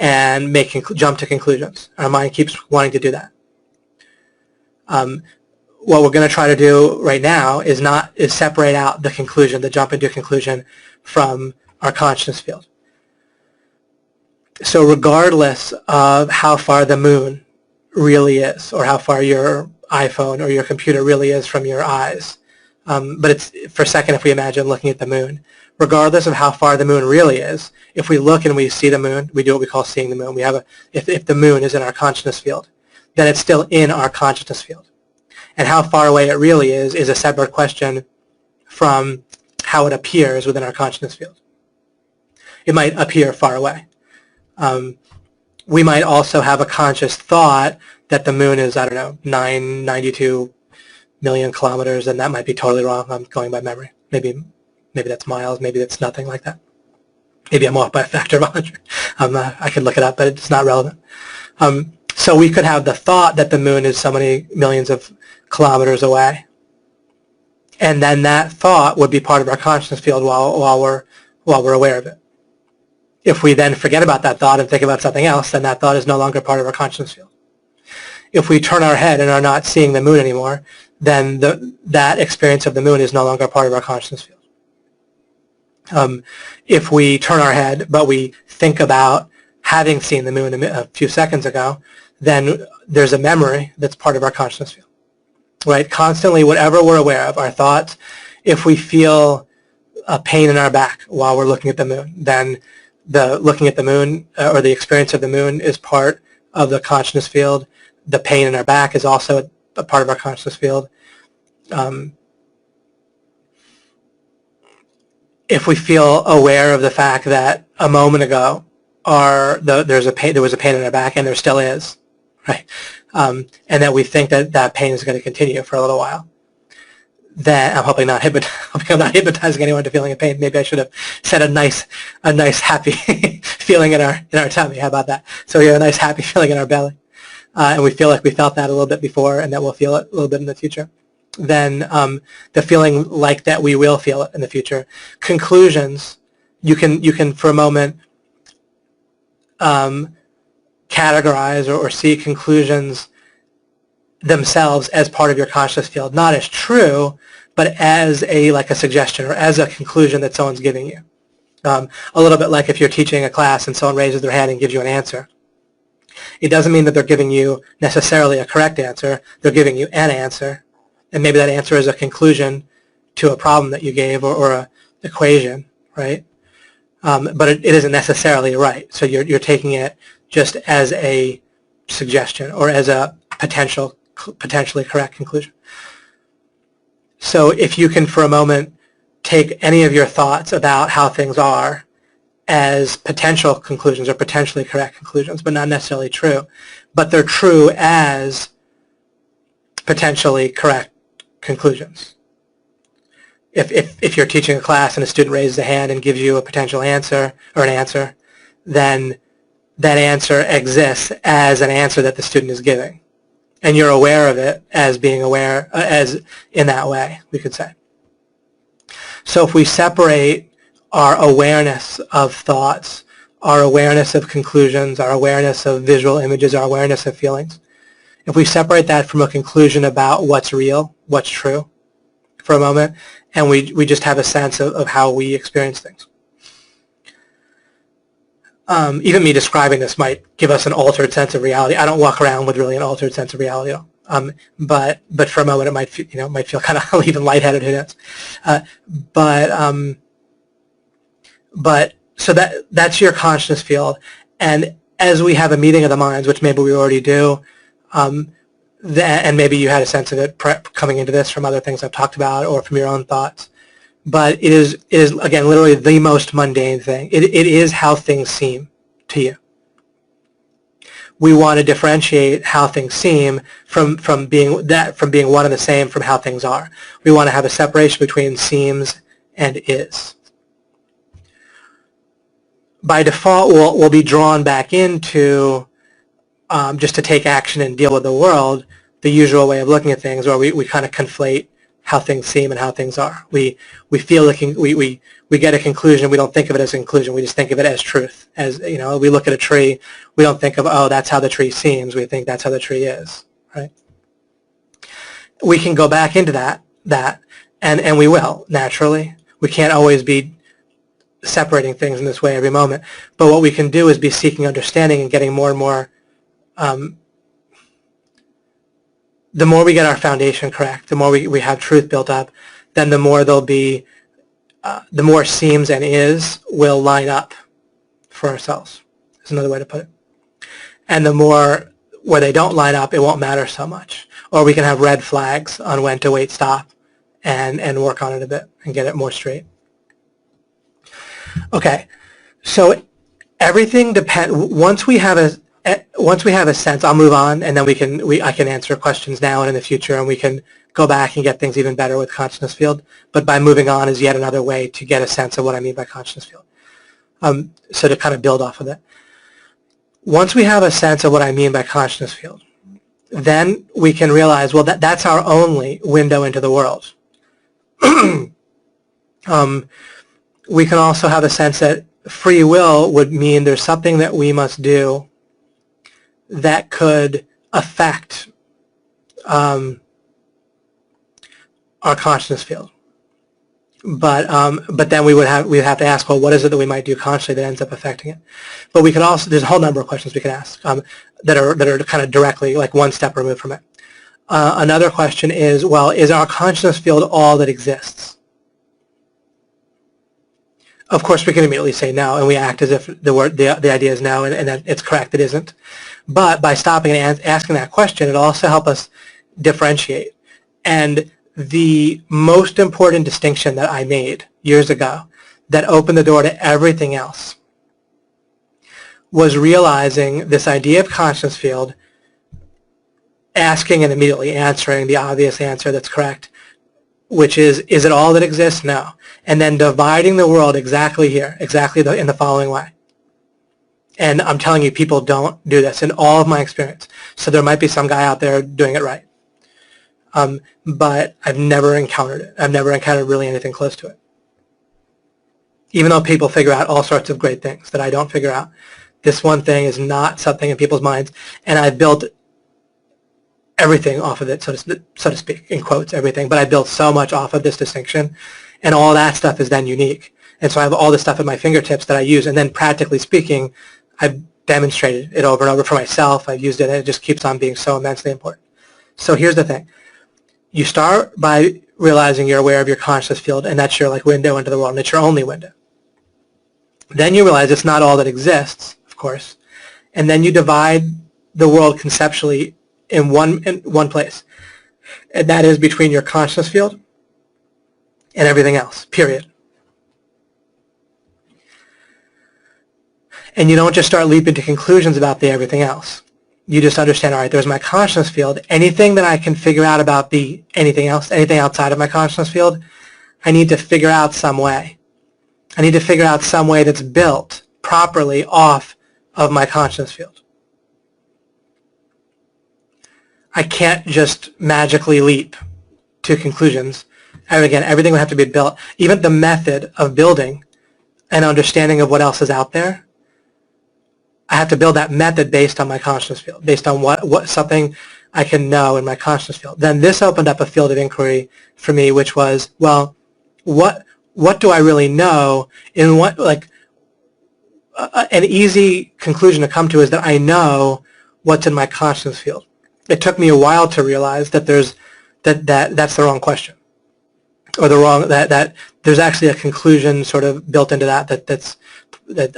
and jump to conclusions. Our mind keeps wanting to do that. What we're going to try to do right now is separate out the conclusion, the jump into conclusion, from our consciousness field. So regardless of how far the moon really is, or how far your iPhone or your computer really is from your eyes. But it's, for a second, if we imagine looking at the moon, regardless of how far the moon really is, if we look and we see the moon, we do what we call seeing the moon. If the moon is in our consciousness field, then it's still in our consciousness field. And how far away it really is a separate question from how it appears within our consciousness field. It might appear far away. We might also have a conscious thought that the moon is, I don't know, 992 million kilometers, and that might be totally wrong. I'm going by memory. Maybe that's miles. Maybe that's nothing like that. Maybe I'm off by a factor of 100. I could look it up, but it's not relevant. So we could have the thought that the moon is so many millions of kilometers away, and then that thought would be part of our consciousness field while we're aware of it. If we then forget about that thought and think about something else, then that thought is no longer part of our consciousness field. If we turn our head and are not seeing the moon anymore, then that experience of the moon is no longer part of our consciousness field. If we turn our head, but we think about having seen the moon a few seconds ago, then there's a memory that's part of our consciousness field. Right? Constantly, whatever we're aware of, our thoughts, if we feel a pain in our back while we're looking at the moon, then the looking at the moon or the experience of the moon is part of the consciousness field. the pain in our back is also a part of our consciousness field. If we feel aware of the fact that a moment ago there was a pain in our back, and there still is, right? And that we think that that pain is going to continue for a little while, then I'm hoping I'm not hypnotizing anyone to feeling a pain. Maybe I should have said a nice happy feeling in our tummy. How about that? So we have a nice happy feeling in our belly, and we feel like we felt that a little bit before, and that we'll feel it a little bit in the future. Then the feeling like that we will feel it in the future. Conclusions, you can for a moment categorize or see conclusions themselves as part of your conscious field, not as true, but as like a suggestion or as a conclusion that someone's giving you. A little bit like if you're teaching a class and someone raises their hand and gives you an answer. It doesn't mean that they're giving you necessarily a correct answer. They're giving you an answer, and maybe that answer is a conclusion to a problem that you gave or an equation, right? But it isn't necessarily right. So you're taking it just as a suggestion or as a potentially correct conclusion. So if you can for a moment take any of your thoughts about how things are as potential conclusions or potentially correct conclusions, but not necessarily true, but they're true as potentially correct conclusions. If you're teaching a class and a student raises a hand and gives you a potential answer or an answer, then that answer exists as an answer that the student is giving. And you're aware of it as being aware, as in that way, we could say. So if we separate our awareness of thoughts, our awareness of conclusions, our awareness of visual images, our awareness of feelings, if we separate that from a conclusion about what's real, what's true, for a moment, and we just have a sense of how we experience things. Even me describing this might give us an altered sense of reality. I don't walk around with really an altered sense of reality at all. But for a moment it might feel kind of even lightheaded. Who knows? But so that's your consciousness field. And as we have a meeting of the minds, which maybe we already do, and maybe you had a sense of it coming into this from other things I've talked about or from your own thoughts. But it is again literally the most mundane thing. It is how things seem to you. We want to differentiate how things seem from being one and the same from how things are. We want to have a separation between seems and is. By default, we'll be drawn back into just to take action and deal with the world, the usual way of looking at things, where we kind of conflate how things seem and how things are. We feel like we get a conclusion. We don't think of it as a conclusion. We just think of it as truth. As we look at a tree, we don't think of, oh, that's how the tree seems. We think that's how the tree is, right? We can go back into that, and we will naturally. We can't always be separating things in this way every moment. But what we can do is be seeking understanding and getting more and more. The more we get our foundation correct, the more we have truth built up, then the more there'll be, the more seems and is will line up for ourselves, is another way to put it. And the more where they don't line up, it won't matter so much. Or we can have red flags on when to wait, stop, and work on it a bit and get it more straight. Okay, so everything depends. Once we have a sense, I'll move on, and then I can answer questions now and in the future, and we can go back and get things even better with consciousness field. But by moving on is yet another way to get a sense of what I mean by consciousness field. So to kind of build off of it. Once we have a sense of what I mean by consciousness field, then we can realize, well, that's our only window into the world. We can also have a sense that free will would mean there's something that we must do that could affect our consciousness field. But then we'd have to ask, well, what is it that we might do consciously that ends up affecting it? But we can also, there's a whole number of questions we can ask that are kind of directly like one step removed from it. Another question is, well, is our consciousness field all that exists? Of course, we can immediately say no, and we act as if the idea is no, and that it's correct, it isn't. But by stopping and asking that question, it'll also help us differentiate. And the most important distinction that I made years ago that opened the door to everything else was realizing this idea of consciousness field, asking and immediately answering the obvious answer that's correct, which is it all that exists? No. And then dividing the world exactly here, in the following way. And I'm telling you, people don't do this in all of my experience. So there might be some guy out there doing it right. But I've never encountered it. I've never encountered really anything close to it. Even though people figure out all sorts of great things that I don't figure out, this one thing is not something in people's minds. And I've built everything off of it, so to speak, in quotes, everything. But I built so much off of this distinction. And all that stuff is then unique. And so I have all this stuff at my fingertips that I use. And then practically speaking, I've demonstrated it over and over for myself. I've used it, and it just keeps on being so immensely important. So here's the thing. You start by realizing you're aware of your conscious field, and that's your window into the world, and it's your only window. Then you realize it's not all that exists, of course, and then you divide the world conceptually in one place, and that is between your conscious field and everything else, period. And you don't just start leaping to conclusions about everything else. You just understand, all right, there's my consciousness field. Anything that I can figure out about anything else, anything outside of my consciousness field, I need to figure out some way. I need to figure out some way that's built properly off of my consciousness field. I can't just magically leap to conclusions. And again, everything would have to be built. Even the method of building and understanding of what else is out there, I have to build that method based on my consciousness field, based on what something I can know in my consciousness field. Then this opened up a field of inquiry for me, which was, well, what do I really know? In what, an easy conclusion to come to is that I know what's in my consciousness field. It took me a while to realize that that's the wrong question, or that there's actually a conclusion sort of built into that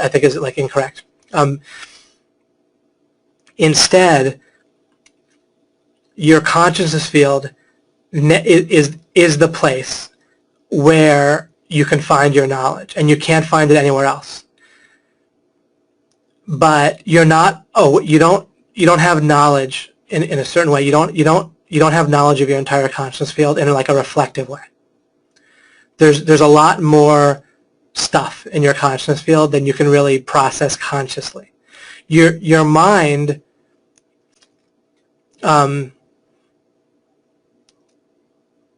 I think is incorrect. Instead, your consciousness field is the place where you can find your knowledge, and you can't find it anywhere else. But you're not. You don't have knowledge in a certain way. You don't have knowledge of your entire consciousness field in a reflective way. There's a lot more stuff in your consciousness field than you can really process consciously. Your mind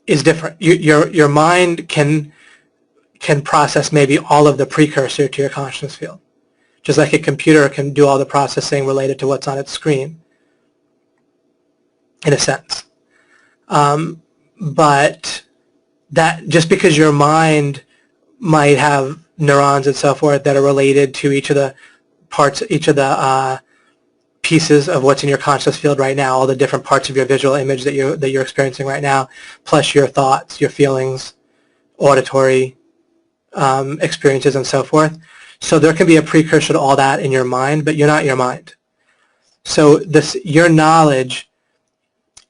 is different. Your mind can process maybe all of the precursor to your consciousness field, just like a computer can do all the processing related to what's on its screen, in a sense. But that just because your mind might have neurons and so forth that are related to each of the parts, each of the pieces of what's in your conscious field right now, all the different parts of your visual image that you're experiencing right now, plus your thoughts, your feelings, auditory experiences, and so forth. So there can be a precursor to all that in your mind, but you're not your mind. So your knowledge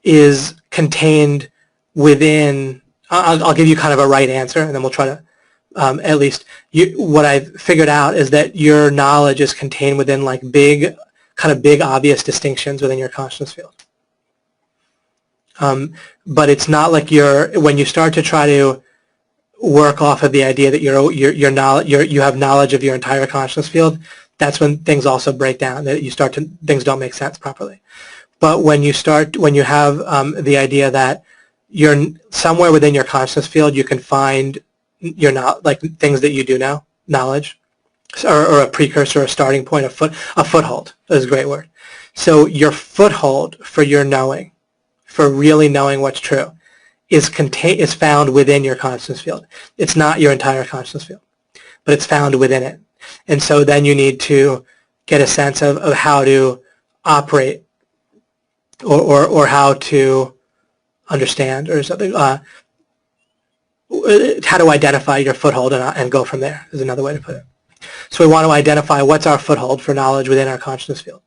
is contained within. I'll give you kind of a right answer, and then we'll try to. At least what I've figured out is that your knowledge is contained within big obvious distinctions within your consciousness field. But it's not when you start to try to work off of the idea that you have knowledge of your entire consciousness field, that's when things also break down. That things don't make sense properly. But when you have the idea that you're somewhere within your consciousness field, you can find things that you do know, knowledge, or a precursor, a starting point, a foothold is a great word. So your foothold for your knowing, for really knowing what's true, is found within your consciousness field. It's not your entire consciousness field, but it's found within it. And so then you need to get a sense of how to operate or how to understand or something. How to identify your foothold and go from there is another way to put it. So we want to identify what's our foothold for knowledge within our consciousness field.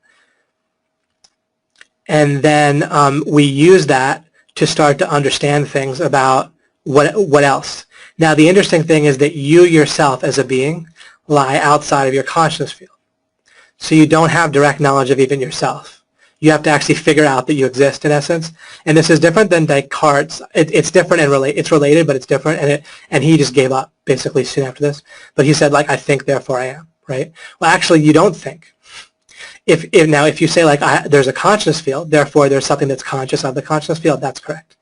And then we use that to start to understand things about what else. Now, the interesting thing is that you yourself as a being lie outside of your consciousness field. So you don't have direct knowledge of even yourself. You have to actually figure out that you exist in essence. And this is different than Descartes. It's different and it's related, but it's different. And he just gave up basically soon after this. But he said, like, I think, therefore I am, right? Well, actually, you don't think. Now, if you say, like, there's a consciousness field, therefore there's something that's conscious of the consciousness field, that's correct.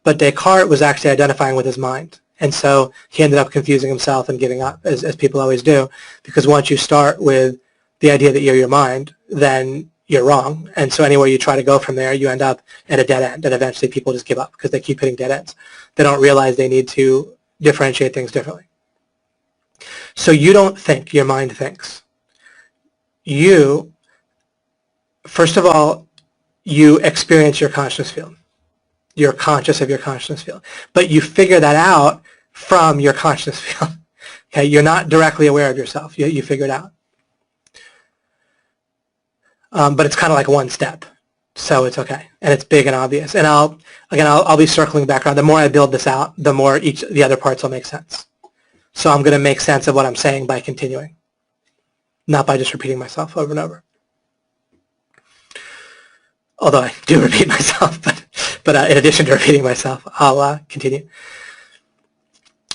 But Descartes was actually identifying with his mind. And so he ended up confusing himself and giving up, as people always do, because once you start with the idea that you're your mind, then you're wrong. And so anywhere you try to go from there, you end up at a dead end. And eventually people just give up because they keep hitting dead ends. They don't realize they need to differentiate things differently. So you don't think, your mind thinks. You, first of all, you experience your consciousness field. You're conscious of your consciousness field. But you figure that out from your consciousness field. Okay, you're not directly aware of yourself. You figure it out. But it's kind of like one step. So it's okay. And it's big and obvious. And I'll be circling back around. The more I build this out, the more the other parts will make sense. So I'm going to make sense of what I'm saying by continuing, not by just repeating myself over and over. Although I do repeat myself, but in addition to repeating myself, I'll continue.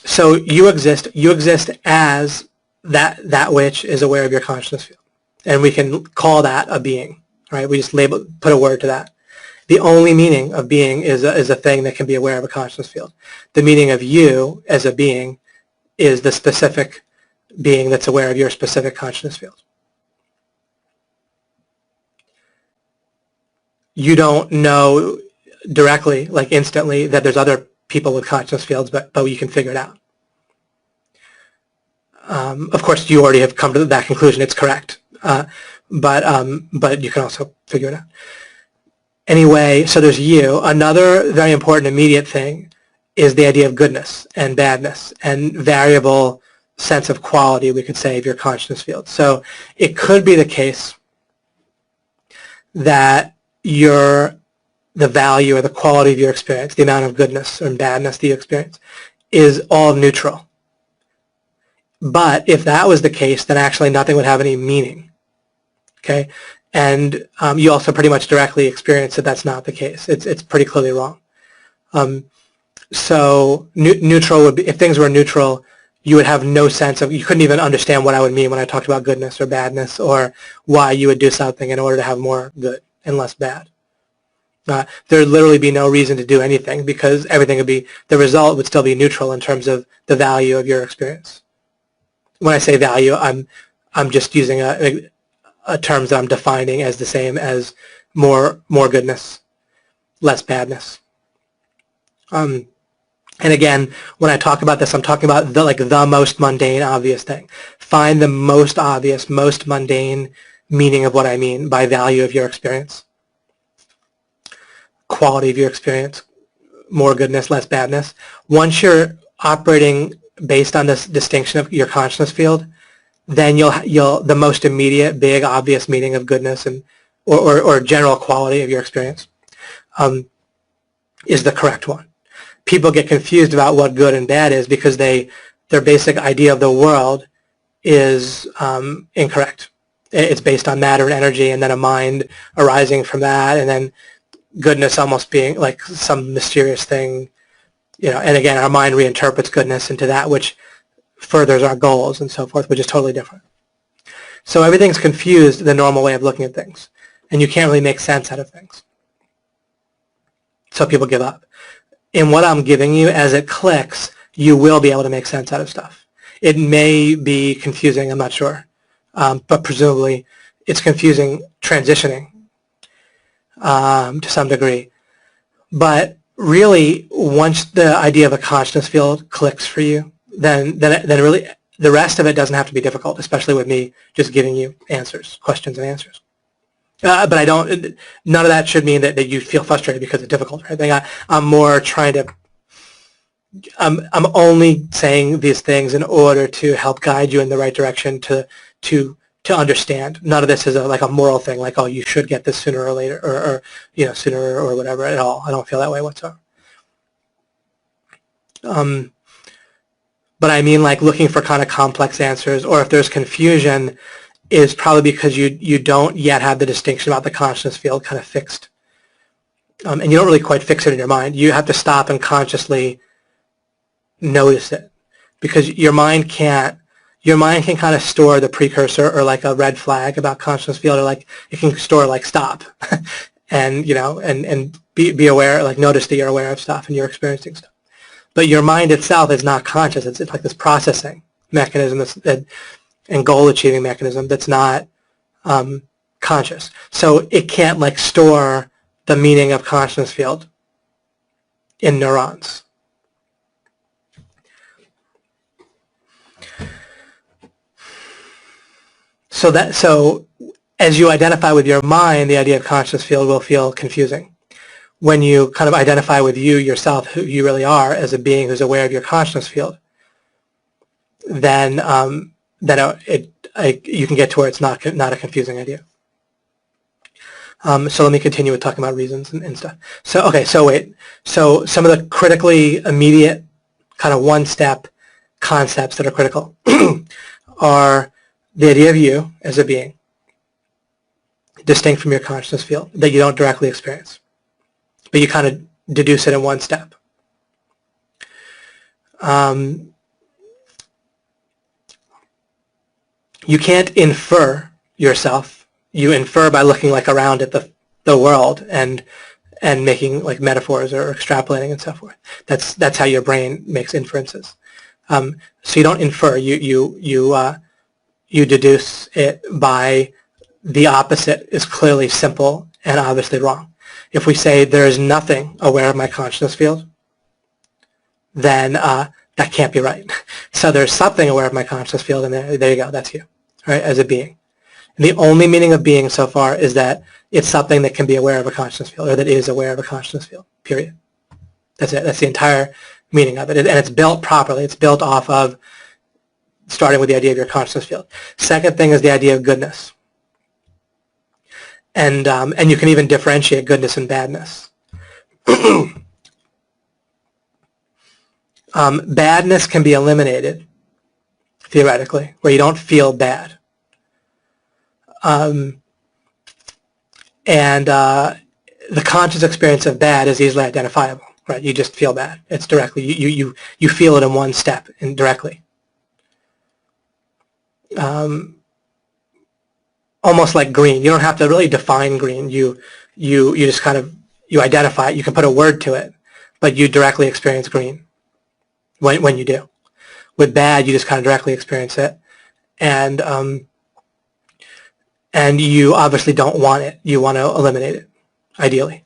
So you exist as that which is aware of your consciousness field. And we can call that a being, right? We just put a word to that. The only meaning of being is a thing that can be aware of a consciousness field. The meaning of you as a being is the specific being that's aware of your specific consciousness field. You don't know directly, like instantly, that there's other people with consciousness fields, but you can figure it out. Of course, you already have come to that conclusion. It's correct. But you can also figure it out. Anyway, so there's you. Another very important immediate thing is the idea of goodness and badness and variable sense of quality, we could say, of your consciousness field. So it could be the case that the value or the quality of your experience, the amount of goodness or badness that you experience, is all neutral. But if that was the case, then actually nothing would have any meaning. Okay, and you also pretty much directly experience that that's not the case. It's pretty clearly wrong. So neutral would be, if things were neutral, you would have no sense of, you couldn't even understand what I would mean when I talked about goodness or badness, or why you would do something in order to have more good and less bad. There would literally be no reason to do anything because everything would be, the result would still be neutral in terms of the value of your experience. When I say value, I'm just using a terms that I'm defining as the same as more goodness, less badness. And again, when I talk about this, I'm talking about the most mundane, obvious thing. Find the most obvious, most mundane meaning of what I mean by value of your experience, quality of your experience, more goodness, less badness. Once you're operating based on this distinction of your consciousness field, then you'll the most immediate, big, obvious meaning of goodness and or general quality of your experience is the correct one. People get confused about what good and bad is because their basic idea of the world is incorrect. It's based on matter and energy, and then a mind arising from that, and then goodness almost being like some mysterious thing, and again, our mind reinterprets goodness into that which furthers our goals and so forth, which is totally different. So everything's confused the normal way of looking at things, and you can't really make sense out of things. So people give up. In what I'm giving you, as it clicks, you will be able to make sense out of stuff. It may be confusing, I'm not sure, but presumably it's confusing transitioning to some degree. But really, once the idea of a consciousness field clicks for you, then really the rest of it doesn't have to be difficult, especially with me just giving you answers, questions and answers. But none of that should mean that you feel frustrated because it's difficult or anything. I'm more trying to, I'm only saying these things in order to help guide you in the right direction to to understand. None of this is like a moral thing, like, oh, you should get this sooner or later, or sooner or whatever at all. I don't feel that way whatsoever. But I mean, like, looking for kind of complex answers, or if there's confusion, is probably because you don't yet have the distinction about the consciousness field kind of fixed. And you don't really quite fix it in your mind. You have to stop and consciously notice it, because your mind can kind of store the precursor, or like a red flag about consciousness field, or like it can store like stop and and be aware, like notice that you're aware of stuff and you're experiencing stuff. But your mind itself is not conscious. It's like this processing mechanism and goal achieving mechanism that's not conscious. So it can't like store the meaning of consciousness field in neurons. So as you identify with your mind, the idea of consciousness field will feel confusing. When you kind of identify with you yourself, who you really are as a being who's aware of your consciousness field, then you can get to where it's not a confusing idea. So let me continue with talking about reasons and stuff. So some of the critically immediate kind of one-step concepts that are critical are the idea of you as a being, distinct from your consciousness field, that you don't directly experience, but you kind of deduce it in one step. You can't infer yourself. You infer by looking like around at the world and making like metaphors or extrapolating and so forth. That's how your brain makes inferences. So you don't infer. You deduce it by the opposite is clearly simple and obviously wrong. If we say there is nothing aware of my consciousness field, then that can't be right. So there's something aware of my consciousness field, and there you go, that's you, right, as a being. And the only meaning of being so far is that it's something that can be aware of a consciousness field, or that is aware of a consciousness field, period. That's it. That's the entire meaning of it. And it's built properly. It's built off of starting with the idea of your consciousness field. Second thing is the idea of goodness. And you can even differentiate goodness and badness. Badness can be eliminated, theoretically, where you don't feel bad. And the conscious experience of bad is easily identifiable, right? You just feel bad. It's directly, you feel it in one step indirectly. Almost like green. You don't have to really define green. You just kind of, you identify it. You can put a word to it, but you directly experience green when you do. With bad, you just kind of directly experience it, and you obviously don't want it. You want to eliminate it, ideally.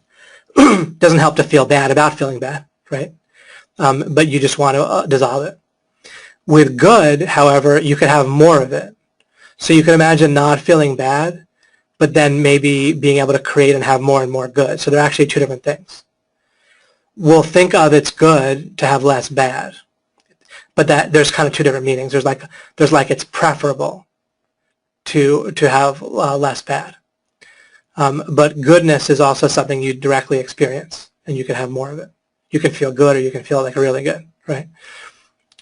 Doesn't help to feel bad about feeling bad, right? But you just want to dissolve it. With good, however, you could have more of it. So you can imagine not feeling bad, but then maybe being able to create and have more and more good. So they're actually two different things. We'll think of it's good to have less bad, but that there's kind of two different meanings. There's like it's preferable to have less bad. But goodness is also something you directly experience, and you can have more of it. You can feel good, or you can feel like really good, right?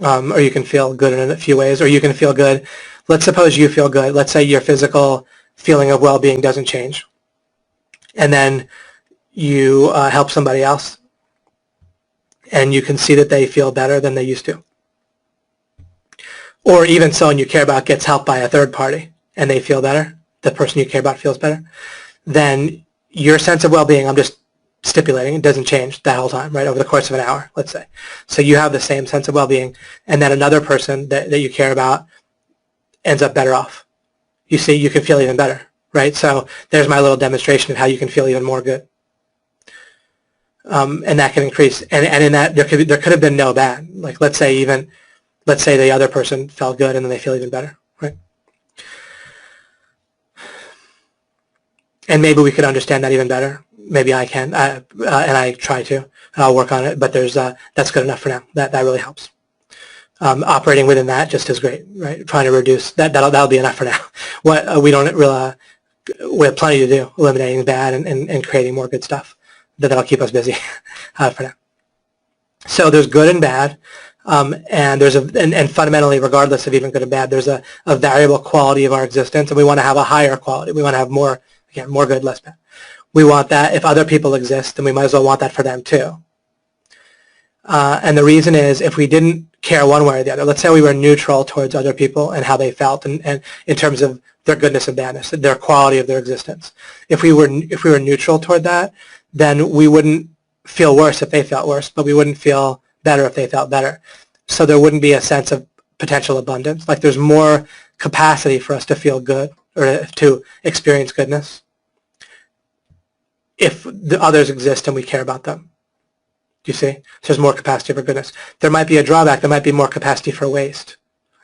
Or you can feel good in a few ways, or you can feel good. Let's suppose you feel good. Let's say your physical feeling of well-being doesn't change, and then you help somebody else, and you can see that they feel better than they used to. Or even someone you care about gets helped by a third party, and they feel better, the person you care about feels better, then your sense of well-being, I'm just stipulating, it doesn't change that whole time, right, over the course of an hour, let's say. So you have the same sense of well-being, and then another person that you care about ends up better off. You see, you can feel even better, right? So there's my little demonstration of how you can feel even more good. And that can increase. And in that, there could have been no bad. Like, let's say the other person felt good, and then they feel even better, right? And maybe we could understand that even better. Maybe I can, and I try to. I'll work on it, but that's good enough for now. That really helps. Operating within that just is great, right? Trying to reduce that'll be enough for now. we don't really, we have plenty to do, eliminating bad and creating more good stuff that'll keep us busy for now. So there's good and bad, and there's and fundamentally, regardless of even good and bad, there's a variable quality of our existence, and we want to have a higher quality. We want to have more, again, more good, less bad. We want that. If other people exist, then we might as well want that for them too. And the reason is, if we didn't care one way or the other, let's say we were neutral towards other people and how they felt, and in terms of their goodness and badness, their quality of their existence. If we were neutral toward that, then we wouldn't feel worse if they felt worse, but we wouldn't feel better if they felt better. So there wouldn't be a sense of potential abundance. Like there's more capacity for us to feel good or to experience goodness if the others exist and we care about them. Do you see? So there's more capacity for goodness. There might be a drawback. There might be more capacity for waste.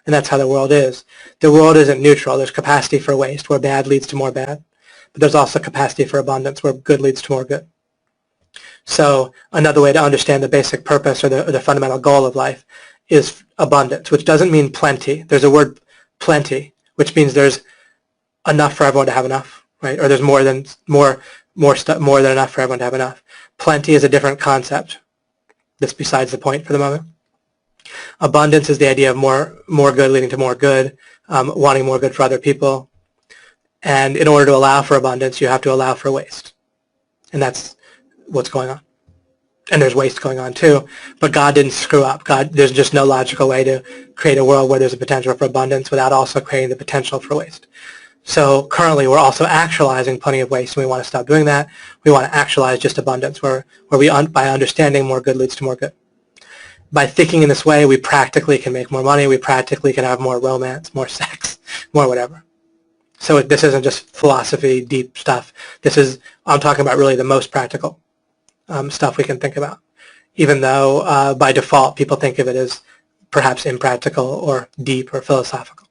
And that's how the world is. The world isn't neutral. There's capacity for waste where bad leads to more bad. But there's also capacity for abundance where good leads to more good. So another way to understand the basic purpose or the fundamental goal of life is abundance, which doesn't mean plenty. There's a word plenty, which means there's enough for everyone to have enough, right? Or there's more than enough for everyone to have enough. Plenty is a different concept. That's besides the point for the moment. Abundance is the idea of more good leading to more good, wanting more good for other people. And in order to allow for abundance, you have to allow for waste. And that's what's going on. And there's waste going on too. But God didn't screw up. There's just no logical way to create a world where there's a potential for abundance without also creating the potential for waste. So currently we're also actualizing plenty of waste, and we want to stop doing that. We want to actualize just abundance, where we, by understanding more good leads to more good. By thinking in this way, we practically can make more money. We practically can have more romance, more sex, more whatever. So this isn't just philosophy, deep stuff. I'm talking about really the most practical stuff we can think about, even though by default people think of it as perhaps impractical or deep or philosophical.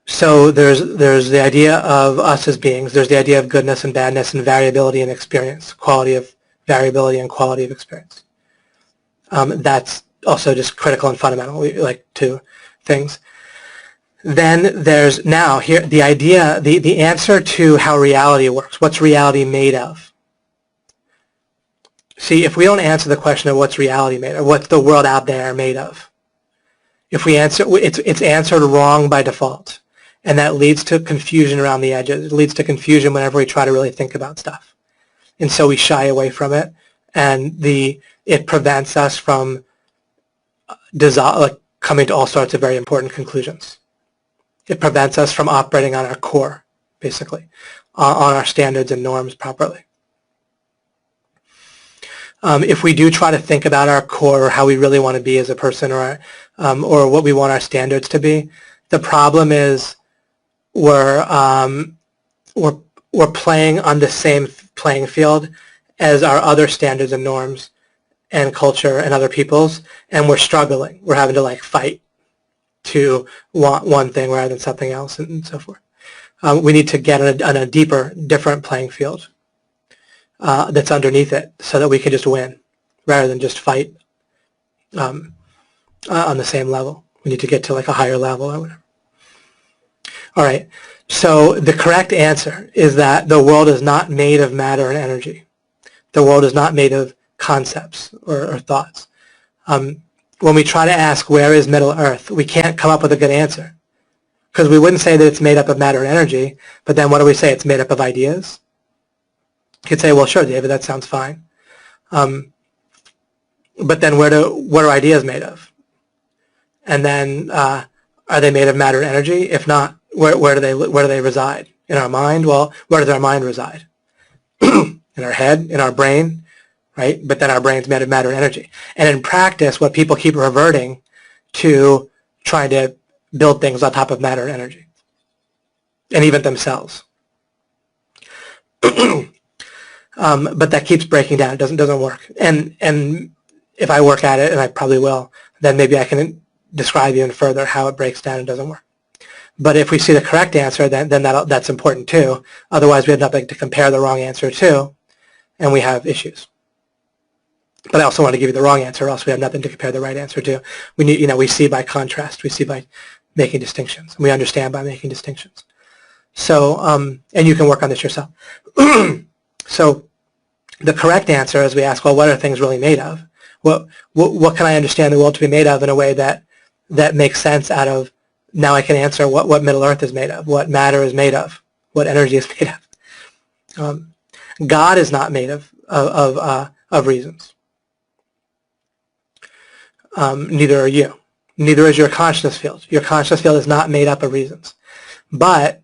So there's the idea of us as beings. There's the idea of goodness and badness and variability in experience, quality of variability and quality of experience. That's also just critical and fundamental, like two things. Then there's now here the idea, the answer to how reality works. What's reality made of? See, if we don't answer the question of what's reality made of, what's the world out there made of? If we answer, it's answered wrong by default. And that leads to confusion around the edges. It leads to confusion whenever we try to really think about stuff. And so we shy away from it, and it prevents us from coming to all sorts of very important conclusions. It prevents us from operating on our core, basically, on our standards and norms properly. If we do try to think about our core, or how we really want to be as a person, or what we want our standards to be, the problem is we're playing on the same playing field as our other standards and norms and culture and other people's, and we're struggling. We're having to fight to want one thing rather than something else, and so forth. We need to get on a deeper, different playing field that's underneath it, so that we can just win rather than just fight on the same level. We need to get to a higher level or whatever. All right, so the correct answer is that the world is not made of matter and energy. The world is not made of concepts or thoughts. When we try to ask where is Middle Earth, we can't come up with a good answer, because we wouldn't say that it's made up of matter and energy, but then what do we say? It's made up of ideas? You could say, well, sure, David, that sounds fine. But then what are ideas made of? And then are they made of matter and energy? If not, where do they reside? In our mind? Well, where does our mind reside? In our head, in our brain, right? But then our brain's made of matter and energy. And in practice, what people keep reverting to trying to build things on top of matter and energy, and even themselves. But that keeps breaking down. It doesn't work. And if I work at it, and I probably will, then maybe I can describe even further how it breaks down and doesn't work. But if we see the correct answer, then that's important too. Otherwise, we have nothing to compare the wrong answer to, and we have issues. But I also want to give you the wrong answer, or else we have nothing to compare the right answer to. We need, we see by contrast. We see by making distinctions. We understand by making distinctions. So, and you can work on this yourself. So, the correct answer is we ask, well, what are things really made of? What can I understand the world to be made of in a way that makes sense out of, now I can answer what Middle Earth is made of, what matter is made of, what energy is made of. God is not made of reasons. Neither are you. Neither is your consciousness field. Your consciousness field is not made up of reasons. But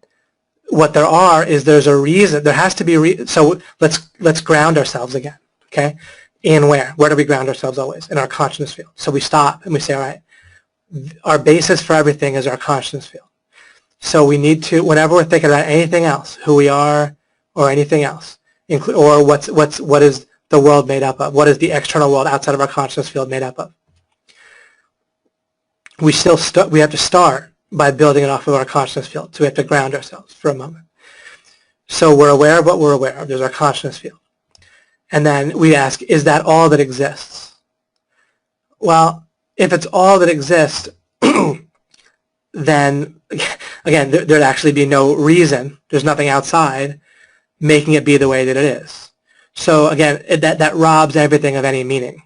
what there are is there's a reason. There has to be so let's ground ourselves again. Okay, in where? Where do we ground ourselves always? In our consciousness field. So we stop and we say, all right, our basis for everything is our consciousness field. So we need to, whenever we're thinking about anything else, who we are or anything else, or what is the world made up of? What is the external world outside of our consciousness field made up of? We have to start by building it off of our consciousness field. So we have to ground ourselves for a moment. So we're aware of what we're aware of. There's our consciousness field. And then we ask, is that all that exists? Well, if it's all that exists, then, again, there'd actually be no reason. There's nothing outside making it be the way that it is. So, again, that robs everything of any meaning.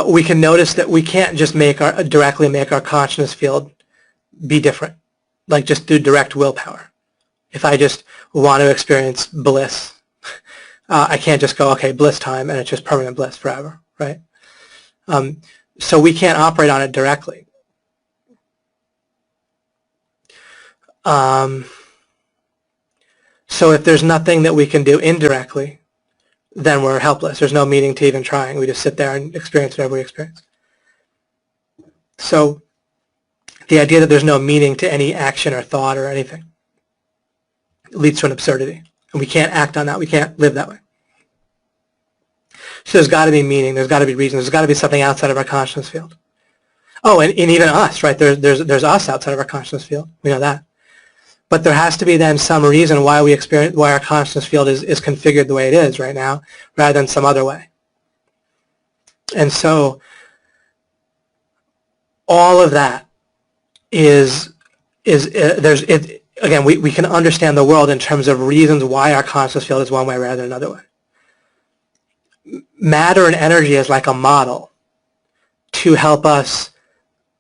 We can notice that we can't just directly make our consciousness field be different, like just through direct willpower. If I just want to experience bliss, I can't just go, okay, bliss time, and it's just permanent bliss forever, right? So we can't operate on it directly. So if there's nothing that we can do indirectly, then we're helpless. There's no meaning to even trying. We just sit there and experience whatever we experience. So the idea that there's no meaning to any action or thought or anything leads to an absurdity. And we can't act on that. We can't live that way. So there's got to be meaning. There's got to be reason. There's got to be something outside of our consciousness field. Oh, and even us, right? There's us outside of our consciousness field. We know that. But there has to be then some reason why our consciousness field is configured the way it is right now, rather than some other way. And so all of that again, we can understand the world in terms of reasons why our consciousness field is one way rather than another way. Matter and energy is like a model to help us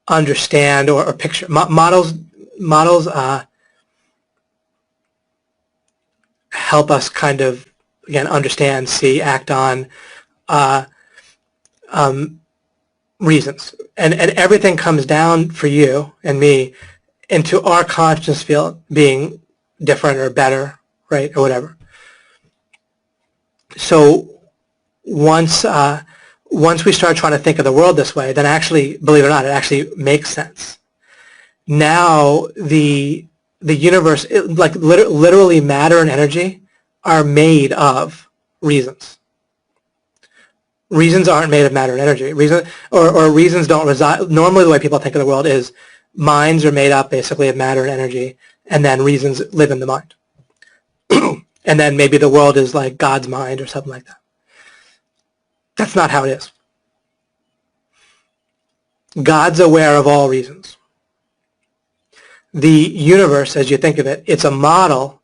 understand or picture. Models help us kind of, again, understand, see, act on reasons. And everything comes down for you and me into our consciousness field being different or better, right, or whatever. So once we start trying to think of the world this way, then actually, believe it or not, it actually makes sense. Now the universe, like literally matter and energy, are made of reasons. Reasons aren't made of matter and energy. Reasons don't reside. Normally the way people think of the world is minds are made up basically of matter and energy, and then reasons live in the mind. And then maybe the world is like God's mind or something like that. That's not how it is. God's aware of all reasons. The universe, as you think of it, it's a model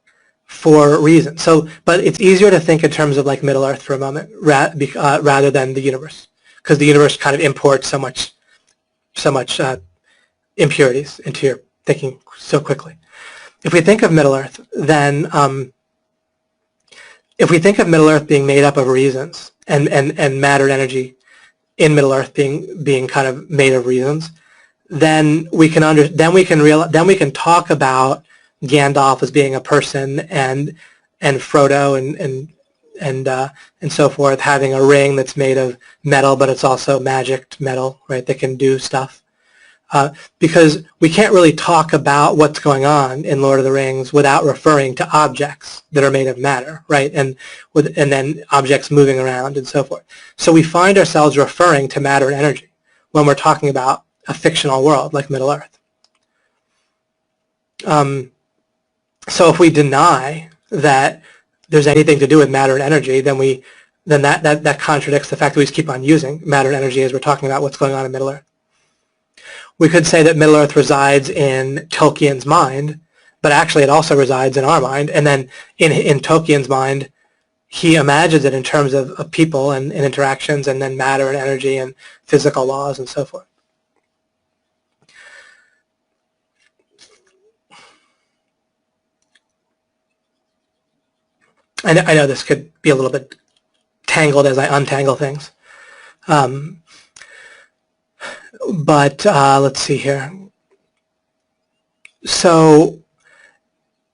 for reason. So, but it's easier to think in terms of like Middle Earth for a moment, rather than the universe, because the universe kind of imports so much impurities into your thinking so quickly. If we think of Middle Earth, then if we think of Middle Earth being made up of reasons and matter and energy in Middle Earth being kind of made of reasons, then we can talk about Gandalf as being a person and Frodo and so forth having a ring that's made of metal, but it's also magicked metal, right? That can do stuff. Because we can't really talk about what's going on in Lord of the Rings without referring to objects that are made of matter, right? And then objects moving around and so forth. So we find ourselves referring to matter and energy when we're talking about a fictional world like Middle Earth. So if we deny that there's anything to do with matter and energy, then that contradicts the fact that we just keep on using matter and energy as we're talking about what's going on in Middle Earth. We could say that Middle Earth resides in Tolkien's mind, but actually it also resides in our mind. And then in Tolkien's mind, he imagines it in terms of people and interactions, and then matter and energy and physical laws and so forth. I know this could be a little bit tangled as I untangle things. But let's see here. So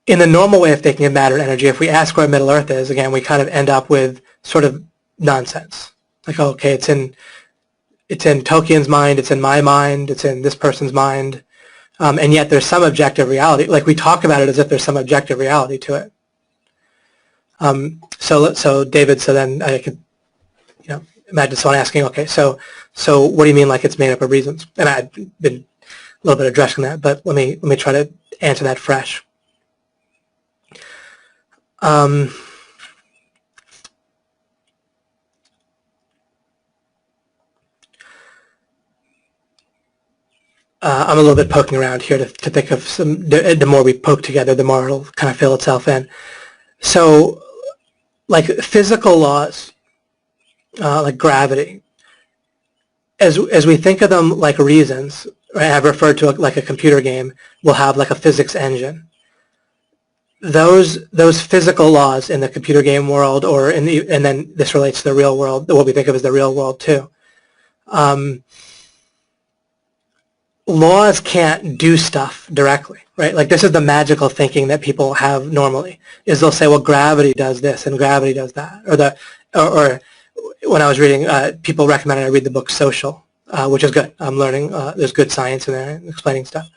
in the normal way of thinking of matter and energy, if we ask where Middle Earth is, again, we kind of end up with sort of nonsense. Like, okay, it's in Tolkien's mind, it's in my mind, it's in this person's mind, and yet there's some objective reality. Like, we talk about it as if there's some objective reality to it. So David, so then I could, imagine someone asking, okay, so what do you mean like it's made up of reasons? And I've been a little bit addressing that, but let me try to answer that fresh. I'm a little bit poking around here to think of some, the more we poke together, the more it'll kind of fill itself in. So, like physical laws, like gravity, as we think of them like reasons, right, I've referred to like a computer game will have like a physics engine. Those physical laws in the computer game world, or and then this relates to the real world, what we think of as the real world too. Laws can't do stuff directly, right? Like this is the magical thinking that people have normally, is they'll say, well, gravity does this and gravity does that, or when I was reading, people recommended I read the book Social, which is good. I'm learning. There's good science in there explaining stuff.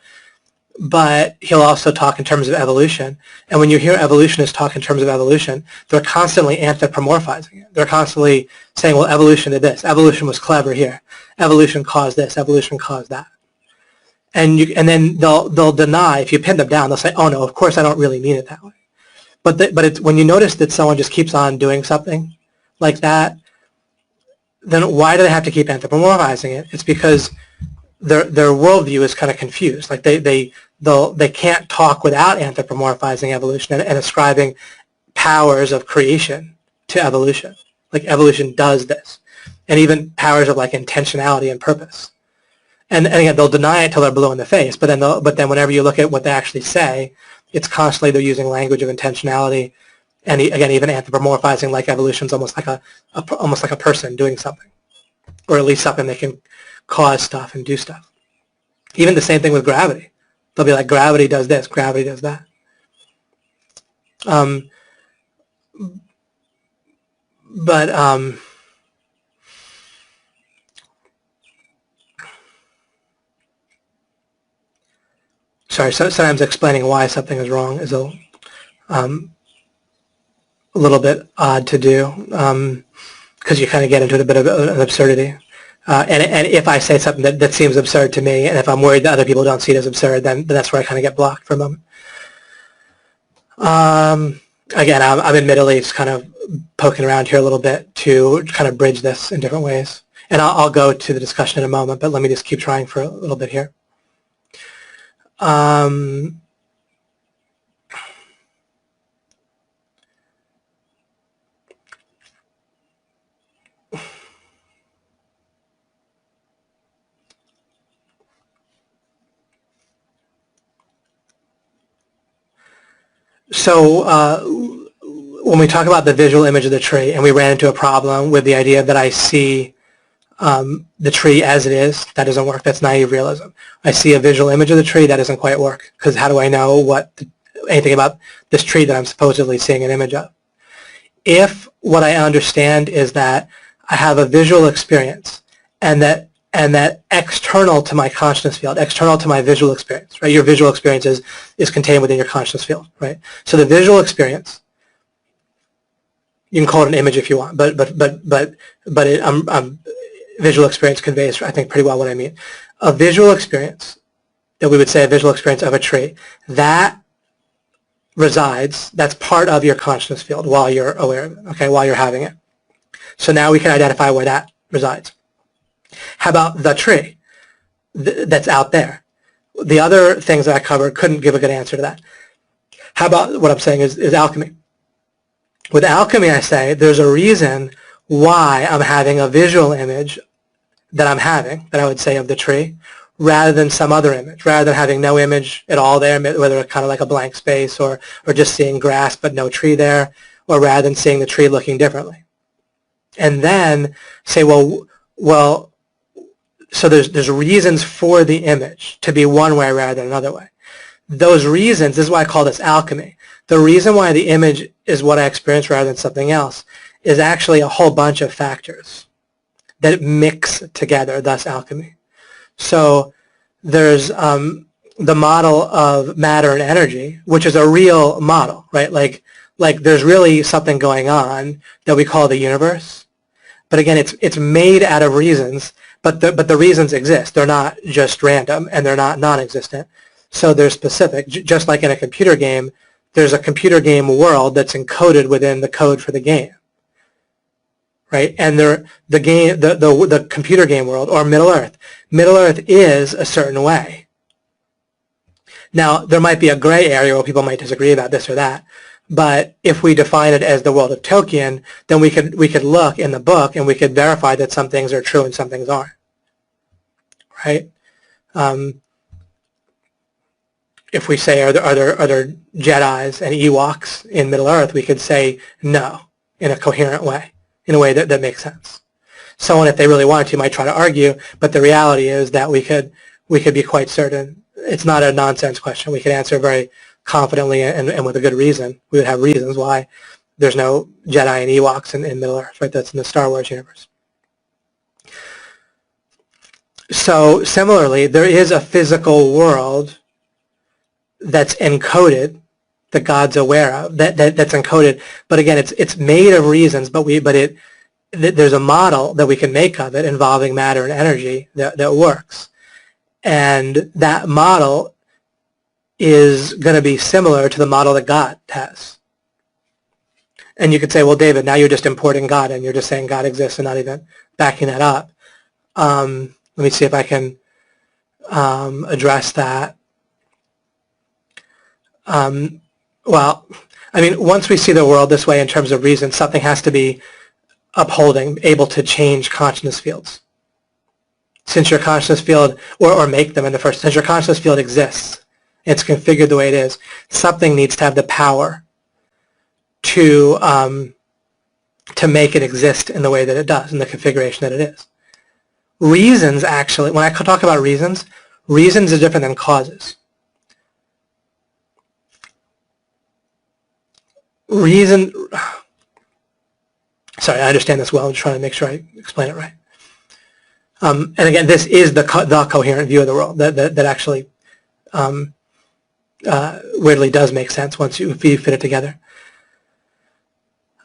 But he'll also talk in terms of evolution. And when you hear evolutionists talk in terms of evolution, they're constantly anthropomorphizing it. They're constantly saying, well, evolution did this. Evolution was clever here. Evolution caused this. Evolution caused that. And then they'll deny, if you pin them down, they'll say, oh, no, of course I don't really mean it that way. But it's, when you notice that someone just keeps on doing something like that, then why do they have to keep anthropomorphizing it? It's because their worldview is kind of confused. Like they can't talk without anthropomorphizing evolution and ascribing powers of creation to evolution. Like evolution does this, and even powers of like intentionality and purpose. And again, they'll deny it till they're blue in the face. But then whenever you look at what they actually say, it's constantly they're using language of intentionality. And again, even anthropomorphizing like evolution's almost like a person doing something, or at least something that can cause stuff and do stuff. Even the same thing with gravity. They'll be like, gravity does this, gravity does that. Sorry, so sometimes explaining why something is wrong is a little bit odd to do, because you kind of get into a bit of an absurdity. And if I say something that seems absurd to me, and if I'm worried that other people don't see it as absurd, then that's where I kind of get blocked for a moment. Again, I'm in Middle East, kind of poking around here a little bit to kind of bridge this in different ways. And I'll go to the discussion in a moment, but let me just keep trying for a little bit here. So when we talk about the visual image of the tree, and we ran into a problem with the idea that I see the tree as it is, that doesn't work. That's naive realism. I see a visual image of the tree, that doesn't quite work, because how do I know anything about this tree that I'm supposedly seeing an image of? If what I understand is that I have a visual experience, and that external to my consciousness field, external to my visual experience, right? Your visual experience is contained within your consciousness field, right? So the visual experience, you can call it an image if you want, but visual experience conveys, I think, pretty well what I mean. A visual experience, that we would say a visual experience of a tree, that resides, that's part of your consciousness field while you're aware of it, okay, while you're having it. So now we can identify where that resides. How about the tree that's out there? The other things that I covered couldn't give a good answer to that. How about what I'm saying is alchemy? With alchemy, I say there's a reason why I'm having a visual image that I'm having, that I would say of the tree, rather than some other image, rather than having no image at all there, whether it's kind of like a blank space or just seeing grass but no tree there, or rather than seeing the tree looking differently. And then say, well, so there's reasons for the image to be one way rather than another way. Those reasons, this is why I call this alchemy. The reason why the image is what I experience rather than something else is actually a whole bunch of factors that mix together, thus alchemy. So there's the model of matter and energy, which is a real model, right? Like there's really something going on that we call the universe. But again, it's made out of reasons, but the reasons exist. They're not just random, and they're not non-existent. So they're specific. Just like in a computer game, there's a computer game world that's encoded within the code for the game, right? And the computer game world, or Middle Earth is a certain way. Now, there might be a gray area where people might disagree about this or that, but if we define it as the world of Tolkien, then we could look in the book and we could verify that some things are true and some things aren't, right? If we say, are there Jedis and Ewoks in Middle Earth, we could say no in a coherent way, in a way that makes sense. Someone, if they really wanted to, might try to argue, but the reality is that we could be quite certain. It's not a nonsense question. We could answer very confidently and with a good reason. We would have reasons why there's no Jedi and Ewoks in Middle Earth, right? That's in the Star Wars universe. So similarly, there is a physical world that's encoded, that God's aware of, that's encoded. But again, it's made of reasons, but there's a model that we can make of it involving matter and energy that works. And that model is going to be similar to the model that God has. And you could say, well, David, now you're just importing God and you're just saying God exists and not even backing that up. Let me see if I can address that. Well, I mean, once we see the world this way in terms of reason, something has to be upholding, able to change consciousness fields. Since your consciousness field, or make them in the first, since your consciousness field exists, it's configured the way it is, something needs to have the power to make it exist in the way that it does, in the configuration that it is. Reasons, actually, when I talk about reasons are different than causes. Sorry, I understand this well. I'm trying to make sure I explain it right. And again, this is the coherent view of the world that actually weirdly does make sense once you fit it together.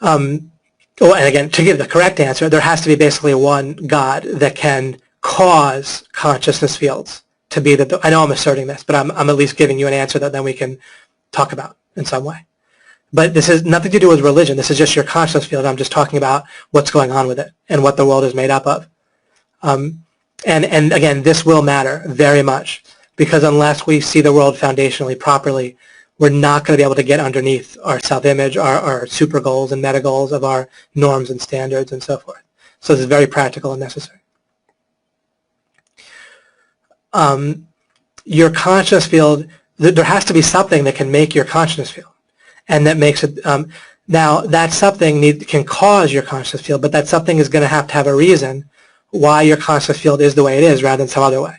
And again, to give the correct answer, there has to be basically one God that can cause consciousness fields to be the. I know I'm asserting this, but I'm at least giving you an answer that then we can talk about in some way. But this has nothing to do with religion. This is just your consciousness field. I'm just talking about what's going on with it and what the world is made up of. And again, this will matter very much, because unless we see the world foundationally properly, we're not going to be able to get underneath our self-image, our super goals and meta goals of our norms and standards and so forth. So this is very practical and necessary. Your consciousness field, there has to be something that can make your consciousness field. And that makes it, now that something can cause your consciousness field, but that something is going to have a reason why your consciousness field is the way it is rather than some other way.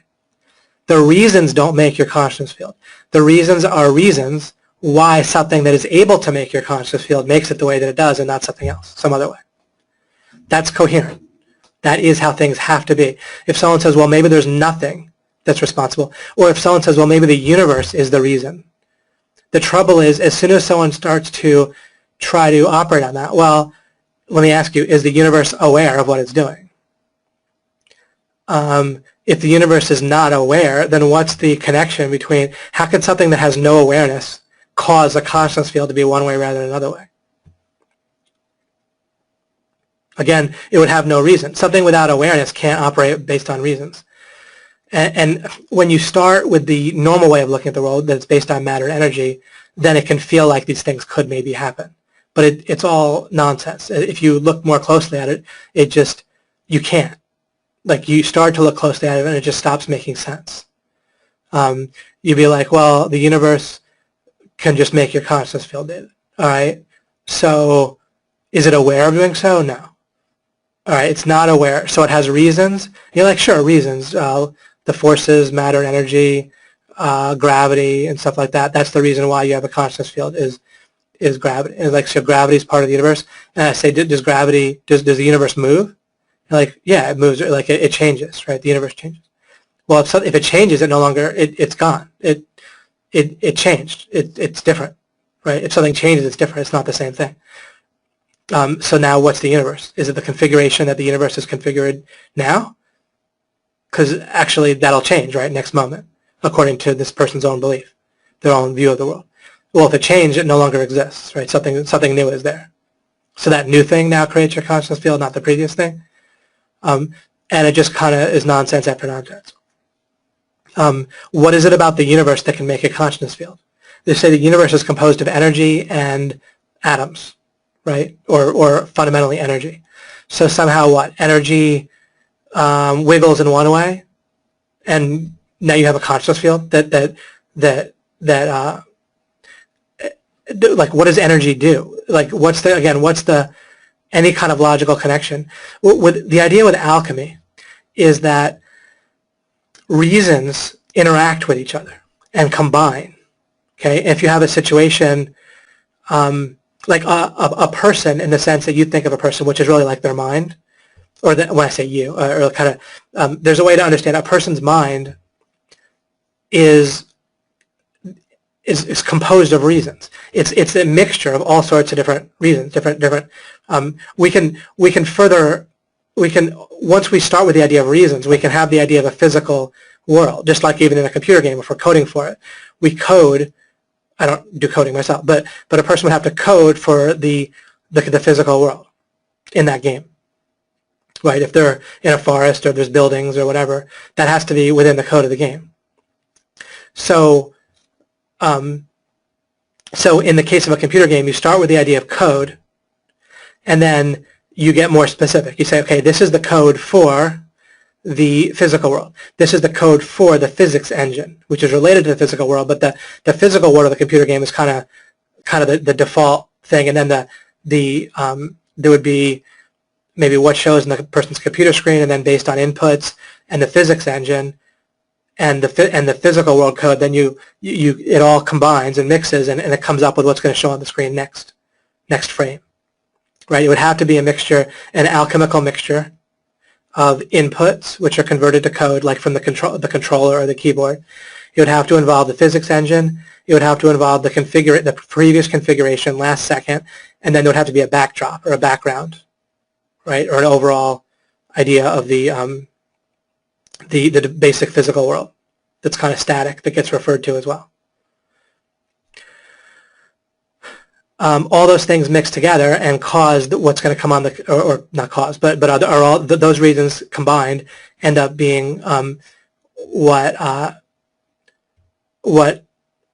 The reasons don't make your consciousness field. The reasons are reasons why something that is able to make your consciousness field makes it the way that it does and not something else, some other way. That's coherent. That is how things have to be. If someone says, well, maybe there's nothing that's responsible, or if someone says, well, maybe the universe is the reason, the trouble is, as soon as someone starts to try to operate on that, well, let me ask you, is the universe aware of what it's doing? If the universe is not aware, then what's the connection between, how can something that has no awareness cause a consciousness field to be one way rather than another way. Again, it would have no reason. Something without awareness can't operate based on reasons. And when you start with the normal way of looking at the world that's based on matter and energy, then it can feel like these things could maybe happen. But it's all nonsense. If you look more closely at it, you can't. Like, you start to look closely at it and it just stops making sense. You'd be like, well, the universe can just make your consciousness field, David. All right? So is it aware of doing so? No. All right, it's not aware. So it has reasons. You're like, sure, reasons. The forces, matter and energy, gravity, and stuff like that. That's the reason why you have a consciousness field is gravity. And like, so gravity is part of the universe. And I say, does the universe move? And like, yeah, it moves. Like, it changes, right? The universe changes. Well, if it changes, it no longer, it's gone. It changed. It's different, right? If something changes, it's different. It's not the same thing. So now what's the universe? Is it the configuration that the universe is configured now? Because actually that'll change, right, next moment, according to this person's own belief, their own view of the world. Well, if it changed, it no longer exists, right? Something new is there. So that new thing now creates your consciousness field, not the previous thing. And it just kind of is nonsense after nonsense. What is it about the universe that can make a consciousness field? They say the universe is composed of energy and atoms, right? Or fundamentally energy. So somehow what? Energy wiggles in one way, and now you have a consciousness field like, what does energy do? Like, what's the any kind of logical connection? With the idea with alchemy is that reasons interact with each other and combine. Okay, if you have a situation like a person, in the sense that you think of a person, which is really like their mind, or when I say you, or kind of, there's a way to understand a person's mind is composed of reasons. It's a mixture of all sorts of different reasons, once we start with the idea of reasons, we can have the idea of a physical world, just like even in a computer game, if we're coding for it. We code, I don't do coding myself, but a person would have to code for the physical world in that game, right? If they're in a forest or there's buildings or whatever, that has to be within the code of the game. So, so in the case of a computer game, you start with the idea of code, and then you get more specific. You say, okay, this is the code for the physical world. This is the code for the physics engine, which is related to the physical world, but the physical world of the computer game is kind of the default thing, and then there would be maybe what shows in the person's computer screen, and then based on inputs and the physics engine and the physical world code, then it all combines and mixes, and it comes up with what's going to show on the screen next frame. Right? It would have to be a mixture, an alchemical mixture of inputs, which are converted to code, like from the controller or the keyboard. It would have to involve the physics engine. It would have to involve the previous configuration last second, and then there would have to be a backdrop or a background, right? Or an overall idea of the basic physical world that's kind of static, that gets referred to as well. All those things mixed together and caused what's going to come on or not caused, but are all those reasons combined end up being what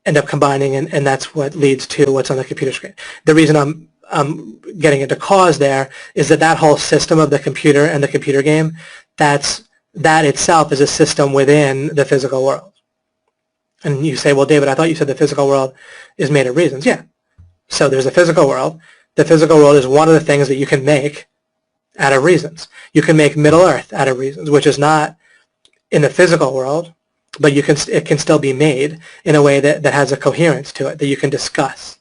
end up combining, and that's what leads to what's on the computer screen. The reason I'm getting into cause there is that whole system of the computer and the computer game, that itself is a system within the physical world. And you say, well, David, I thought you said the physical world is made of reasons. Yeah. So there's a physical world. The physical world is one of the things that you can make out of reasons. You can make Middle Earth out of reasons, which is not in the physical world, but it can still be made in a way that has a coherence to it, that you can discuss.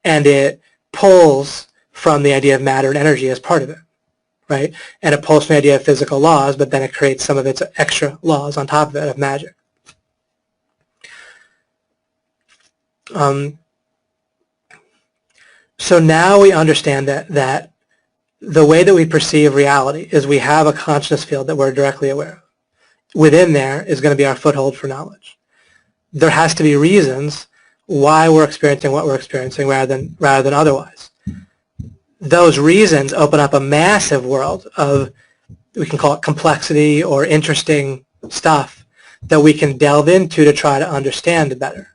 And it pulls from the idea of matter and energy as part of it, right? And it pulls from the idea of physical laws, but then it creates some of its extra laws on top of it, of magic. So now we understand that the way that we perceive reality is we have a consciousness field that we're directly aware of. Within there is going to be our foothold for knowledge. There has to be reasons why we're experiencing what we're experiencing rather than otherwise. Those reasons open up a massive world of, we can call it complexity or interesting stuff that we can delve into to try to understand it better.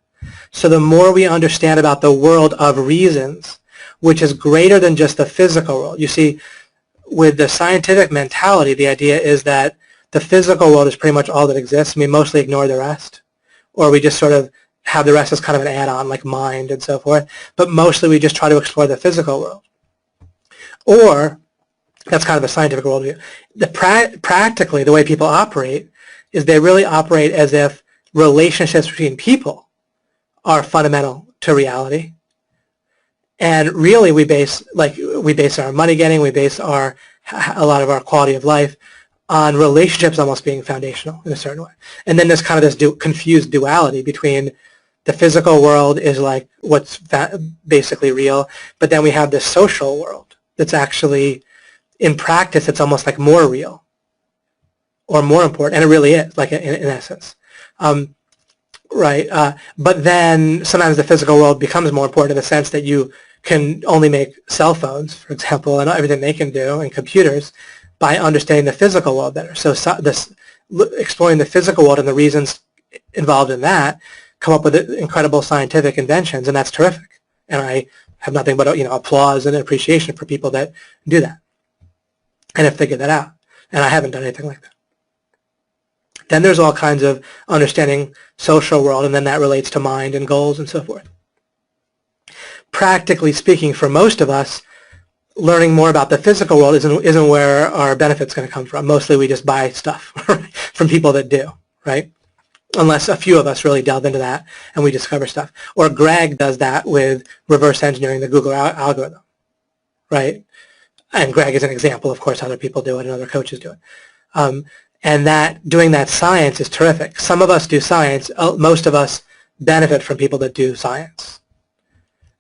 So the more we understand about the world of reasons, which is greater than just the physical world. You see, with the scientific mentality, the idea is that the physical world is pretty much all that exists, and we mostly ignore the rest, or we just sort of have the rest as kind of an add-on, like mind and so forth, but mostly we just try to explore the physical world. Or, that's kind of a scientific worldview. Practically, the way people operate is they really operate as if relationships between people are fundamental to reality. And really we base our money getting, we base a lot of our quality of life on relationships almost being foundational in a certain way. And then there's kind of this confused duality between the physical world is like what's basically real, but then we have this social world that's actually, in practice, it's almost like more real or more important, and it really is, like in essence. Right, but then sometimes the physical world becomes more important in the sense that you can only make cell phones, for example, and everything they can do, and computers, by understanding the physical world better. So exploring the physical world and the reasons involved in that come up with incredible scientific inventions, and that's terrific. And I have nothing but applause and appreciation for people that do that and have figured that out. And I haven't done anything like that. Then there's all kinds of understanding social world, and then that relates to mind and goals and so forth. Practically speaking, for most of us, learning more about the physical world isn't where our benefit's going to come from. Mostly we just buy stuff from people that do, right? Unless a few of us really delve into that and we discover stuff. Or Greg does that with reverse engineering the Google algorithm, right? And Greg is an example, of course, other people do it and other coaches do it. And doing that science is terrific. Some of us do science. Most of us benefit from people that do science.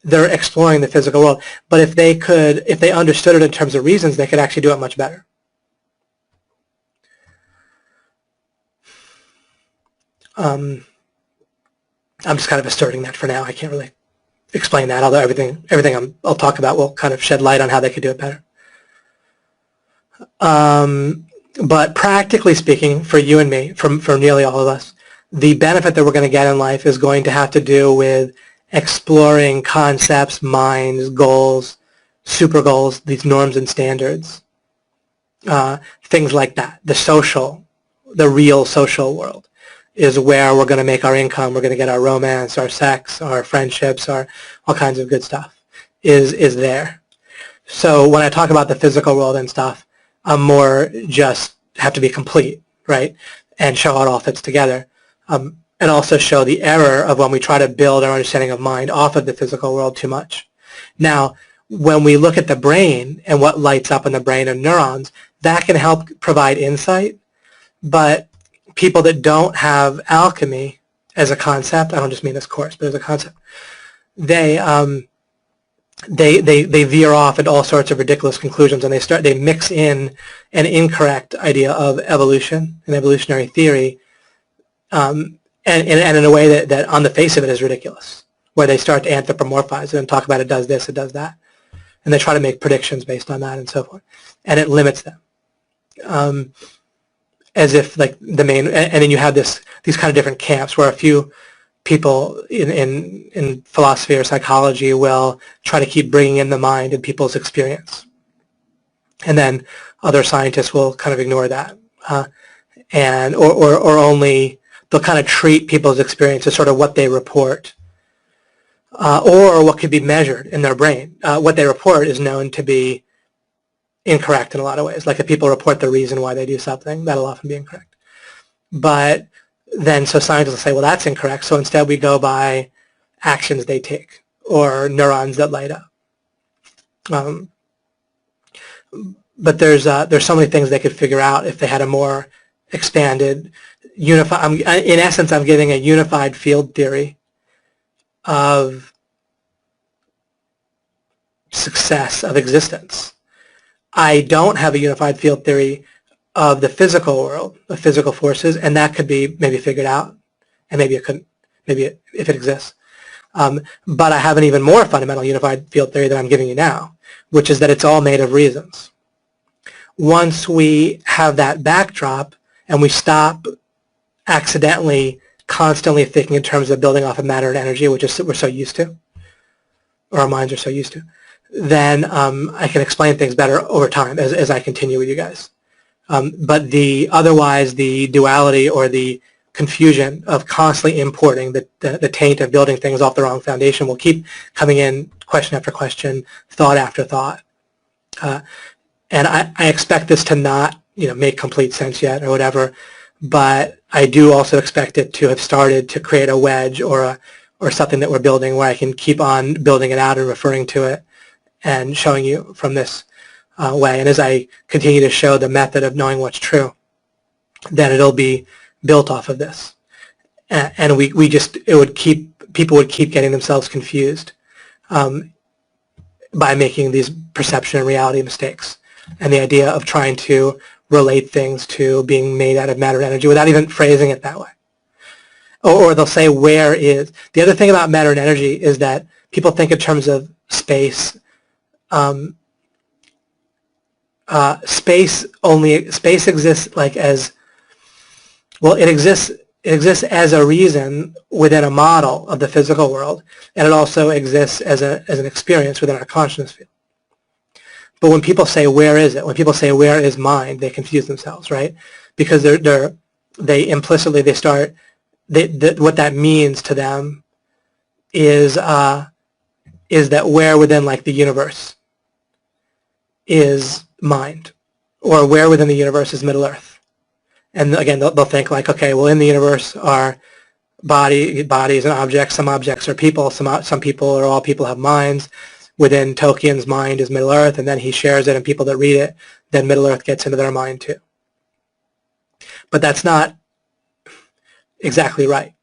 They're exploring the physical world. But if they understood it in terms of reasons, they could actually do it much better. I'm just kind of asserting that for now. I can't really explain that, although everything I'll talk about will kind of shed light on how they could do it better. But practically speaking, for you and me, for nearly all of us, the benefit that we're going to get in life is going to have to do with exploring concepts, minds, goals, super goals, these norms and standards, things like that. The real social world is where we're going to make our income, we're going to get our romance, our sex, our friendships, all kinds of good stuff is there. So when I talk about the physical world and stuff, I'm more just have to be complete, right, and show how it all fits together, and also show the error of when we try to build our understanding of mind off of the physical world too much. Now, when we look at the brain and what lights up in the brain and neurons, that can help provide insight, but people that don't have alchemy as a concept, I don't just mean this course, but as a concept, they veer off into all sorts of ridiculous conclusions, and they mix in an incorrect idea of evolution and evolutionary theory, and in a way that on the face of it is ridiculous, where they start to anthropomorphize it and talk about it does this, it does that, and they try to make predictions based on that and so forth, and it limits them. As if like the main, and then you have these kind of different camps where a few people in philosophy or psychology will try to keep bringing in the mind and people's experience. And then other scientists will kind of ignore that. Or only, they'll kind of treat people's experience as sort of what they report, or what could be measured in their brain. What they report is known to be incorrect in a lot of ways. Like if people report the reason why they do something, that'll often be incorrect. But then so scientists will say, well, that's incorrect, so instead we go by actions they take or neurons that light up. But there's so many things they could figure out if they had a more expanded, unified, in essence, I'm giving a unified field theory of success, of existence. I don't have a unified field theory of the physical world, of physical forces, and that could be maybe figured out, and maybe it couldn't, maybe if it exists. But I have an even more fundamental unified field theory that I'm giving you now, which is that it's all made of reasons. Once we have that backdrop and we stop accidentally constantly thinking in terms of building off of matter and energy, which is we're so used to, or our minds are so used to, then I can explain things better over time as I continue with you guys. But otherwise the duality or the confusion of constantly importing the taint of building things off the wrong foundation will keep coming in question after question, thought after thought. And I expect this to not make complete sense yet or whatever, but I do also expect it to have started to create a wedge or something that we're building where I can keep on building it out and referring to it and showing you from this way. And as I continue to show the method of knowing what's true, then it'll be built off of this. And people would keep getting themselves confused by making these perception and reality mistakes. And the idea of trying to relate things to being made out of matter and energy without even phrasing it that way. Or they'll say, where is? The other thing about matter and energy is that people think in terms of space. Space exists like as, well, it exists as a reason within a model of the physical world, and it also exists as an experience within our consciousness field. But when people say, where is it? When people say, where is mind? They confuse themselves, right? Because they implicitly, they start, what that means to them is that where within like the universe is mind, or where within the universe is Middle Earth. And again, they'll think like, okay, well, in the universe are bodies and objects. Some objects are people. Some people or all people have minds. Within Tolkien's mind is Middle Earth, and then he shares it, and people that read it, then Middle Earth gets into their mind too. But that's not exactly right.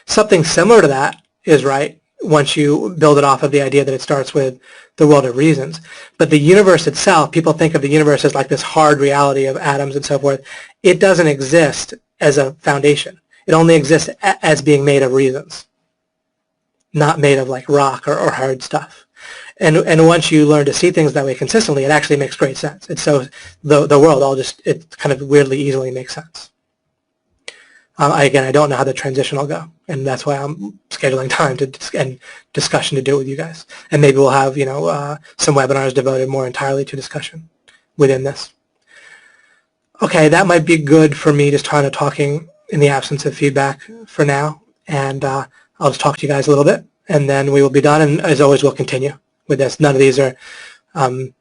Something similar to that is right once you build it off of the idea that it starts with the world of reasons. But the universe itself, people think of the universe as like this hard reality of atoms and so forth. It doesn't exist as a foundation. It only exists as being made of reasons, not made of like rock or hard stuff. And once you learn to see things that way consistently, it actually makes great sense. It's so the world it kind of weirdly easily makes sense. Again, I don't know how the transition will go, and that's why I'm scheduling time and discussion to do it with you guys. And maybe we'll have some webinars devoted more entirely to discussion within this. Okay, that might be good for me just trying to talking in the absence of feedback for now, and I'll just talk to you guys a little bit, and then we will be done. And as always, we'll continue with this. None of these are. I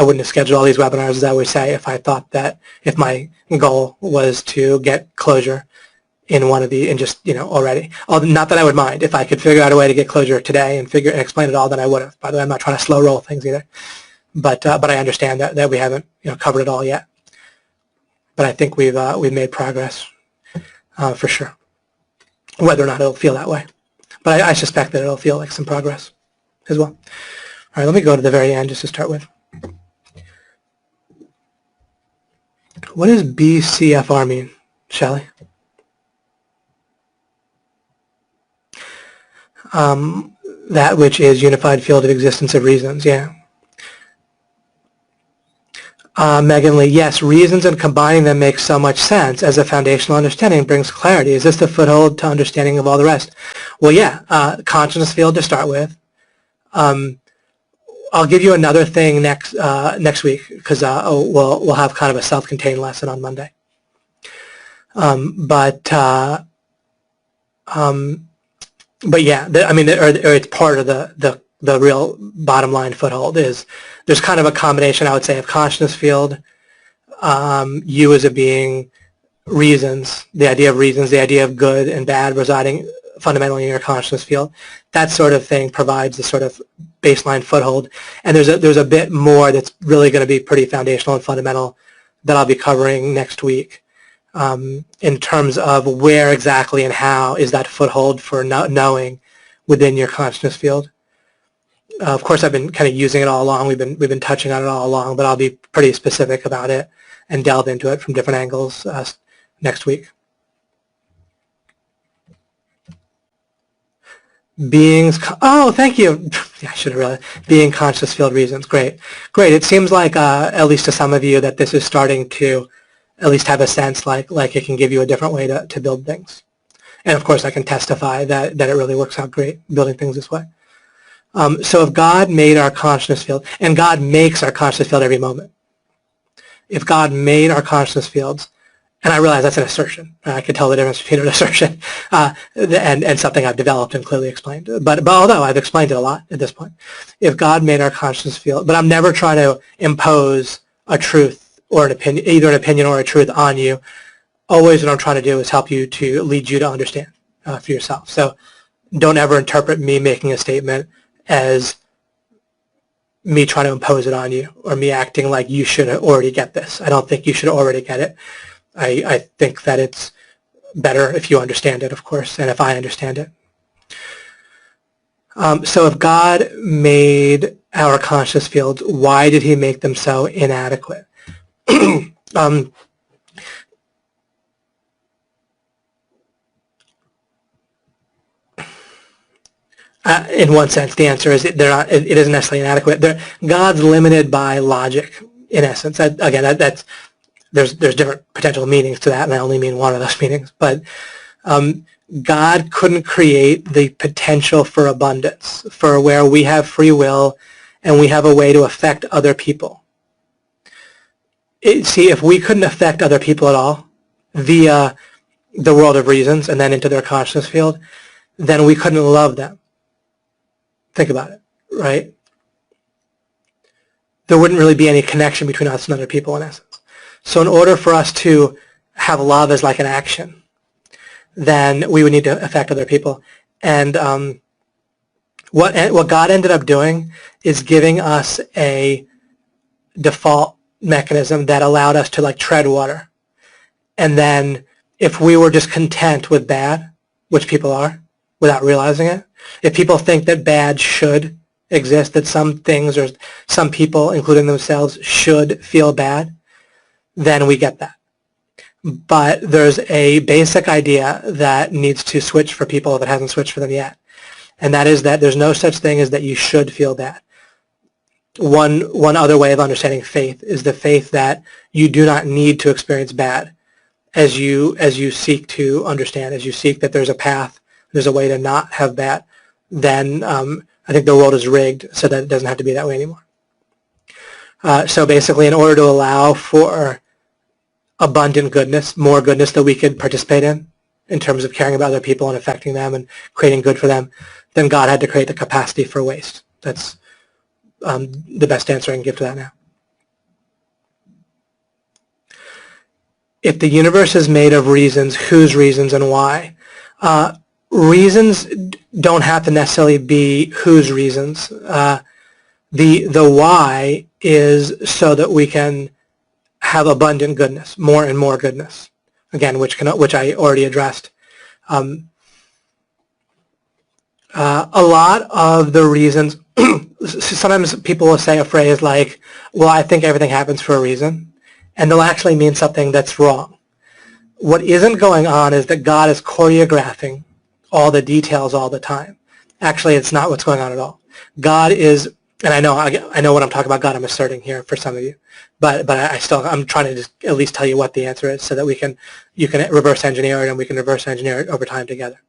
wouldn't have scheduled all these webinars, as I always say, if I thought that if my goal was to get closure in one of the, and just, already. Not that I would mind. If I could figure out a way to get closure today and explain it all, then I would have. By the way, I'm not trying to slow roll things either. But I understand that we haven't, covered it all yet. But I think we've made progress for sure. Whether or not it'll feel that way. But I suspect that it'll feel like some progress as well. All right, let me go to the very end just to start with. What does BCFR mean, Shelley? That which is unified field of existence of reasons, yeah. Megan Lee, yes, reasons and combining them makes so much sense as a foundational understanding brings clarity. Is this the foothold to understanding of all the rest? Well, yeah, consciousness field to start with. I'll give you another thing next week because we'll have kind of a self-contained lesson on Monday. But yeah, it's part of the real bottom line foothold is there's kind of a combination, I would say, of consciousness field, you as a being, reasons, the idea of reasons, the idea of good and bad residing fundamentally in your consciousness field. That sort of thing provides the sort of baseline foothold. And there's a bit more that's really going to be pretty foundational and fundamental that I'll be covering next week in terms of where exactly and how is that foothold for knowing within your consciousness field. Of course, I've been kind of using it all along. We've been touching on it all along, but I'll be pretty specific about it and delve into it from different angles next week. Beings, oh, thank you. Yeah, I should have realized. Being conscious field reasons. Great. Great. It seems like, at least to some of you, that this is starting to at least have a sense like it can give you a different way to build things. And of course, I can testify that it really works out great building things this way. So if God made our consciousness field, and God makes our consciousness field every moment. If God made our consciousness fields, and I realize that's an assertion. I can tell the difference between an assertion and something I've developed and clearly explained. But although I've explained it a lot at this point, if God made our consciousness field, but I'm never trying to impose a truth or an opinion, either an opinion or a truth on you. Always what I'm trying to do is help you to lead you to understand for yourself. So don't ever interpret me making a statement as me trying to impose it on you or me acting like you should already get this. I don't think you should already get it. I think that it's better if you understand it, of course, and if I understand it. So if God made our conscious fields, why did he make them so inadequate? In one sense, the answer is it isn't necessarily inadequate. God's limited by logic, in essence. There's different potential meanings to that, and I only mean one of those meanings. But God couldn't create the potential for abundance, for where we have free will and we have a way to affect other people. See, if we couldn't affect other people at all via the world of reasons and then into their consciousness field, then we couldn't love them. Think about it, right? There wouldn't really be any connection between us and other people in essence. So in order for us to have love as like an action, then we would need to affect other people. And what God ended up doing is giving us a default mechanism that allowed us to like tread water. And then if we were just content with bad, which people are, without realizing it, if people think that bad should exist, that some things or some people, including themselves, should feel bad, then we get that. But there's a basic idea that needs to switch for people if it hasn't switched for them yet. And that is that there's no such thing as that you should feel bad. One other way of understanding faith is the faith that you do not need to experience bad as you seek to understand, as you seek that there's a path, there's a way to not have bad, then I think the world is rigged so that it doesn't have to be that way anymore. So basically, in order to allow for abundant goodness, more goodness that we could participate in terms of caring about other people and affecting them and creating good for them, then God had to create the capacity for waste. That's the best answer I can give to that now. If the universe is made of reasons, whose reasons and why? Reasons don't have to necessarily be whose reasons. The why is so that we can have abundant goodness, more and more goodness. Again, which I already addressed. A lot of the reasons, sometimes people will say a phrase like, well, I think everything happens for a reason, and they'll actually mean something that's wrong. What isn't going on is that God is choreographing all the details all the time. Actually, it's not what's going on at all. God is, and I know what I'm talking about. God, I'm asserting here for some of you, but I'm trying to just at least tell you what the answer is, so that you can reverse engineer it, and we can reverse engineer it over time together.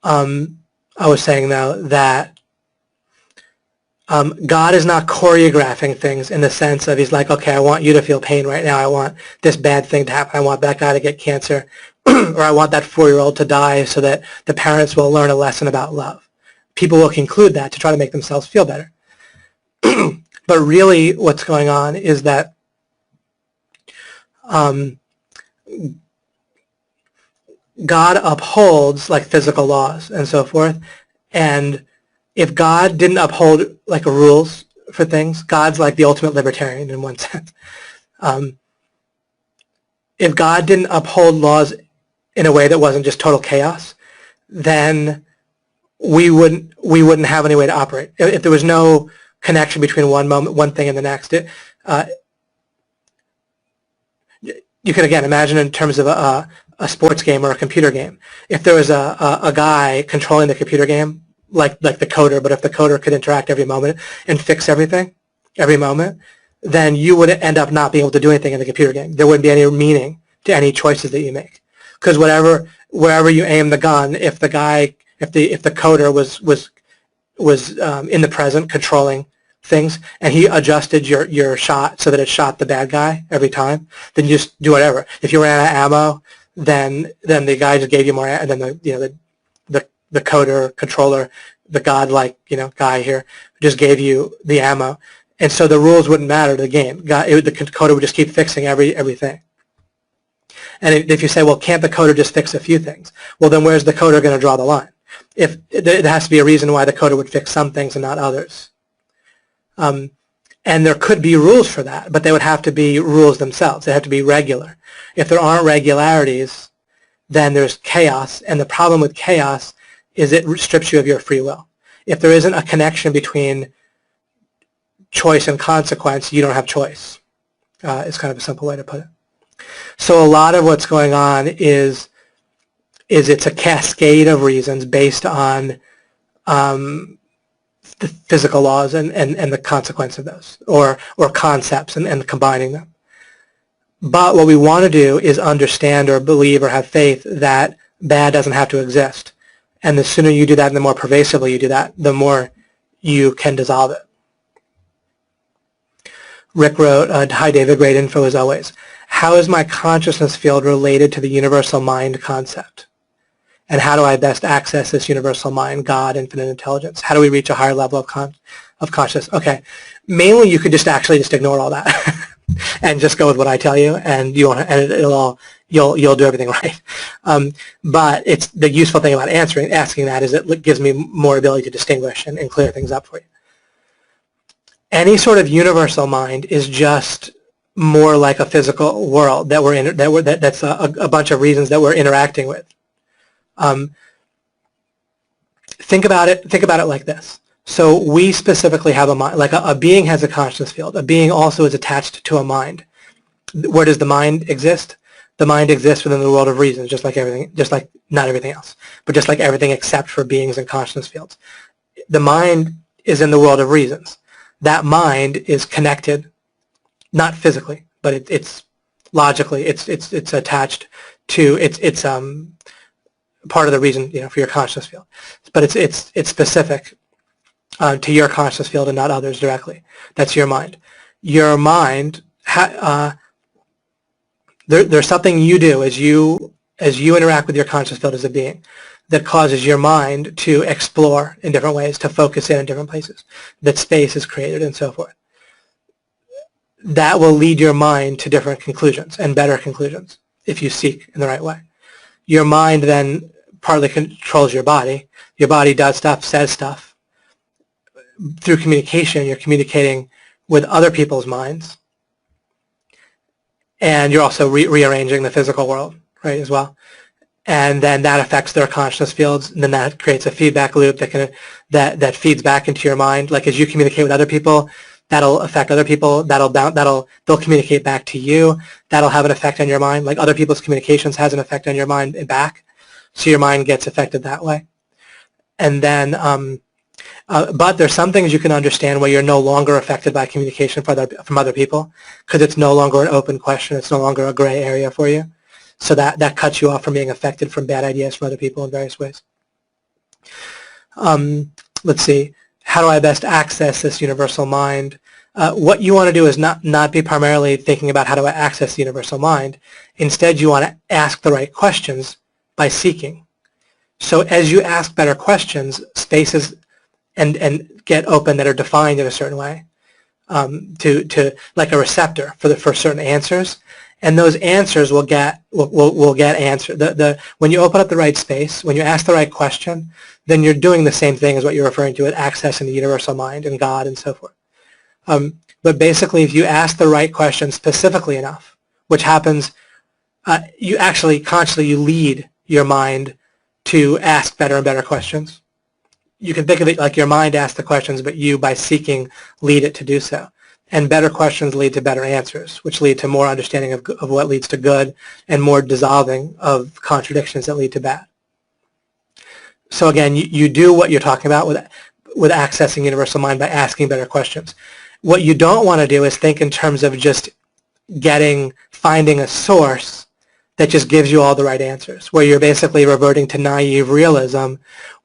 I was saying though that God is not choreographing things in the sense of he's like, okay, I want you to feel pain right now. I want this bad thing to happen. I want that guy to get cancer, or I want that 4-year-old to die so that the parents will learn a lesson about love. People will conclude that to try to make themselves feel better. But really what's going on is that God upholds like physical laws and so forth, and if God didn't uphold like rules for things, God's like the ultimate libertarian in one sense. If God didn't uphold laws in a way that wasn't just total chaos, then we wouldn't have any way to operate. If there was no connection between one thing and the next, you can again imagine in terms of a sports game or a computer game. If there was a guy controlling the computer game, like the coder, but if the coder could interact every moment and fix everything every moment, then you would end up not being able to do anything in the computer game. There wouldn't be any meaning to any choices that you make, because wherever you aim the gun, if the coder was in the present controlling things, and he adjusted your shot so that it shot the bad guy every time, then you just do whatever. If you ran out of ammo, then the guy just gave you more, and then the coder controller, the godlike guy here, just gave you the ammo, and so the rules wouldn't matter to the game. The coder would just keep fixing everything. And if you say, well, can't the coder just fix a few things? Well, then where's the coder going to draw the line? If there has to be a reason why the coder would fix some things and not others. And there could be rules for that, but they would have to be rules themselves. They have to be regular. If there aren't regularities, then there's chaos, and the problem with chaos is it strips you of your free will. If there isn't a connection between choice and consequence, you don't have choice. It's kind of a simple way to put it. So a lot of what's going on is it's a cascade of reasons based on the physical laws and the consequence of those, or concepts and combining them. But what we want to do is understand or believe or have faith that bad doesn't have to exist. And the sooner you do that and the more pervasively you do that, the more you can dissolve it. Rick wrote, hi David, great info as always. How is my consciousness field related to the universal mind concept? And how do I best access this universal mind, God, infinite intelligence? How do we reach a higher level of consciousness? Okay, mainly you could just ignore all that and just go with what I tell you, and you'll do everything right. But it's the useful thing about asking that is it gives me more ability to distinguish and clear things up for you. Any sort of universal mind is just more like a physical world that we're in. That's a bunch of reasons that we're interacting with. Think about it like this. So we specifically have a mind, like a being has a consciousness field. A being also is attached to a mind. Where does the mind exist? The mind exists within the world of reason, just like everything, just like not everything else, but just like everything except for beings and consciousness fields. The mind is in the world of reasons. That mind is connected, not physically, but it's logically, it's attached to, it's part of the reason, for your consciousness field. But it's specific to your consciousness field and not others directly. That's your mind. Your mind, there's something you do as you interact with your conscious field as a being that causes your mind to explore in different ways, to focus in different places, that space is created and so forth. That will lead your mind to different conclusions and better conclusions if you seek in the right way. Your mind then partly controls your body. Your body does stuff, says stuff. Through communication, you're communicating with other people's minds. And you're also rearranging the physical world, right, as well. And then that affects their consciousness fields, and then that creates a feedback loop that feeds back into your mind. Like as you communicate with other people, that'll affect other people. They'll communicate back to you. That'll have an effect on your mind. Like other people's communications has an effect on your mind and back, so your mind gets affected that way. And then, but there's some things you can understand where you're no longer affected by communication from other people, because it's no longer an open question. It's no longer a gray area for you. So that cuts you off from being affected from bad ideas from other people in various ways. Let's see. How do I best access this universal mind? What you want to do is not be primarily thinking about how do I access the universal mind. Instead, you want to ask the right questions by seeking. So as you ask better questions, spaces and get open that are defined in a certain way, to like a receptor for certain answers. And those answers will get answered. When you open up the right space, when you ask the right question, then you're doing the same thing as what you're referring to at accessing the universal mind and God and so forth. But basically, if you ask the right question specifically enough, which happens, you actually consciously lead your mind to ask better and better questions. You can think of it like your mind asks the questions, but you, by seeking, lead it to do so. And better questions lead to better answers, which lead to more understanding of what leads to good and more dissolving of contradictions that lead to bad. So again, you do what you're talking about with accessing universal mind by asking better questions. What you don't want to do is think in terms of just finding a source that just gives you all the right answers, where you're basically reverting to naive realism,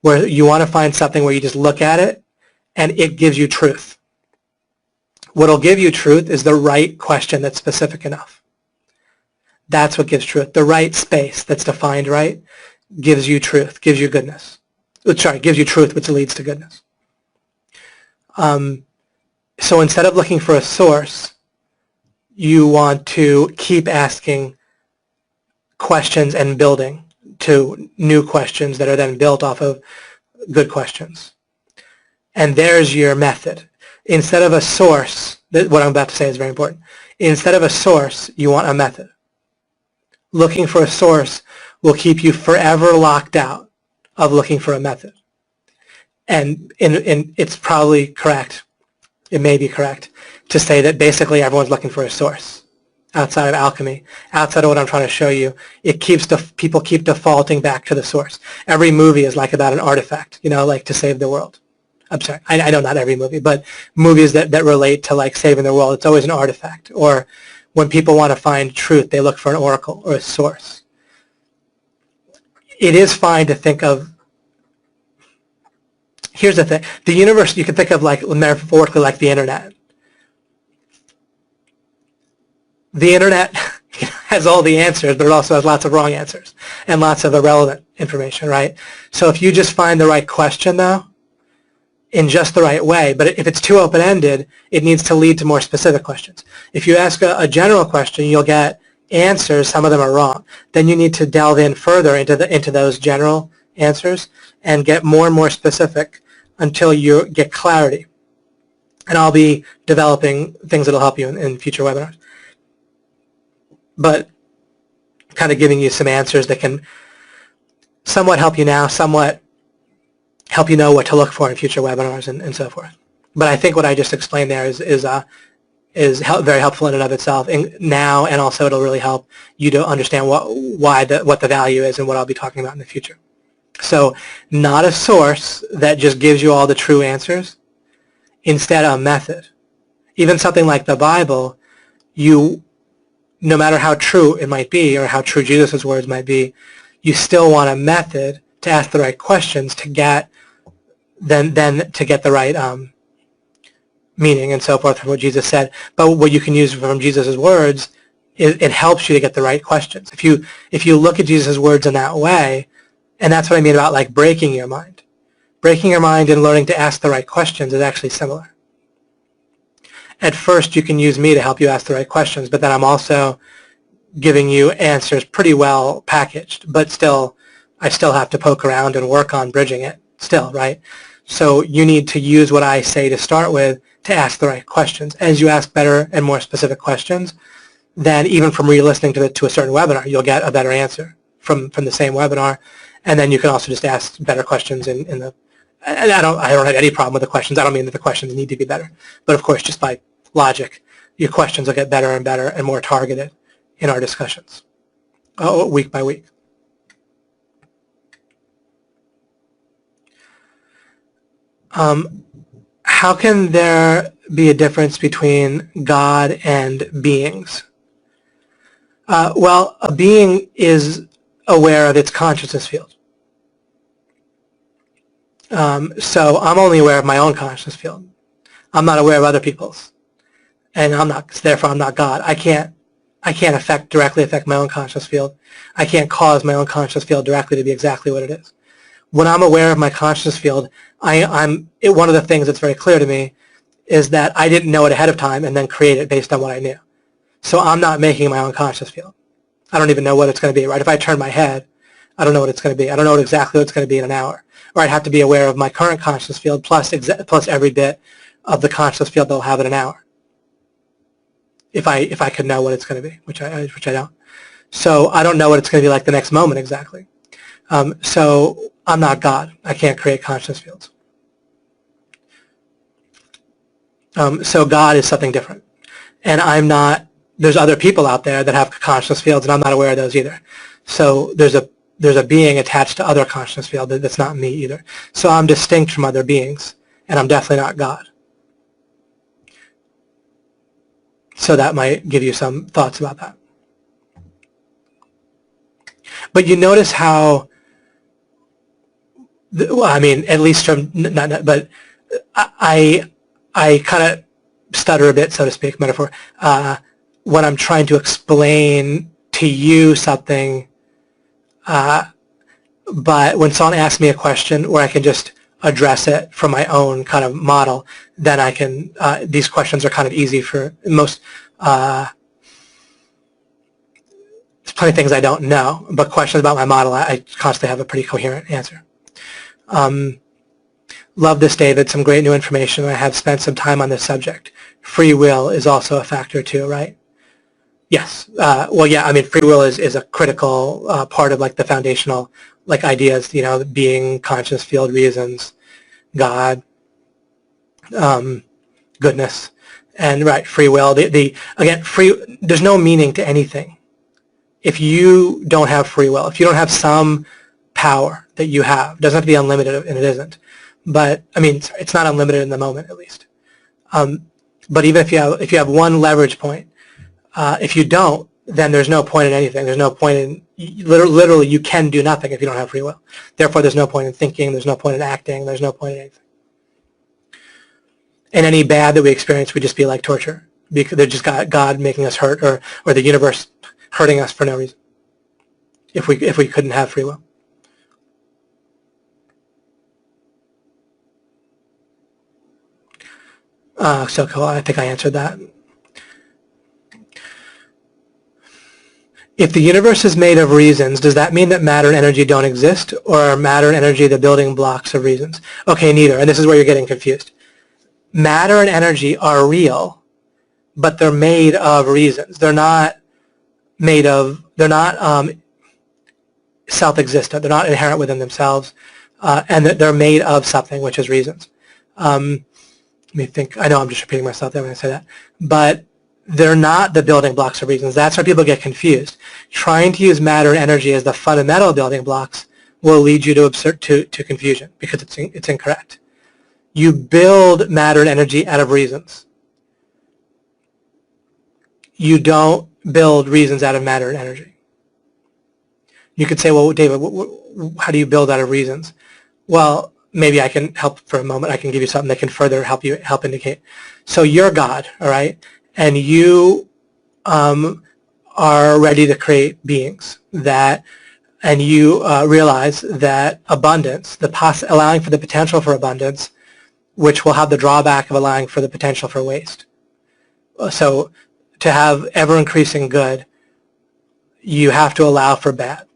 where you want to find something where you just look at it and it gives you truth. What will give you truth is the right question that's specific enough. That's what gives truth. The right space that's defined right gives you truth, gives you goodness. Sorry, gives you truth, which leads to goodness. So instead of looking for a source, you want to keep asking questions and building to new questions that are then built off of good questions. And there's your method. Instead of a source, what I'm about to say is very important. Instead of a source, you want a method. Looking for a source will keep you forever locked out of looking for a method. And it's probably correct, it may be correct, to say that basically everyone's looking for a source outside of alchemy, outside of what I'm trying to show you. People keep defaulting back to the source. Every movie is like about an artifact, like to save the world. I'm sorry, I know not every movie, but movies that relate to like saving the world, it's always an artifact. Or when people want to find truth, they look for an oracle or a source. It is fine to think of, here's the thing, the universe, you can think of like metaphorically like the internet. The internet has all the answers, but it also has lots of wrong answers and lots of irrelevant information, right? So if you just find the right question, though, in just the right way, but if it's too open-ended, it needs to lead to more specific questions. If you ask a general question, you'll get answers, some of them are wrong. Then you need to delve in further into those general answers and get more and more specific until you get clarity. And I'll be developing things that will help you in future webinars. But kind of giving you some answers that can somewhat help you now, somewhat help you know what to look for in future webinars and so forth. But I think what I just explained there is very helpful in and of itself now, and also it'll really help you to understand what the value is and what I'll be talking about in the future. So not a source that just gives you all the true answers, instead a method. Even something like the Bible, no matter how true it might be or how true Jesus' words might be, you still want a method to ask the right questions to get to get the right meaning and so forth from what Jesus said. But what you can use from Jesus' words, it helps you to get the right questions. If you look at Jesus' words in that way, and that's what I mean about like breaking your mind. Breaking your mind and learning to ask the right questions is actually similar. At first, you can use me to help you ask the right questions, but then I'm also giving you answers pretty well packaged, but I still have to poke around and work on bridging it still, right? So you need to use what I say to start with to ask the right questions. As you ask better and more specific questions, then even from re-listening to a certain webinar, you'll get a better answer from the same webinar. And then you can also just ask better questions in the, and I don't have any problem with the questions. I don't mean that the questions need to be better. But of course, just by logic, your questions will get better and more targeted in our discussions, week by week. How can there be a difference between God and beings? Well, a being is aware of its consciousness field. So I'm only aware of my own consciousness field. I'm not aware of other people's, and therefore I'm not God. I can't directly affect my own consciousness field. I can't cause my own consciousness field directly to be exactly what it is. When I'm aware of my consciousness field, one of the things that's very clear to me is that I didn't know it ahead of time and then create it based on what I knew. So I'm not making my own consciousness field. I don't even know what it's going to be, right? If I turn my head, I don't know what it's going to be. I don't know exactly what it's going to be in an hour. Or I'd have to be aware of my current consciousness field plus every bit of the consciousness field that I'll have in an hour. If I could know what it's going to be, which I don't. So I don't know what it's going to be like the next moment exactly. So I'm not God. I can't create consciousness fields. So God is something different. And I'm not, there's other people out there that have consciousness fields, and I'm not aware of those either. So there's a being attached to other consciousness field that's not me either. So I'm distinct from other beings, and I'm definitely not God. So that might give you some thoughts about that. But you notice how, well, I mean, at least from, but I kind of stutter a bit, so to speak, metaphor, when I'm trying to explain to you something, but when someone asks me a question where I can just address it from my own kind of model, then I can, these questions are kind of easy for most, there's plenty of things I don't know, but questions about my model, I constantly have a pretty coherent answer. Love this, David. Some great new information. I have spent some time on this subject. Free will is also a factor too, right? Yes. Well, yeah. I mean, free will is a critical part of like the foundational like ideas. You know, being, conscious, field, reasons, God, goodness, and right, free will. Again, free. There's no meaning to anything if you don't have free will. If you don't have some power that you have, it doesn't have to be unlimited, and it isn't. But I mean, it's not unlimited in the moment, at least. But even if you have one leverage point, if you don't, then there's no point in anything. There's no point in literally you can do nothing if you don't have free will. Therefore, there's no point in thinking. There's no point in acting. There's no point in anything. And any bad that we experience would just be like torture, because they're just God making us hurt, or the universe hurting us for no reason. If we couldn't have free will. So cool. I think I answered that. If the universe is made of reasons, does that mean that matter and energy don't exist, or are matter and energy the building blocks of reasons? Okay, neither, and this is where you're getting confused. Matter and energy are real, but they're made of reasons. They're not made of, they're not self-existent. They're not inherent within themselves, and they're made of something, which is reasons. Let me think. I know I'm just repeating myself there when I say that. But they're not the building blocks of reasons. That's where people get confused. Trying to use matter and energy as the fundamental building blocks will lead you to confusion, because it's incorrect. You build matter and energy out of reasons. You don't build reasons out of matter and energy. You could say, well, David, how do you build out of reasons? Well, maybe I can help for a moment. I can give you something that can further help indicate. So you're God, all right? And you are ready to create beings and you realize that abundance, allowing for the potential for abundance, which will have the drawback of allowing for the potential for waste. So to have ever-increasing good, you have to allow for bad.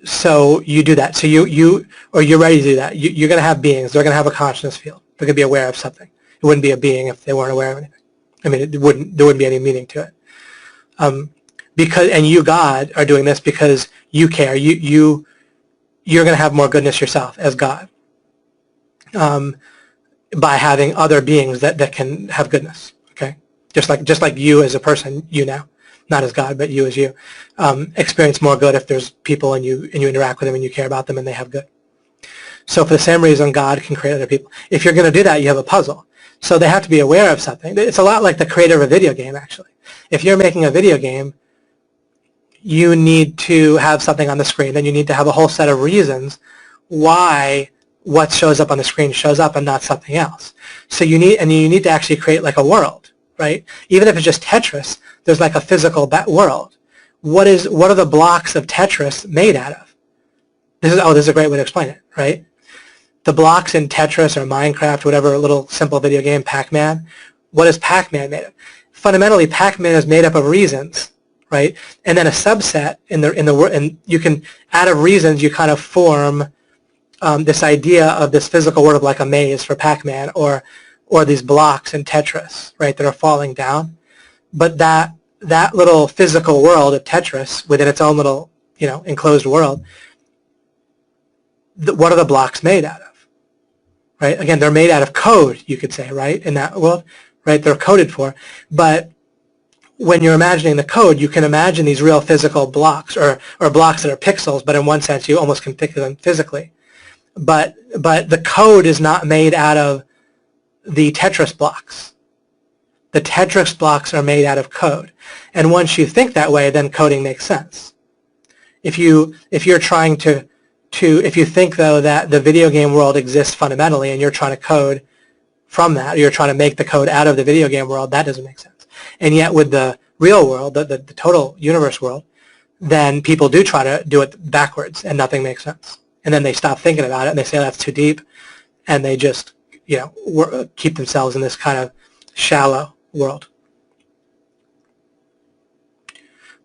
So you do that. So you're ready to do that. You're going to have beings. They're going to have a consciousness field. They're going to be aware of something. It wouldn't be a being if they weren't aware of anything. I mean, there wouldn't be any meaning to it. And you, God, are doing this because you care. You're going to have more goodness yourself as God, by having other beings that can have goodness. Okay, just like you as a person, you now. Not as God, but you as you, experience more good if there's people and you interact with them and you care about them and they have good. So for the same reason, God can create other people. If you're going to do that, you have a puzzle. So they have to be aware of something. It's a lot like the creator of a video game, actually. If you're making a video game, you need to have something on the screen, and you need to have a whole set of reasons why what shows up on the screen shows up and not something else. So you need to actually create like a world, right? Even if it's just Tetris, there's like a physical world. What are the blocks of Tetris made out of? This is a great way to explain it, right? The blocks in Tetris or Minecraft, whatever little simple video game, Pac-Man, what is Pac-Man made of? Fundamentally, Pac-Man is made up of reasons, right? And then a subset and you can, out of reasons, you kind of form this idea of this physical world, like a maze for Pac-Man, or these blocks in Tetris, right, that are falling down. But that little physical world of Tetris within its own little, enclosed world, what are the blocks made out of? right? Again, they're made out of code, you could say, right, in that world, right? They're coded for. But when you're imagining the code, you can imagine these real physical blocks, or blocks that are pixels, but in one sense you almost can think of them physically. But the code is not made out of the Tetris blocks. The Tetris blocks are made out of code. And once you think that way, then coding makes sense. If you're trying to if you think, though, that the video game world exists fundamentally and you're trying to code from that, or you're trying to make the code out of the video game world, that doesn't make sense. And yet with the real world, the total universe world, then people do try to do it backwards and nothing makes sense. And then they stop thinking about it and they say that's too deep, and they just, you know, keep themselves in this kind of shallow world.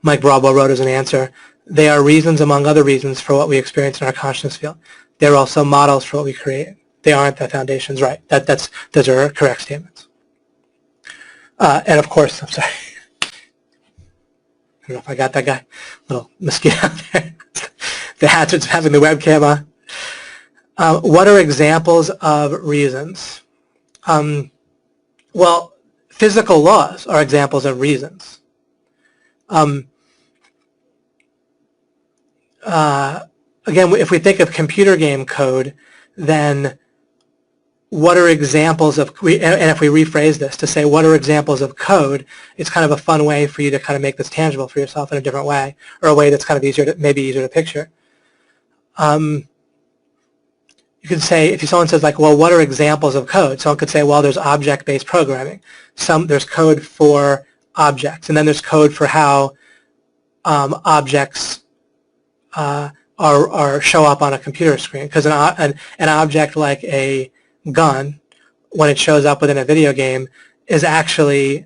Mike Broadwell wrote as an answer, they are reasons among other reasons for what we experience in our consciousness field. They're also models for what we create. They aren't the foundations, right? Those are correct statements. And of course, I'm sorry. I don't know if I got that guy. Little mosquito out there. The hazards of having the webcam on. What are examples of reasons? Well, physical laws are examples of reasons. Again, if we think of computer game code, then what are examples of, and if we rephrase this to say what are examples of code, it's kind of a fun way for you to kind of make this tangible for yourself in a different way, or a way that's kind of easier to, maybe easier to picture. You could say, if someone says like, well, what are examples of code? Someone could say, well, there's object-based programming. There's code for objects, and then there's code for how objects show up on a computer screen. Because an object like a gun, when it shows up within a video game, is actually,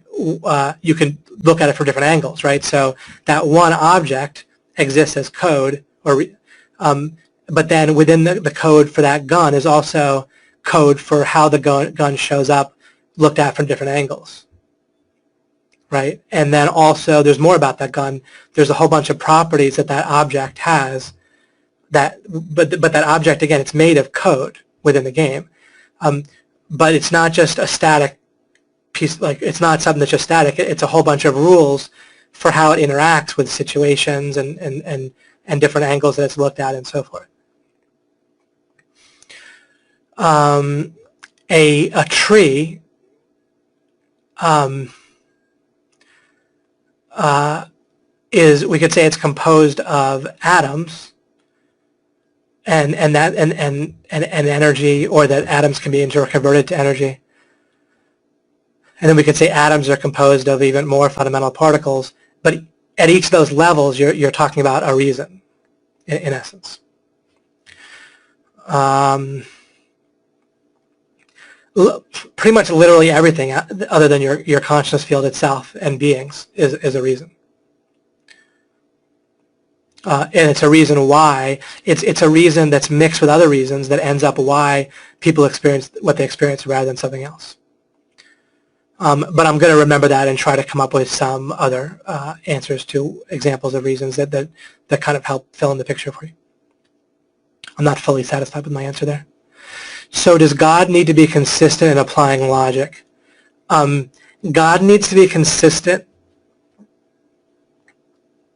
you can look at it from different angles, right? So that one object exists as code, but then within the code for that gun is also code for how the gun shows up looked at from different angles, right? And then also there's more about that gun. There's a whole bunch of properties that object has, but that object, again, it's made of code within the game. But it's not just a static piece, like it's not something that's just static. It's a whole bunch of rules for how it interacts with situations and different angles that it's looked at and so forth. A tree we could say it's composed of atoms and energy, or that atoms can be interconverted to energy. And then we could say atoms are composed of even more fundamental particles, but at each of those levels you're talking about a reason in essence. Pretty much literally everything other than your consciousness field itself and beings is a reason. And it's a reason why. It's a reason that's mixed with other reasons that ends up why people experience what they experience rather than something else. But I'm going to remember that and try to come up with some other answers to examples of reasons that kind of help fill in the picture for you. I'm not fully satisfied with my answer there. So does God need to be consistent in applying logic? God needs to be consistent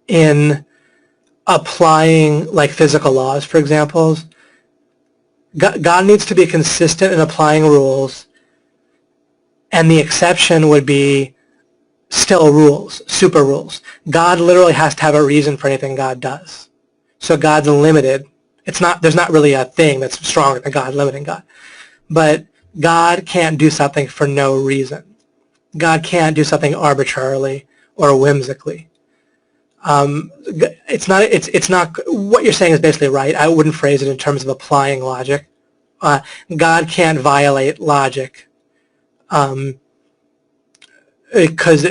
in applying like physical laws, for example. God needs to be consistent in applying rules, and the exception would be still rules, super rules. God literally has to have a reason for anything God does. So God's limited. There's not really a thing that's stronger than God, limiting God. But God can't do something for no reason. God can't do something arbitrarily or whimsically. It's not, what you're saying is basically right. I wouldn't phrase it in terms of applying logic. God can't violate logic because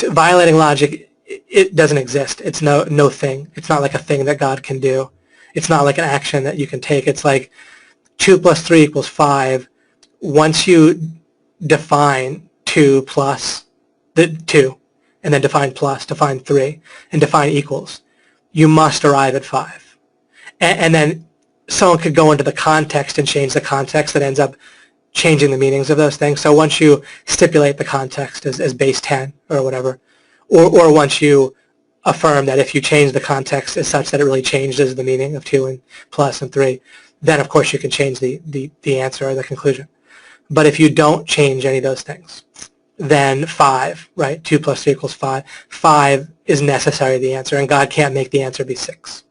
violating logic, it doesn't exist. It's no thing. It's not like a thing that God can do. It's not like an action that you can take. It's like 2 plus 3 equals 5. Once you define 2 plus the 2, and then define plus, define 3, and define equals, you must arrive at 5. And then someone could go into the context and change the context that ends up changing the meanings of those things. So once you stipulate the context as base 10 or whatever, or once you affirm that if you change the context as such that it really changes the meaning of 2 and plus and 3, then of course you can change the answer or the conclusion. But if you don't change any of those things, then 5, right? 2 plus 3 equals 5. 5 is necessarily the answer, and God can't make the answer be 6.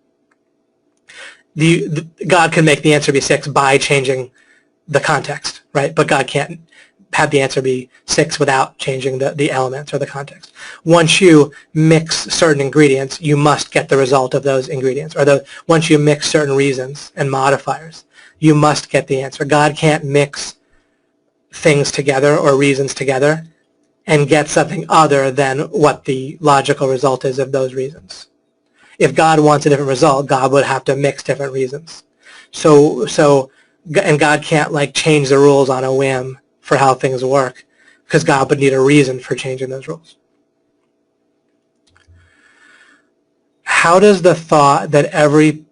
God can make the answer be 6 by changing the context, right? But God can't have the answer be 6 without changing the elements or the context. Once you mix certain ingredients, you must get the result of those ingredients. Or once you mix certain reasons and modifiers, you must get the answer. God can't mix things together or reasons together and get something other than what the logical result is of those reasons. If God wants a different result, God would have to mix different reasons. And God can't like change the rules on a whim for how things work, because God would need a reason for changing those rules. How does the thought that every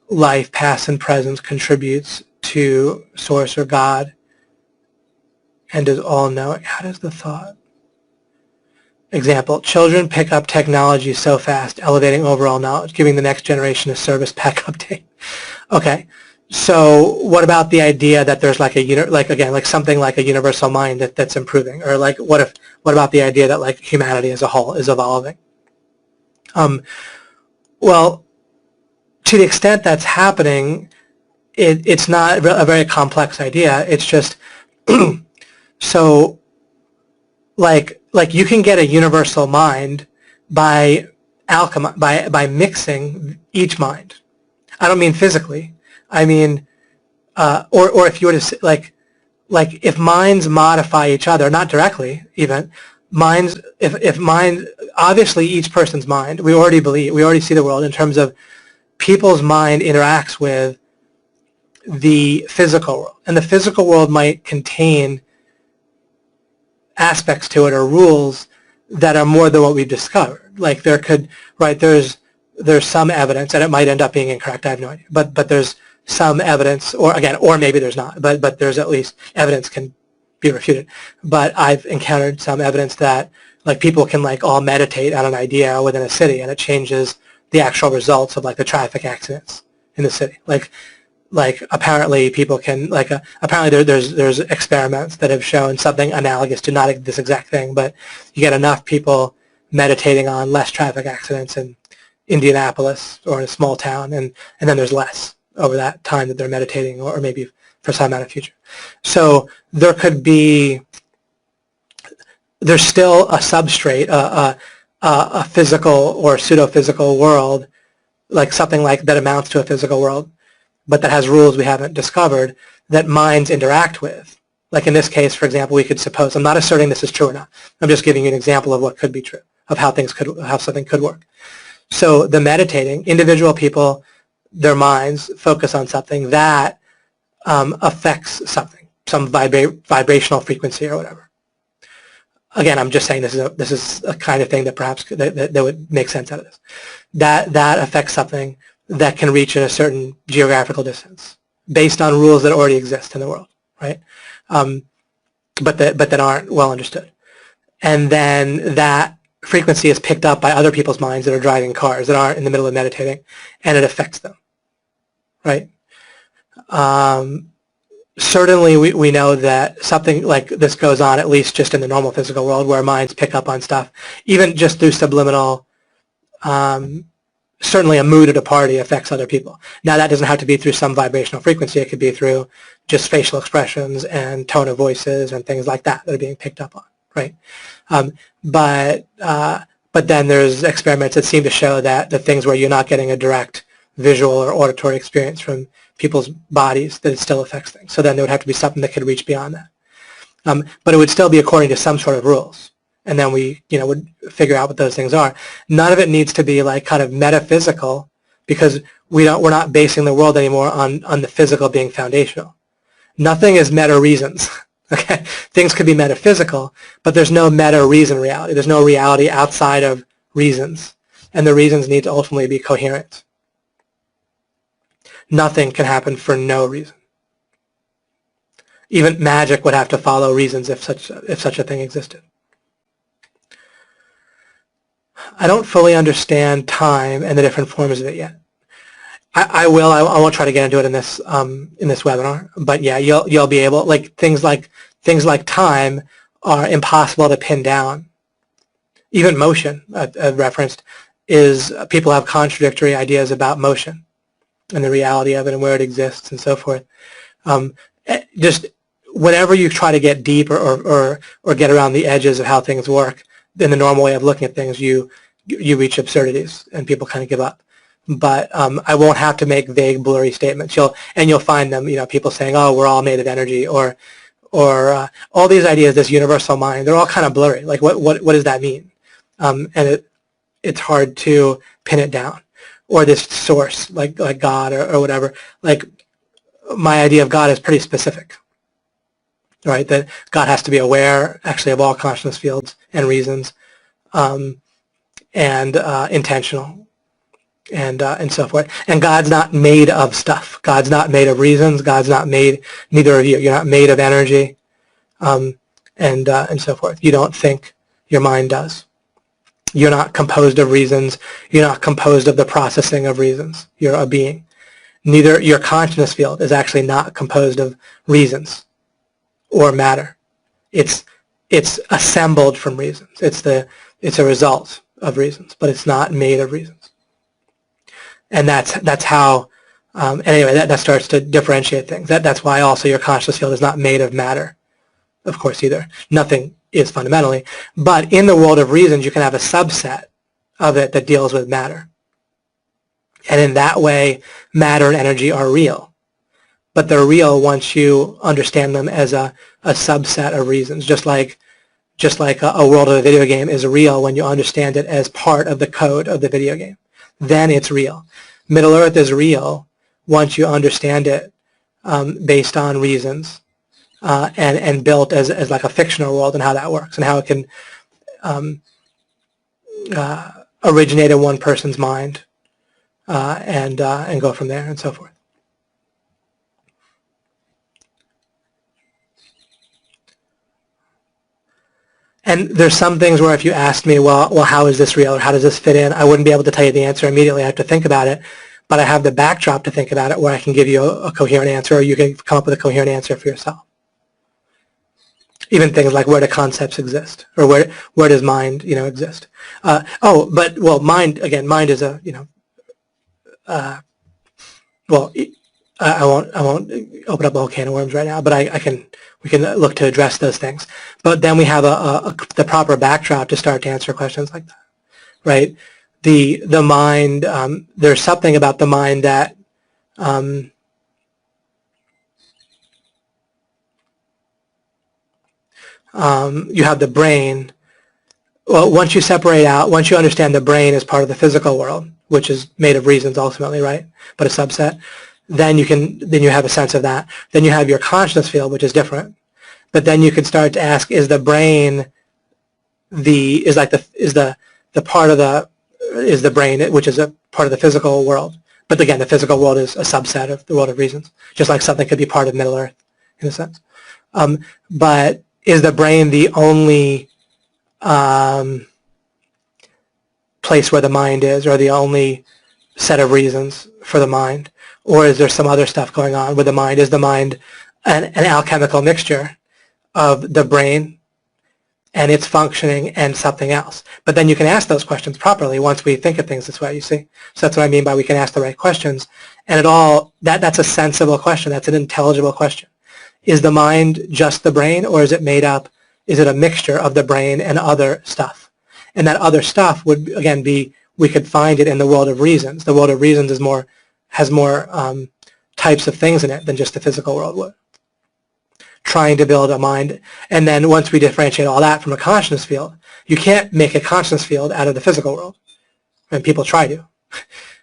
life, past and present, contributes to Source or God and is all-knowing? How does the thought? Example, children pick up technology so fast, elevating overall knowledge, giving the next generation a service pack update. Okay, so what about the idea that there's like something like a universal mind that's improving? Or like what about the idea that like humanity as a whole is evolving? Well, to the extent that's happening, it's not a very complex idea. It's just so like you can get a universal mind by mixing each mind. I don't mean physically. I mean, or if you were to say, like if minds modify each other, not directly even, minds, if mind, obviously each person's mind, we already see the world in terms of people's mind interacts with the physical world. And the physical world might contain aspects to it or rules that are more than what we've discovered. Like there's some evidence, and it might end up being incorrect, I have no idea, but there's some evidence, or maybe there's not, but there's at least evidence can be refuted. But I've encountered some evidence that like people can like all meditate on an idea within a city, and it changes the actual results of like the traffic accidents in the city. Like apparently people can apparently there's experiments that have shown something analogous to not this exact thing, but you get enough people meditating on less traffic accidents in Indianapolis or in a small town, and then there's less over that time that they're meditating, or maybe for some amount of future. So there's still a substrate, a physical or pseudo-physical world, like something like that amounts to a physical world, but that has rules we haven't discovered that minds interact with. Like in this case, for example, we could suppose, I'm not asserting this is true or not, I'm just giving you an example of what could be true, of how something could work. So the meditating, individual people, their minds focus on something that affects something, some vibrational frequency or whatever. Again, I'm just saying this is a kind of thing that perhaps that would make sense out of this. That affects something that can reach in a certain geographical distance based on rules that already exist in the world, right? But that aren't well understood. And then that frequency is picked up by other people's minds that are driving cars that aren't in the middle of meditating, and it affects them, right? Certainly we know that something like this goes on at least just in the normal physical world, where minds pick up on stuff, even just through subliminal. Certainly a mood at a party affects other people. Now that doesn't have to be through some vibrational frequency. It could be through just facial expressions and tone of voices and things like that are being picked up on, right? But then there's experiments that seem to show that the things where you're not getting a direct visual or auditory experience from people's bodies, that it still affects things. So then there would have to be something that could reach beyond that. But it would still be according to some sort of rules. And then we, would figure out what those things are. None of it needs to be like kind of metaphysical, because we're not basing the world anymore on the physical being foundational. Nothing is meta reasons. Okay, things could be metaphysical, but there's no meta reason reality. There's no reality outside of reasons, and the reasons need to ultimately be coherent. Nothing can happen for no reason. Even magic would have to follow reasons if such a thing existed. I don't fully understand time and the different forms of it yet. I will. I won't try to get into it in this webinar. But yeah, you'll be able, like things like time are impossible to pin down. Even motion, referenced, is people have contradictory ideas about motion and the reality of it and where it exists and so forth. Just whenever you try to get deep or get around the edges of how things work, in the normal way of looking at things, you reach absurdities and people kind of give up. But I won't have to make vague, blurry statements. You'll find them, people saying, "Oh, we're all made of energy," or all these ideas, this universal mind. They're all kind of blurry. Like, what does that mean? And it's hard to pin it down. Or this source, like God or whatever. Like, my idea of God is pretty specific, right? That God has to be aware, actually, of all consciousness fields and reasons, and intentional. And so forth. And God's not made of stuff. God's not made of reasons. God's not made, neither of you. You're not made of energy, and so forth. You don't think, your mind does. You're not composed of reasons. You're not composed of the processing of reasons. You're a being. Neither your consciousness field is actually not composed of reasons or matter. It's assembled from reasons. It's a result of reasons, but it's not made of reasons. And that's how, anyway, that starts to differentiate things. That's why also your conscious field is not made of matter, of course, either. Nothing is fundamentally. But in the world of reasons, you can have a subset of it that deals with matter. And in that way, matter and energy are real. But they're real once you understand them as a subset of reasons, just like a world of a video game is real when you understand it as part of the code of the video game. Then it's real. Middle Earth is real once you understand it based on reasons and built as like a fictional world and how that works and how it can originate in one person's mind and go from there and so forth. And there's some things where if you asked me, well, how is this real or how does this fit in, I wouldn't be able to tell you the answer immediately. I have to think about it. But I have the backdrop to think about it where I can give you a coherent answer, or you can come up with a coherent answer for yourself. Even things like where do concepts exist, or where does mind exist. Mind is a I won't open up a whole can of worms right now, but we can look to address those things. But then we have the proper backdrop to start to answer questions like that, right? The mind, there's something about the mind that you have the brain. Well, once you understand the brain as part of the physical world, which is made of reasons ultimately, right? But a subset. Then you have a sense of that. Then you have your consciousness field, which is different. But then you can start to ask: is the brain is the brain, which is a part of the physical world? But again, the physical world is a subset of the world of reasons, just like something could be part of Middle Earth, in a sense. But is the brain the only place where the mind is, or the only set of reasons for the mind? Or is there some other stuff going on with the mind? Is the mind an alchemical mixture of the brain and its functioning and something else? But then you can ask those questions properly once we think of things this way, you see. So that's what I mean by we can ask the right questions. And that's a sensible question. That's an intelligible question. Is the mind just the brain, or is it made up? Is it a mixture of the brain and other stuff? And that other stuff would, again, be, we could find it in the world of reasons. The world of reasons has more types of things in it than just the physical world would. Trying to build a mind, and then once we differentiate all that from a consciousness field, you can't make a consciousness field out of the physical world. And people try to,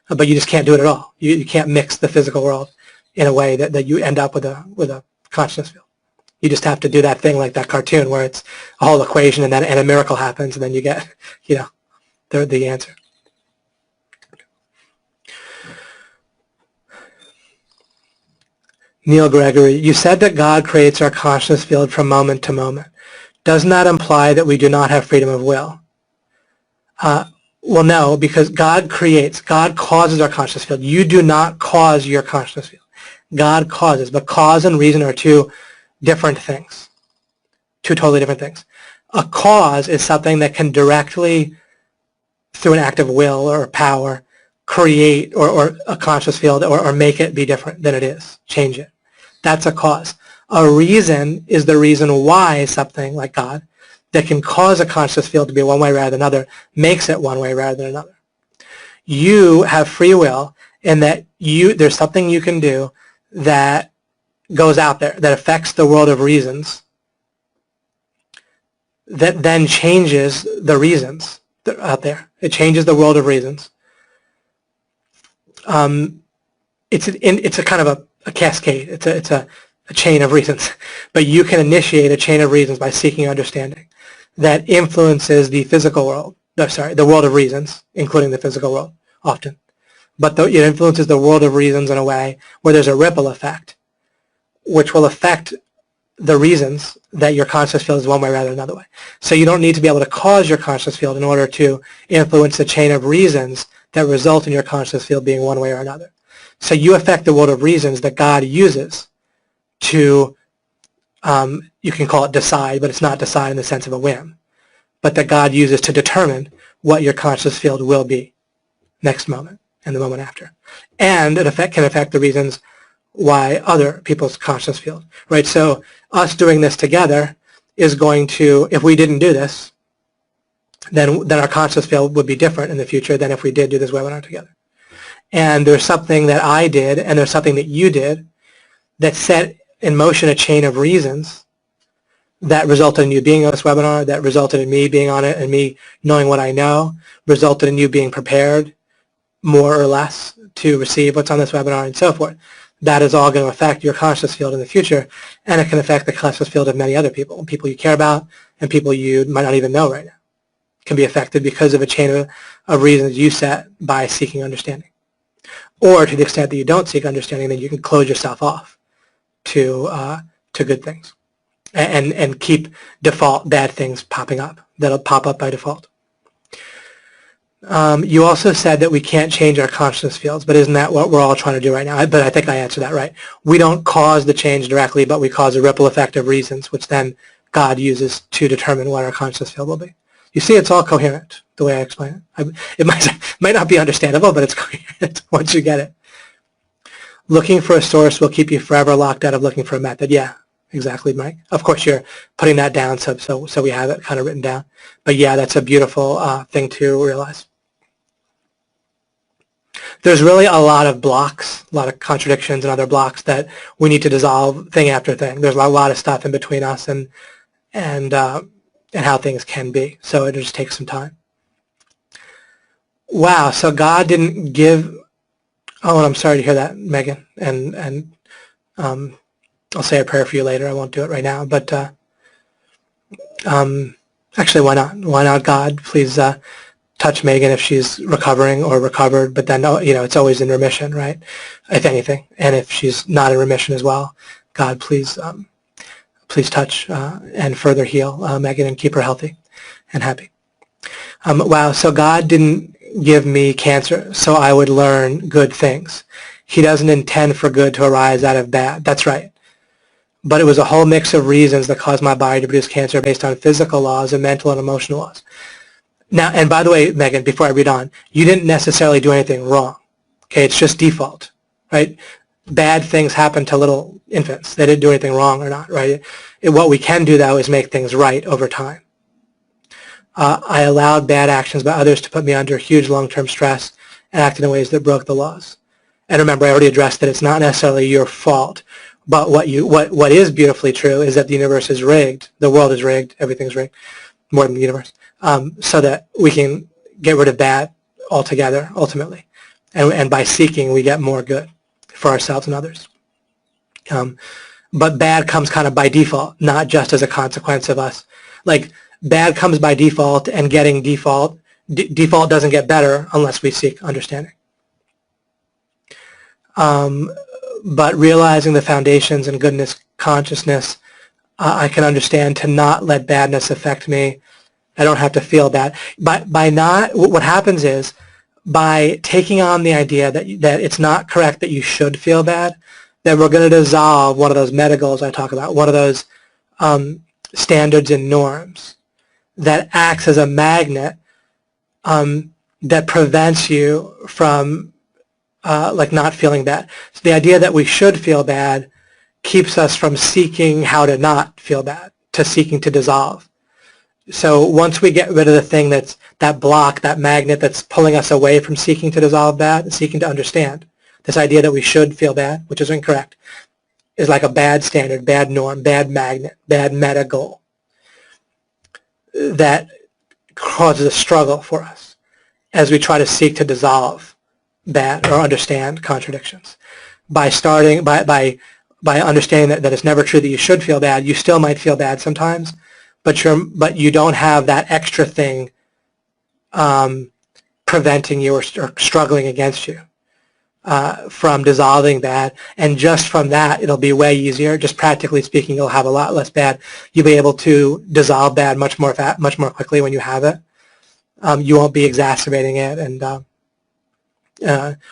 but you just can't do it at all. You can't mix the physical world in a way that you end up with a consciousness field. You just have to do that thing like that cartoon where it's a whole equation and a miracle happens, and then you get the answer. Neil Gregory, you said that God creates our consciousness field from moment to moment. Doesn't that imply that we do not have freedom of will? Well, no, because God creates, God causes our consciousness field. You do not cause your consciousness field. God causes, but cause and reason are two different things, two totally different things. A cause is something that can directly, through an act of will or power, create or a conscious field or make it be different than it is, change it. That's a cause. A reason is the reason why something like God that can cause a conscious field to be one way rather than another makes it one way rather than another. You have free will in that there's something you can do that goes out there, that affects the world of reasons, that then changes the reasons that are out there. It changes the world of reasons. It's a kind of a cascade. It's a chain of reasons. But you can initiate a chain of reasons by seeking understanding that influences the physical world, the world of reasons, including the physical world, often. But it influences the world of reasons in a way where there's a ripple effect, which will affect the reasons that your conscious field is one way rather than another way. So you don't need to be able to cause your conscious field in order to influence the chain of reasons that result in your conscious field being one way or another. So you affect the world of reasons that God uses to, you can call it decide, but it's not decide in the sense of a whim, but that God uses to determine what your conscious field will be next moment and the moment after. And it can affect the reasons why other people's conscious field, right? So us doing this together is going to, if we didn't do this, then our conscious field would be different in the future than if we did do this webinar together. And there's something that I did and there's something that you did that set in motion a chain of reasons that resulted in you being on this webinar, that resulted in me being on it and me knowing what I know, resulted in you being prepared more or less to receive what's on this webinar and so forth. That is all going to affect your conscious field in the future, and it can affect the conscious field of many other people, people you care about and people you might not even know right now. Can be affected because of a chain of reasons you set by seeking understanding. Or to the extent that you don't seek understanding, then you can close yourself off to good things and keep default bad things popping up that'll pop up by default. You also said that we can't change our consciousness fields, but isn't that what we're all trying to do right now? But I think I answered that right. We don't cause the change directly, but we cause a ripple effect of reasons, which then God uses to determine what our consciousness field will be. You see, it's all coherent, the way I explain it. It might not be understandable, but it's coherent once you get it. Looking for a source will keep you forever locked out of looking for a method. Yeah, exactly, Mike. Of course, you're putting that down so we have it kind of written down. But yeah, that's a beautiful thing to realize. There's really a lot of blocks, a lot of contradictions and other blocks that we need to dissolve thing after thing. There's a lot of stuff in between us and how things can be. So it just takes some time. Wow, so God didn't give, oh, and I'm sorry to hear that, Megan, and I'll say a prayer for you later. I won't do it right now, but actually, why not? Why not, God? Please touch Megan if she's recovering or recovered, but then, it's always in remission, right, if anything. And if she's not in remission as well, God, please touch and further heal Megan and keep her healthy and happy. Wow, so God didn't give me cancer so I would learn good things. He doesn't intend for good to arise out of bad. That's right. But it was a whole mix of reasons that caused my body to produce cancer based on physical laws and mental and emotional laws. Now, and by the way, Megan, before I read on, you didn't necessarily do anything wrong. Okay, it's just default, right? Bad things happen to little infants. They didn't do anything wrong or not, right? What we can do, though, is make things right over time. I allowed bad actions by others to put me under huge long-term stress and acted in ways that broke the laws. And remember, I already addressed that it's not necessarily your fault, but what is beautifully true is that the universe is rigged, the world is rigged, everything's rigged, more than the universe, so that we can get rid of bad altogether, ultimately. And by seeking, we get more good for ourselves and others. But bad comes kind of by default, not just as a consequence of us. Like, bad comes by default, and getting default doesn't get better unless we seek understanding. but realizing the foundations in goodness consciousness, I can understand to not let badness affect me. I don't have to feel bad. By not, what happens is, by taking on the idea that it's not correct that you should feel bad, that we're going to dissolve one of those meta goals I talk about, one of those standards and norms that acts as a magnet that prevents you from like not feeling bad. So the idea that we should feel bad keeps us from seeking how to not feel bad, to seeking to dissolve. So once we get rid of the thing that's that block, that magnet that's pulling us away from seeking to dissolve bad and seeking to understand, this idea that we should feel bad, which is incorrect, is like a bad standard, bad norm, bad magnet, bad meta goal that causes a struggle for us as we try to seek to dissolve bad or understand contradictions. By starting, by understanding that it's never true that you should feel bad, you still might feel bad sometimes, but you don't have that extra thing preventing you or struggling against you from dissolving bad. And just from that, it'll be way easier. Just practically speaking, you'll have a lot less bad. You'll be able to dissolve bad much more quickly when you have it. You won't be exacerbating it, and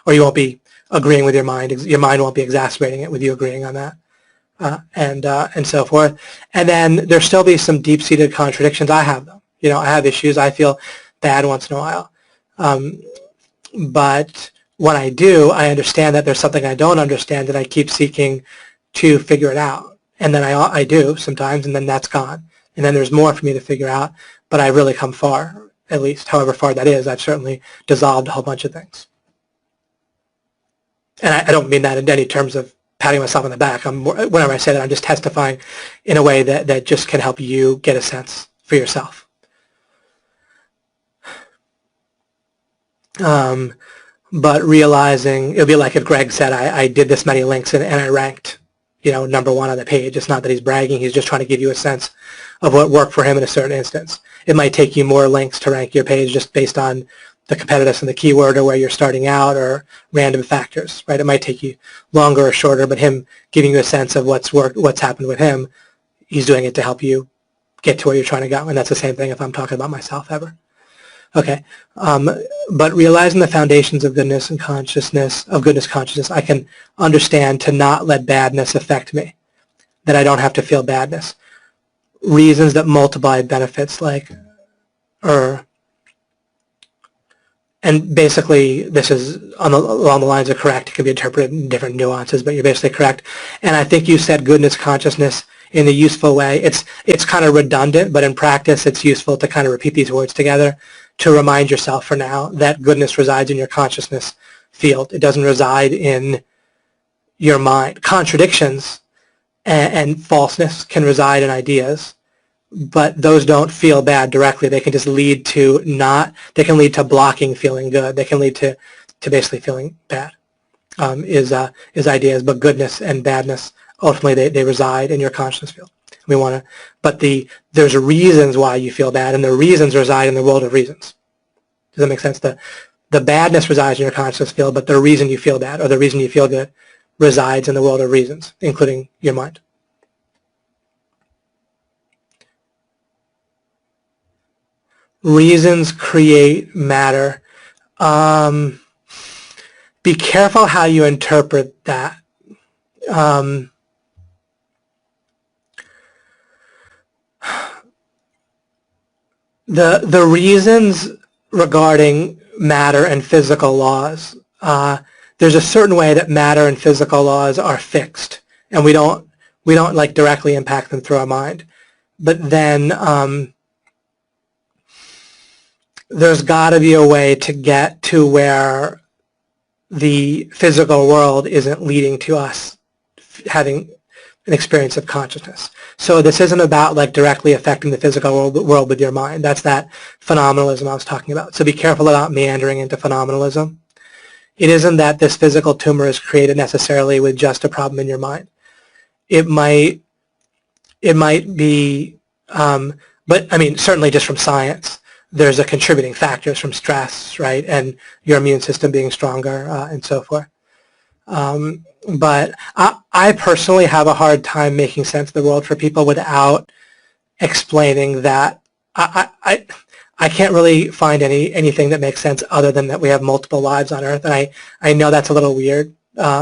or you won't be agreeing with your mind. Your mind won't be exacerbating it with you agreeing on that. And so forth. And then there'll still be some deep-seated contradictions. I have them. You know, I have issues. I feel bad once in a while. But when I do, I understand that there's something I don't understand, and I keep seeking to figure it out. And then I do sometimes, and then that's gone. And then there's more for me to figure out, but I've really come far, at least, however far that is. I've certainly dissolved a whole bunch of things. And I don't mean that in any terms of patting myself on the back. Whenever I say that, I'm just testifying in a way that just can help you get a sense for yourself. But realizing, it would be like if Greg said, I did this many links and I ranked, you know, #1 on the page. It's not that he's bragging. He's just trying to give you a sense of what worked for him in a certain instance. It might take you more links to rank your page just based on the competitiveness and the keyword or where you're starting out or random factors, right? It might take you longer or shorter, but him giving you a sense of what's worked, what's happened with him, he's doing it to help you get to where you're trying to go. And that's the same thing if I'm talking about myself ever. Okay, but realizing the foundations of goodness and consciousness, I can understand to not let badness affect me, that I don't have to feel badness. Reasons that multiply benefits like, and basically this is along the lines of correct. It can be interpreted in different nuances, but you're basically correct. And I think you said goodness consciousness in a useful way. It's kind of redundant, but in practice it's useful to kind of repeat these words together to remind yourself for now that goodness resides in your consciousness field. It doesn't reside in your mind. Contradictions and falseness can reside in ideas, but those don't feel bad directly. They can just lead to they can lead to blocking feeling good. They can lead to basically feeling bad is ideas, but goodness and badness, ultimately they reside in your consciousness field. We want to, but there's reasons why you feel bad, and the reasons reside in the world of reasons. Does that make sense? The badness resides in your consciousness field, but the reason you feel bad or the reason you feel good resides in the world of reasons, including your mind. Reasons create matter. Be careful how you interpret that. The reasons regarding matter and physical laws, there's a certain way that matter and physical laws are fixed, and we don't like directly impact them through our mind. But then there's got to be a way to get to where the physical world isn't leading to us having an experience of consciousness. So this isn't about like directly affecting the physical world with your mind. That's that phenomenalism I was talking about. So be careful about meandering into phenomenalism. It isn't that this physical tumor is created necessarily with just a problem in your mind. It might be, but I mean, certainly just from science, there's a contributing factors from stress, right, and your immune system being stronger and so forth. But I personally have a hard time making sense of the world for people without explaining that. I can't really find anything that makes sense other than that we have multiple lives on Earth. And I know that's a little weird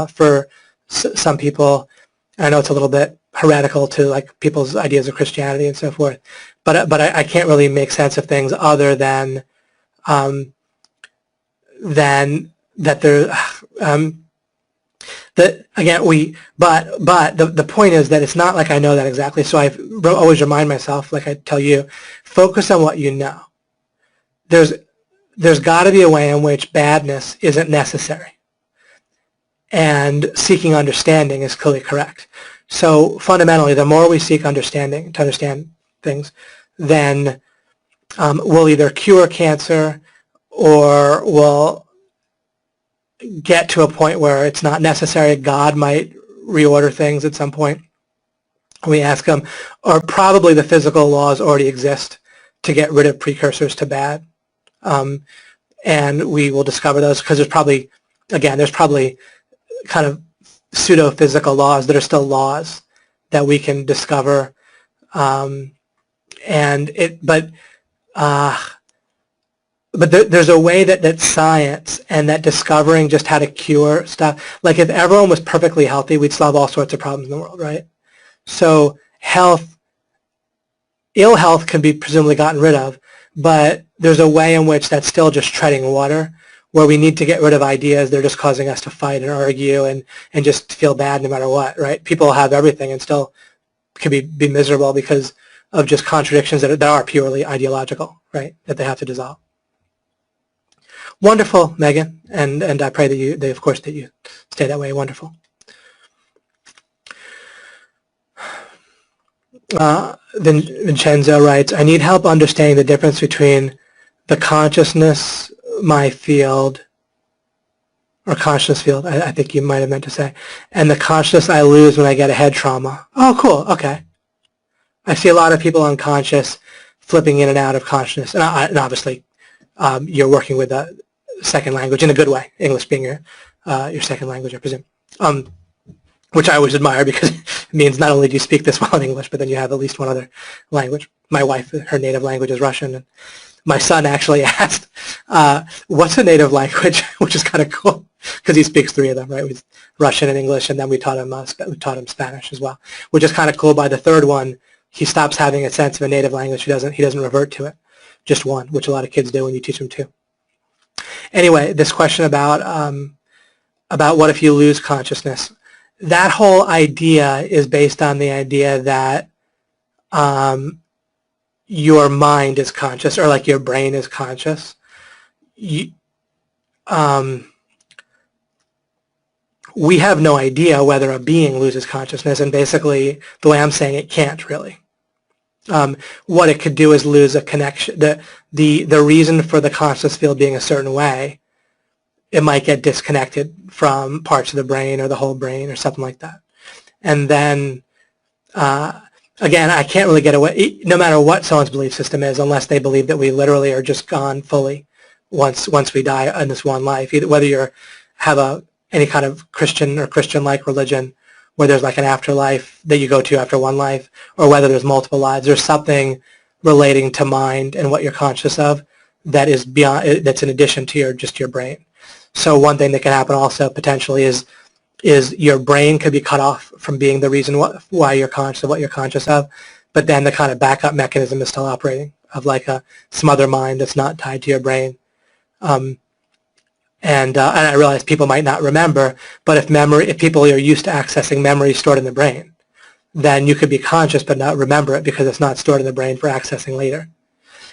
for some people. I know it's a little bit heretical to like people's ideas of Christianity and so forth. But I can't really make sense of things other than that there. That again, but the point is that it's not like I know that exactly. So I always remind myself, like I tell you, focus on what you know. There's got to be a way in which badness isn't necessary, and seeking understanding is clearly correct. So fundamentally, the more we seek understanding to understand things, then we'll either cure cancer or we'll get to a point where it's not necessary. God might reorder things at some point. We ask him, or probably the physical laws already exist to get rid of precursors to bad. And we will discover those because there's probably kind of pseudo-physical laws that are still laws that we can discover. But there's a way that science and that discovering just how to cure stuff, like if everyone was perfectly healthy, we'd solve all sorts of problems in the world, right? So ill health can be presumably gotten rid of, but there's a way in which that's still just treading water, where we need to get rid of ideas that are just causing us to fight and argue and just feel bad no matter what, right? People have everything and still can be miserable because of just contradictions that are purely ideological, right, that they have to dissolve. Wonderful, Megan, and I pray that of course, that you stay that way. Wonderful. Vincenzo writes, I need help understanding the difference between the consciousness, my field, or consciousness field, I think you might have meant to say, and the consciousness I lose when I get a head trauma. Oh, cool, okay. I see a lot of people unconscious flipping in and out of consciousness, and obviously you're working with a second language in a good way, English being your second language, I presume, which I always admire because it means not only do you speak this well in English, but then you have at least one other language. My wife, her native language is Russian, and my son actually asked, what's a native language, which is kind of cool because he speaks three of them, right? With Russian and English, and then we taught him Spanish as well, which is kind of cool. By the third one, he stops having a sense of a native language. He doesn't revert to it, just one, which a lot of kids do when you teach them two. Anyway, this question about what if you lose consciousness. That whole idea is based on the idea that your mind is conscious, or like your brain is conscious. We have no idea whether a being loses consciousness, and basically the way I'm saying it can't really. What it could do is lose a connection. The reason for the conscious field being a certain way, it might get disconnected from parts of the brain or the whole brain or something like that. And then, again, I can't really get away, no matter what someone's belief system is, unless they believe that we literally are just gone fully once we die in this one life. Either whether you have any kind of Christian or Christian-like religion where there's like an afterlife that you go to after one life, or whether there's multiple lives, there's something relating to mind and what you're conscious of that is beyond, that's in addition to just your brain. So one thing that can happen also potentially is your brain could be cut off from being the reason why you're conscious of what you're conscious of, but then the kind of backup mechanism is still operating of like some other mind that's not tied to your brain. And I realize people might not remember, but if people are used to accessing memory stored in the brain, then you could be conscious but not remember it because it's not stored in the brain for accessing later.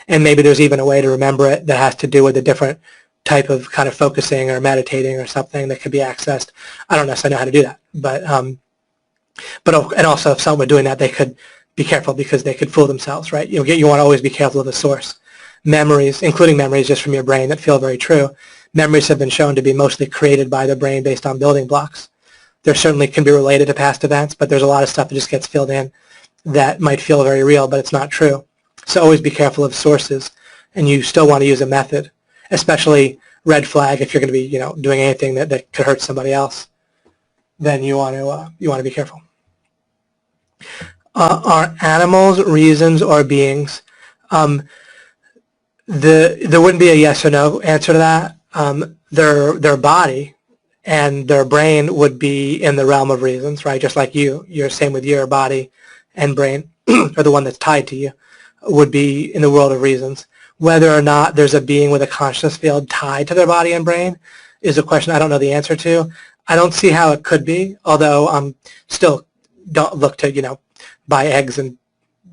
And maybe there's even a way to remember it that has to do with a different type of kind of focusing or meditating or something that could be accessed. I don't necessarily know how to do that, but and also if someone were doing that, they could be careful because they could fool themselves, right? You want to always be careful of the source. Memories, including memories just from your brain that feel very true, memories have been shown to be mostly created by the brain based on building blocks. There certainly can be related to past events, but there's a lot of stuff that just gets filled in that might feel very real, but it's not true. So always be careful of sources, and you still want to use a method, especially red flag if you're going to be, doing anything that could hurt somebody else. then you want to be careful. Are animals reasons or beings? There wouldn't be a yes or no answer to that. Their body and their brain would be in the realm of reasons, right? Just like you're same with your body and brain, or the one that's tied to you, would be in the world of reasons. Whether or not there's a being with a consciousness field tied to their body and brain is a question I don't know the answer to. I don't see how it could be, although still don't look to, buy eggs and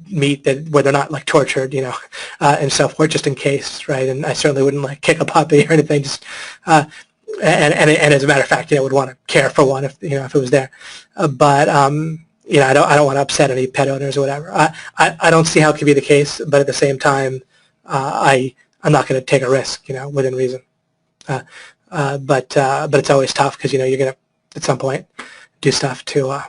meat where they're not like tortured, and so forth, just in case, right? And I certainly wouldn't like kick a puppy or anything. Just and as a matter of fact, would want to care for one if if it was there. But I don't want to upset any pet owners or whatever. I don't see how it could be the case, but at the same time, I'm not going to take a risk, within reason. But it's always tough because you're going to at some point do stuff to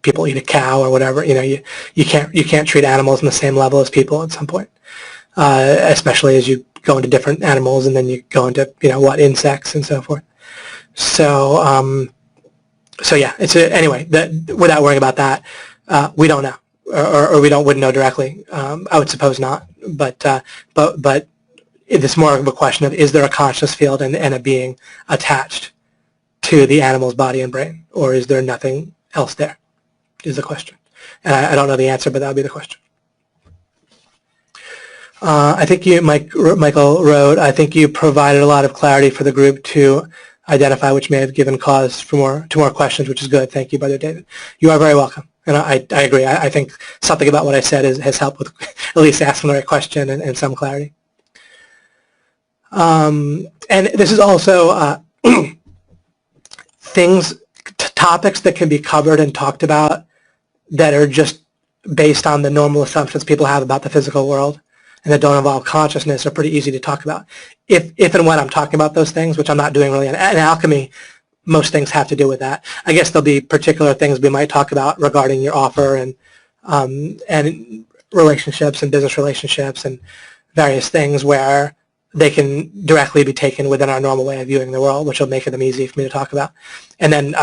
people eat a cow or whatever. You can't treat animals on the same level as people at some point, especially as you go into different animals and then you go into insects and so forth. So yeah, anyway. Without worrying about that, we don't know, or we wouldn't know directly. I would suppose not, but it's more of a question of, is there a conscious field and a being attached to the animal's body and brain, or is there nothing else there, is the question. And I don't know the answer, but that would be the question. I think Michael wrote, I think you provided a lot of clarity for the group to identify, which may have given cause for more questions, which is good. Thank you, Brother David. You are very welcome. And I agree. I think something about what I said has helped with at least asking the right question and some clarity. And this is also topics that can be covered and talked about that are just based on the normal assumptions people have about the physical world and that don't involve consciousness are pretty easy to talk about. If and when I'm talking about those things, which I'm not doing really in alchemy, most things have to do with that. I guess there'll be particular things we might talk about regarding your offer and relationships and business relationships and various things where they can directly be taken within our normal way of viewing the world, which will make them easy for me to talk about. And then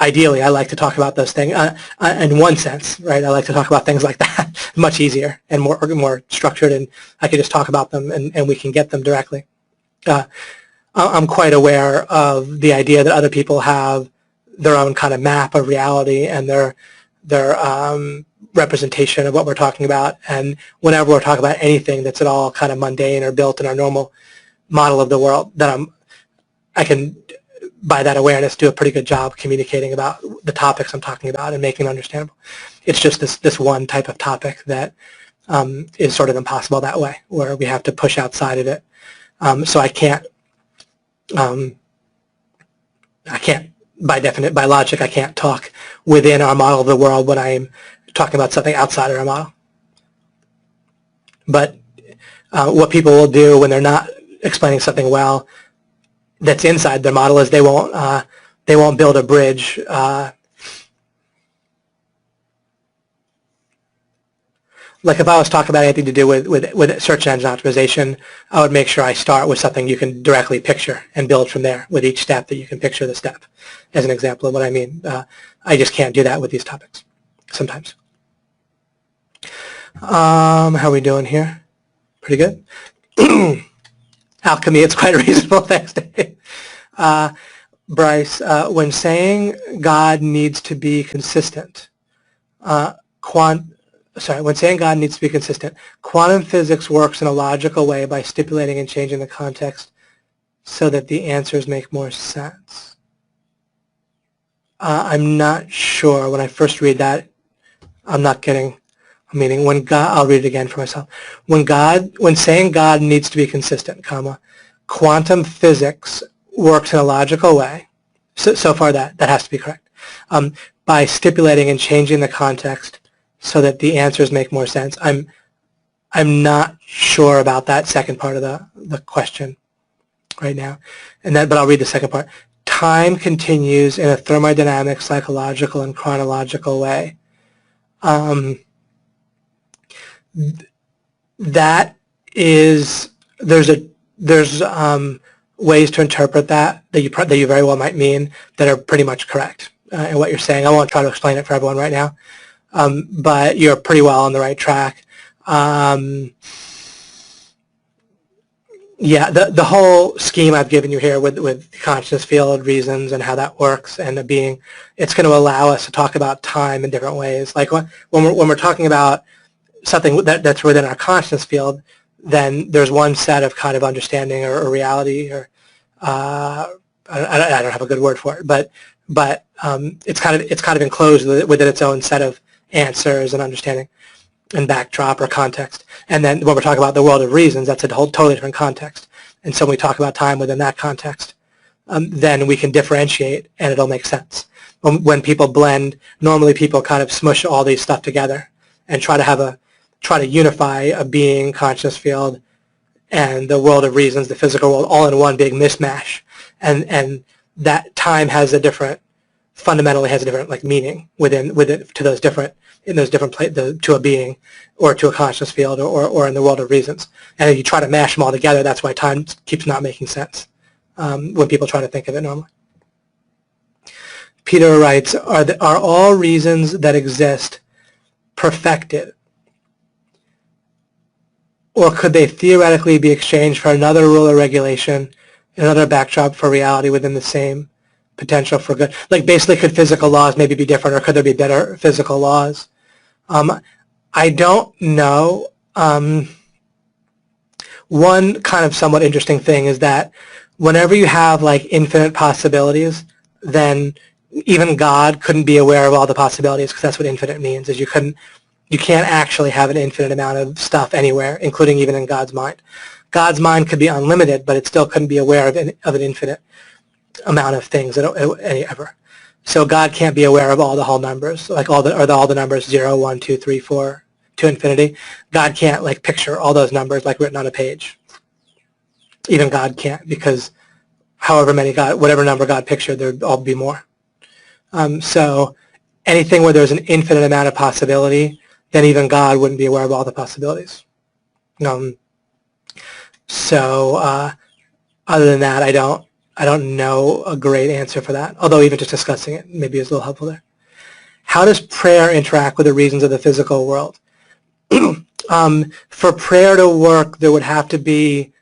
ideally, I like to talk about those things in one sense, right? I like to talk about things like that much easier and more structured, and I can just talk about them and we can get them directly. I'm quite aware of the idea that other people have their own kind of map of reality and their representation of what we're talking about, and whenever we're talking about anything that's at all kind of mundane or built in our normal model of the world, that I can, by that awareness, do a pretty good job communicating about the topics I'm talking about and making them understandable. It's just this one type of topic that is sort of impossible that way, where we have to push outside of it. So I can't, by logic, I can't talk within our model of the world when I'm talking about something outside of our model. But what people will do when they're not explaining something well that's inside their model is they won't build a bridge. Like if I was talking about anything to do with search engine optimization, I would make sure I start with something you can directly picture and build from there with each step that you can picture the step, as an example of what I mean. I just can't do that with these topics sometimes. How are we doing here? Pretty good. Alchemy, it's quite reasonable. Thanks, Dave. Bryce, when saying God needs to be consistent, when saying God needs to be consistent, quantum physics works in a logical way by stipulating and changing the context so that the answers make more sense. I'm not sure. When I first read that, I'm not getting a meaning. When God, I'll read it again for myself. When saying God needs to be consistent, quantum physics works in a logical way. So far that has to be correct. By stipulating and changing the context so that the answers make more sense. I'm not sure about that second part of the question right now. But I'll read the second part. Time continues in a thermodynamic, psychological, and chronological way. That is, there's ways to interpret that you very well might mean that are pretty much correct in what you're saying. I won't try to explain it for everyone right now, but you're pretty well on the right track. Yeah, the whole scheme I've given you here with consciousness field, reasons, and how that works, and the being, it's going to allow us to talk about time in different ways. Like when we're talking about something that's within our consciousness field, then there's one set of kind of understanding or reality, or I don't have a good word for it, but it's kind of enclosed within its own set of answers and understanding and backdrop or context. And then when we're talking about the world of reasons, that's a whole totally different context. And so when we talk about time within that context, then we can differentiate and it'll make sense. When people blend, normally people kind of smush all these stuff together and try to unify a being, conscious field, and the world of reasons, the physical world, all in one big mishmash. And that time has a different, fundamentally has a different like meaning within to those different, in those different to a being or to a conscious field or in the world of reasons. And if you try to mash them all together, that's why time keeps not making sense when people try to think of it normally. Peter writes, are all reasons that exist perfected? Or could they theoretically be exchanged for another rule or regulation, another backdrop for reality within the same potential for good? Like basically, could physical laws maybe be different, or could there be better physical laws? I don't know. One kind of somewhat interesting thing is that whenever you have like infinite possibilities, then even God couldn't be aware of all the possibilities, because that's what infinite means, is you can't actually have an infinite amount of stuff anywhere, including even in God's mind. God's mind could be unlimited, but it still couldn't be aware of an infinite amount of things ever. So God can't be aware of all the whole numbers, like all the numbers 0, 1, 2, 3, 4 to infinity. God can't like picture all those numbers like written on a page. Even God can't, because whatever number God pictured, there'd all be more. So anything where there's an infinite amount of possibility, then even God wouldn't be aware of all the possibilities. So other than that, I don't know a great answer for that, although even just discussing it maybe is a little helpful there. How does prayer interact with the reasons of the physical world? For prayer to work, there would have to be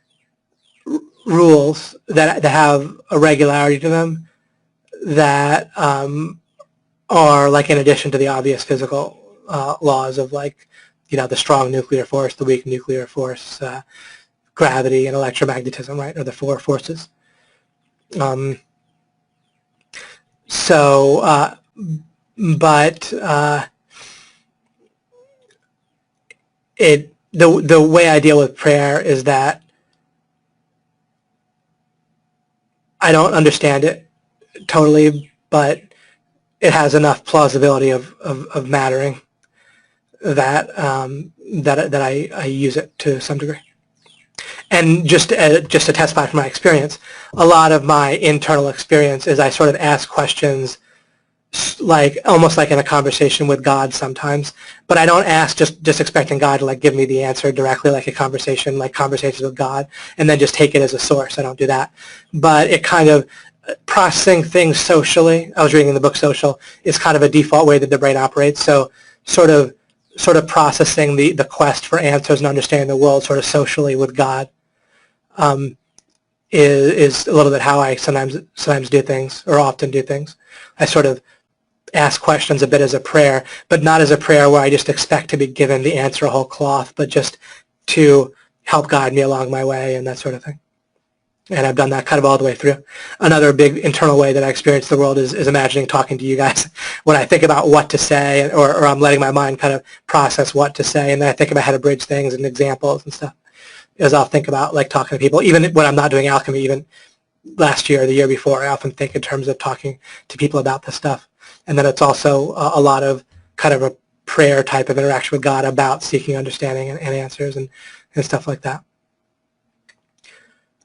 rules that have a regularity to them that are like in addition to the obvious physical laws of like, the strong nuclear force, the weak nuclear force, gravity, and electromagnetism, right, are the four forces. The way I deal with prayer is that I don't understand it totally, but it has enough plausibility of mattering that I use it to some degree. And just to testify from my experience, a lot of my internal experience is I sort of ask questions like almost like in a conversation with God sometimes, but I don't ask just expecting God to like give me the answer directly like a conversation, like conversations with God, and then just take it as a source. I don't do that. But it kind of processing things socially, I was reading the book Social, is kind of a default way that the brain operates. So sort of processing the quest for answers and understanding the world sort of socially with God is a little bit how I sometimes do things, or often do things. I sort of ask questions a bit as a prayer, but not as a prayer where I just expect to be given the answer whole cloth, but just to help guide me along my way and that sort of thing. And I've done that kind of all the way through. Another big internal way that I experience the world is imagining talking to you guys. When I think about what to say, or I'm letting my mind kind of process what to say, and then I think about how to bridge things and examples and stuff, as I'll think about like talking to people. Even when I'm not doing alchemy, even last year or the year before, I often think in terms of talking to people about this stuff. And then it's also a lot of kind of a prayer type of interaction with God about seeking understanding and answers and stuff like that.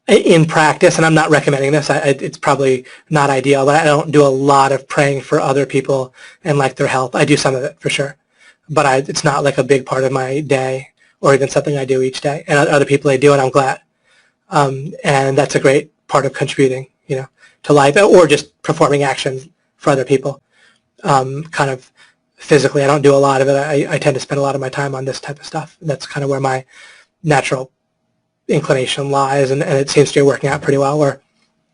In practice, and I'm not recommending this, it's probably not ideal, but I don't do a lot of praying for other people and like their health. I do some of it for sure, but it's not like a big part of my day or even something I do each day. And other people I do, and I'm glad. And that's a great part of contributing, to life, or just performing actions for other people. Kind of physically, I don't do a lot of it. I tend to spend a lot of my time on this type of stuff. That's kind of where my natural inclination lies, and it seems to be working out pretty well, where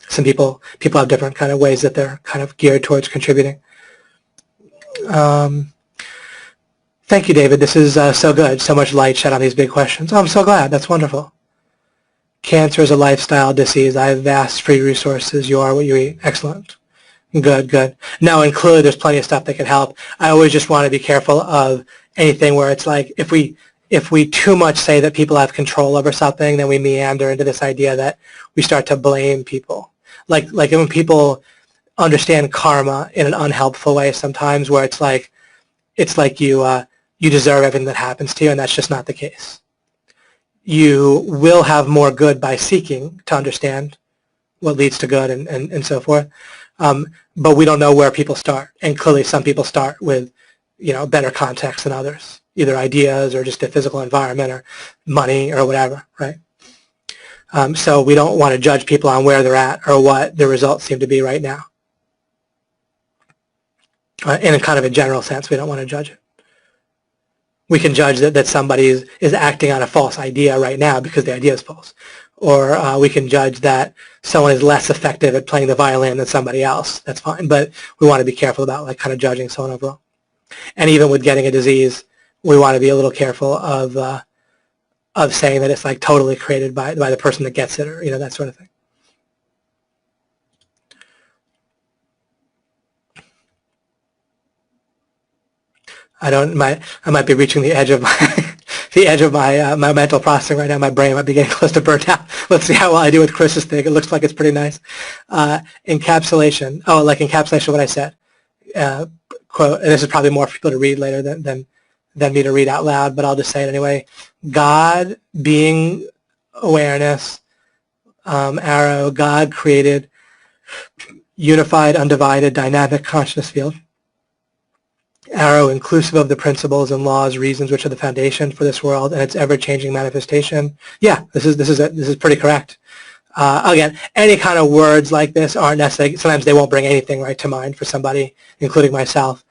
some people have different kind of ways that they're kind of geared towards contributing. Thank you, David. This is so good. So much light shed on these big questions. Oh, I'm so glad. That's wonderful. Cancer is a lifestyle disease. I have vast free resources. You are what you eat. Excellent. Good, good. Now, include, there's plenty of stuff that can help. I always just want to be careful of anything where it's like, if we too much say that people have control over something, then we meander into this idea that we start to blame people. Like when people understand karma in an unhelpful way sometimes, where it's like you deserve everything that happens to you, and that's just not the case. You will have more good by seeking to understand what leads to good and so forth. But we don't know where people start, and clearly some people start with better context than others, either ideas or just a physical environment or money or whatever, right? So we don't want to judge people on where they're at or what the results seem to be right now. In a kind of a general sense, we don't want to judge it. We can judge that somebody is acting on a false idea right now because the idea is false. Or we can judge that someone is less effective at playing the violin than somebody else. That's fine. But we want to be careful about kind of judging someone overall. And even with getting a disease, we want to be a little careful of saying that it's totally created by the person that gets it, or that sort of thing. I might be reaching the edge of my my mental processing right now. My brain might be getting close to burnt out. Let's see how well I do with Chris's thing. It looks like it's pretty nice. Encapsulation. Oh, encapsulation. What I said. Quote. And this is probably more for people to read later than me to read out loud, but I'll just say it anyway. God, being, awareness, arrow. God created unified, undivided, dynamic consciousness field. Arrow, inclusive of the principles and laws, reasons which are the foundation for this world and its ever-changing manifestation. Yeah, this is pretty correct. Again, any kind of words like this aren't necessarily. Sometimes they won't bring anything right to mind for somebody, including myself,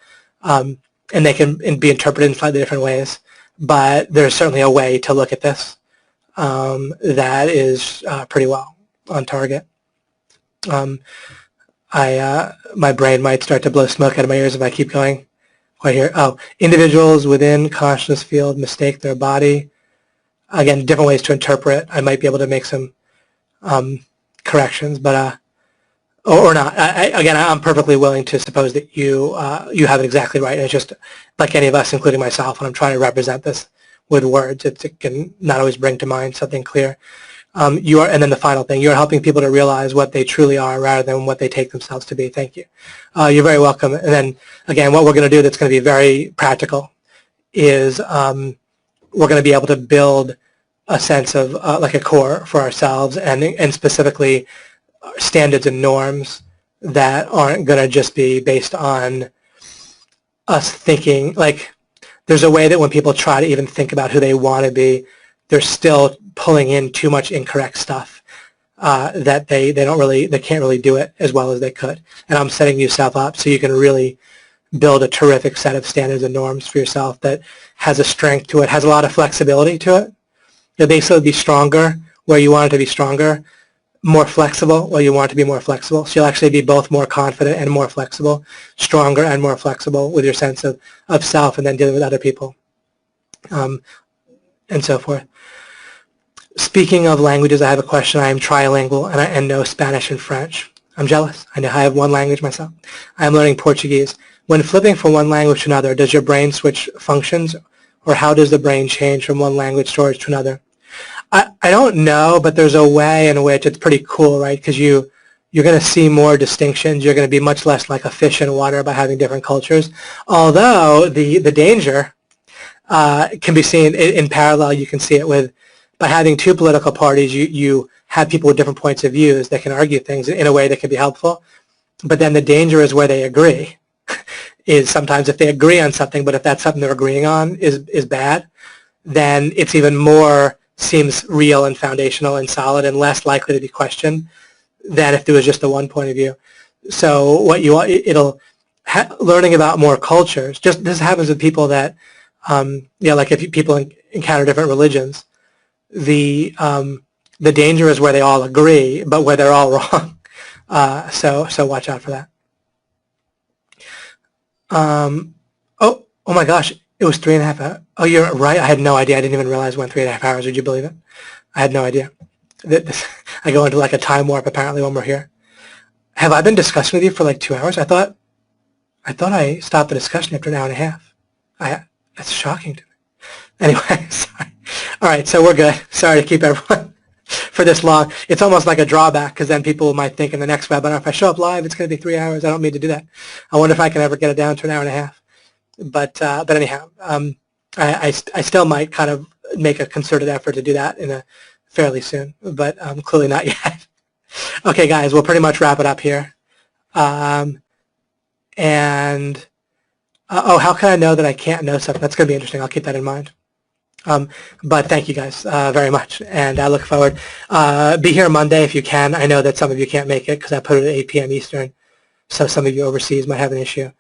and they can be interpreted in slightly different ways. But there's certainly a way to look at this that is pretty well on target. My brain might start to blow smoke out of my ears if I keep going. Right here. Oh, individuals within consciousness field mistake their body. Again, different ways to interpret. I might be able to make some corrections, but or not. Again, I'm perfectly willing to suppose that you have it exactly right. And it's just like any of us, including myself, when I'm trying to represent this with words, it can not always bring to mind something clear. And then the final thing, you're helping people to realize what they truly are rather than what they take themselves to be. Thank you. You're very welcome. And then, again, what we're going to do that's going to be very practical is we're going to be able to build a sense of like a core for ourselves and specifically standards and norms that aren't going to just be based on us thinking. Like, there's a way that when people try to even think about who they want to be, they're still pulling in too much incorrect stuff that they can't really do it as well as they could. And I'm setting yourself up so you can really build a terrific set of standards and norms for yourself that has a strength to it, has a lot of flexibility to it. You'll basically be stronger where you want it to be stronger, more flexible where you want it to be more flexible. So you'll actually be both more confident and more flexible, stronger and more flexible with your sense of self and then dealing with other people and so forth. Speaking of languages, I have a question. I am trilingual and know Spanish and French. I'm jealous. I know I have one language myself. I am learning Portuguese. When flipping from one language to another, does your brain switch functions, or how does the brain change from one language storage to another? I don't know, but there's a way in which it's pretty cool, right? Because you're going to see more distinctions. You're going to be much less like a fish in water by having different cultures. Although the danger can be seen in parallel. You can see it with by having two political parties. You have people with different points of views that can argue things in a way that can be helpful. But then the danger is where they agree. Is sometimes if they agree on something, but if that something they're agreeing on is bad, then it's even more seems real and foundational and solid and less likely to be questioned than if there was just the one point of view. So what you want, learning about more cultures. Just this happens with people that, like if people encounter different religions, the danger is where they all agree, but where they're all wrong. So watch out for that. Oh my gosh, it was 3.5 hours. Oh, you're right. I had no idea. I didn't even realize it went 3.5 hours. Would you believe it? I had no idea. I go into like a time warp apparently when we're here. Have I been discussing with you for like 2 hours? I thought I stopped the discussion after 1.5 hours. That's shocking to me. Anyway, sorry. All right, so we're good. Sorry to keep everyone for this long. It's almost like a drawback because then people might think in the next webinar, if I show up live, it's going to be 3 hours. I don't mean to do that. I wonder if I can ever get it down to 1.5 hours. But anyhow, I still might kind of make a concerted effort to do that fairly soon, but clearly not yet. Okay, guys, we'll pretty much wrap it up here. Oh, how can I know that I can't know something? That's going to be interesting. I'll keep that in mind. But thank you guys very much, and I look forward. Be here Monday if you can. I know that some of you can't make it because I put it at 8 p.m. Eastern, so some of you overseas might have an issue.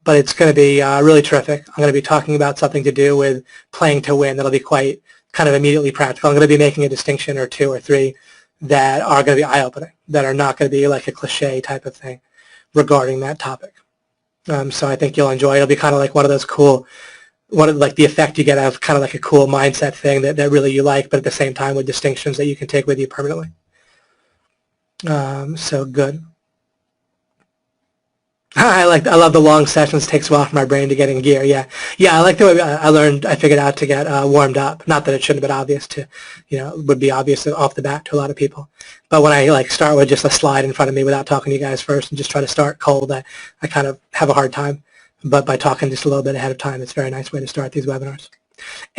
But it's going to be really terrific. I'm going to be talking about something to do with playing to win. That'll be quite kind of immediately practical. I'm going to be making a distinction or 2 or 3 that are going to be eye-opening, that are not going to be like a cliche type of thing regarding that topic. So I think you'll enjoy it. It'll be kind of like one of those cool, like the effect you get out of kind of like a cool mindset thing that really you like, but at the same time with distinctions that you can take with you permanently. So good. I love the long sessions. It takes a while for my brain to get in gear. Yeah. I like the way I figured out to get warmed up. Not that it shouldn't have been obvious to, would be obvious off the bat to a lot of people. But when I start with just a slide in front of me without talking to you guys first and just try to start cold, I kind of have a hard time. But by talking just a little bit ahead of time, it's a very nice way to start these webinars.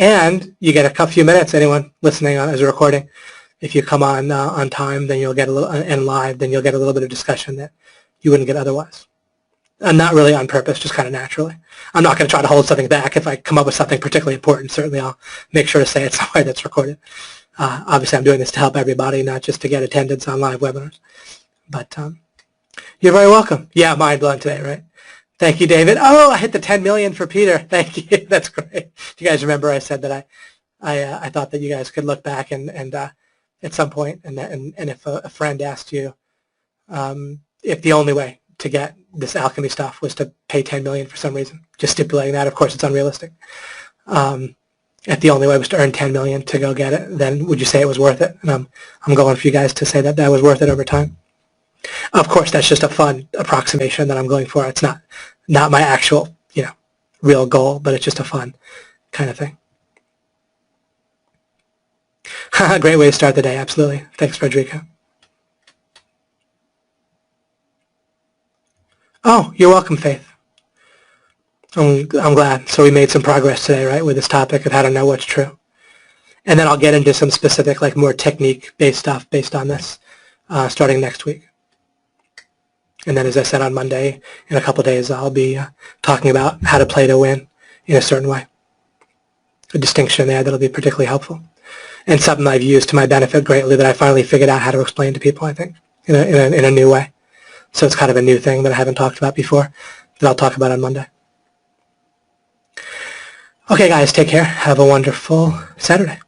And you get a few minutes, anyone listening as a recording. If you come on time, then you'll get a little, and live, then you'll get a little bit of discussion that you wouldn't get otherwise. And not really on purpose, just kind of naturally. I'm not going to try to hold something back. If I come up with something particularly important, certainly I'll make sure to say it somewhere that's recorded. Obviously, I'm doing this to help everybody, not just to get attendance on live webinars. But you're very welcome. Yeah, mind blown today, right? Thank you, David. Oh, I hit the 10 million for Peter. Thank you. That's great. Do you guys remember I said that I thought that you guys could look back and at some point, and if a friend asked you if the only way to get this alchemy stuff was to pay 10 million for some reason, just stipulating that, of course, it's unrealistic. If the only way was to earn 10 million to go get it, then would you say it was worth it? And I'm going for you guys to say that was worth it over time. Of course, that's just a fun approximation that I'm going for. It's not my actual, real goal, but it's just a fun kind of thing. Great way to start the day, absolutely. Thanks, Frederica. Oh, you're welcome, Faith. I'm glad. So we made some progress today, right, with this topic of how to know what's true. And then I'll get into some specific, more technique-based stuff based on this starting next week. And then, as I said, on Monday, in a couple of days, I'll be talking about how to play to win in a certain way. A distinction there that'll be particularly helpful. And something I've used to my benefit greatly that I finally figured out how to explain to people, I think, in a new way. So it's kind of a new thing that I haven't talked about before that I'll talk about on Monday. Okay, guys, take care. Have a wonderful Saturday.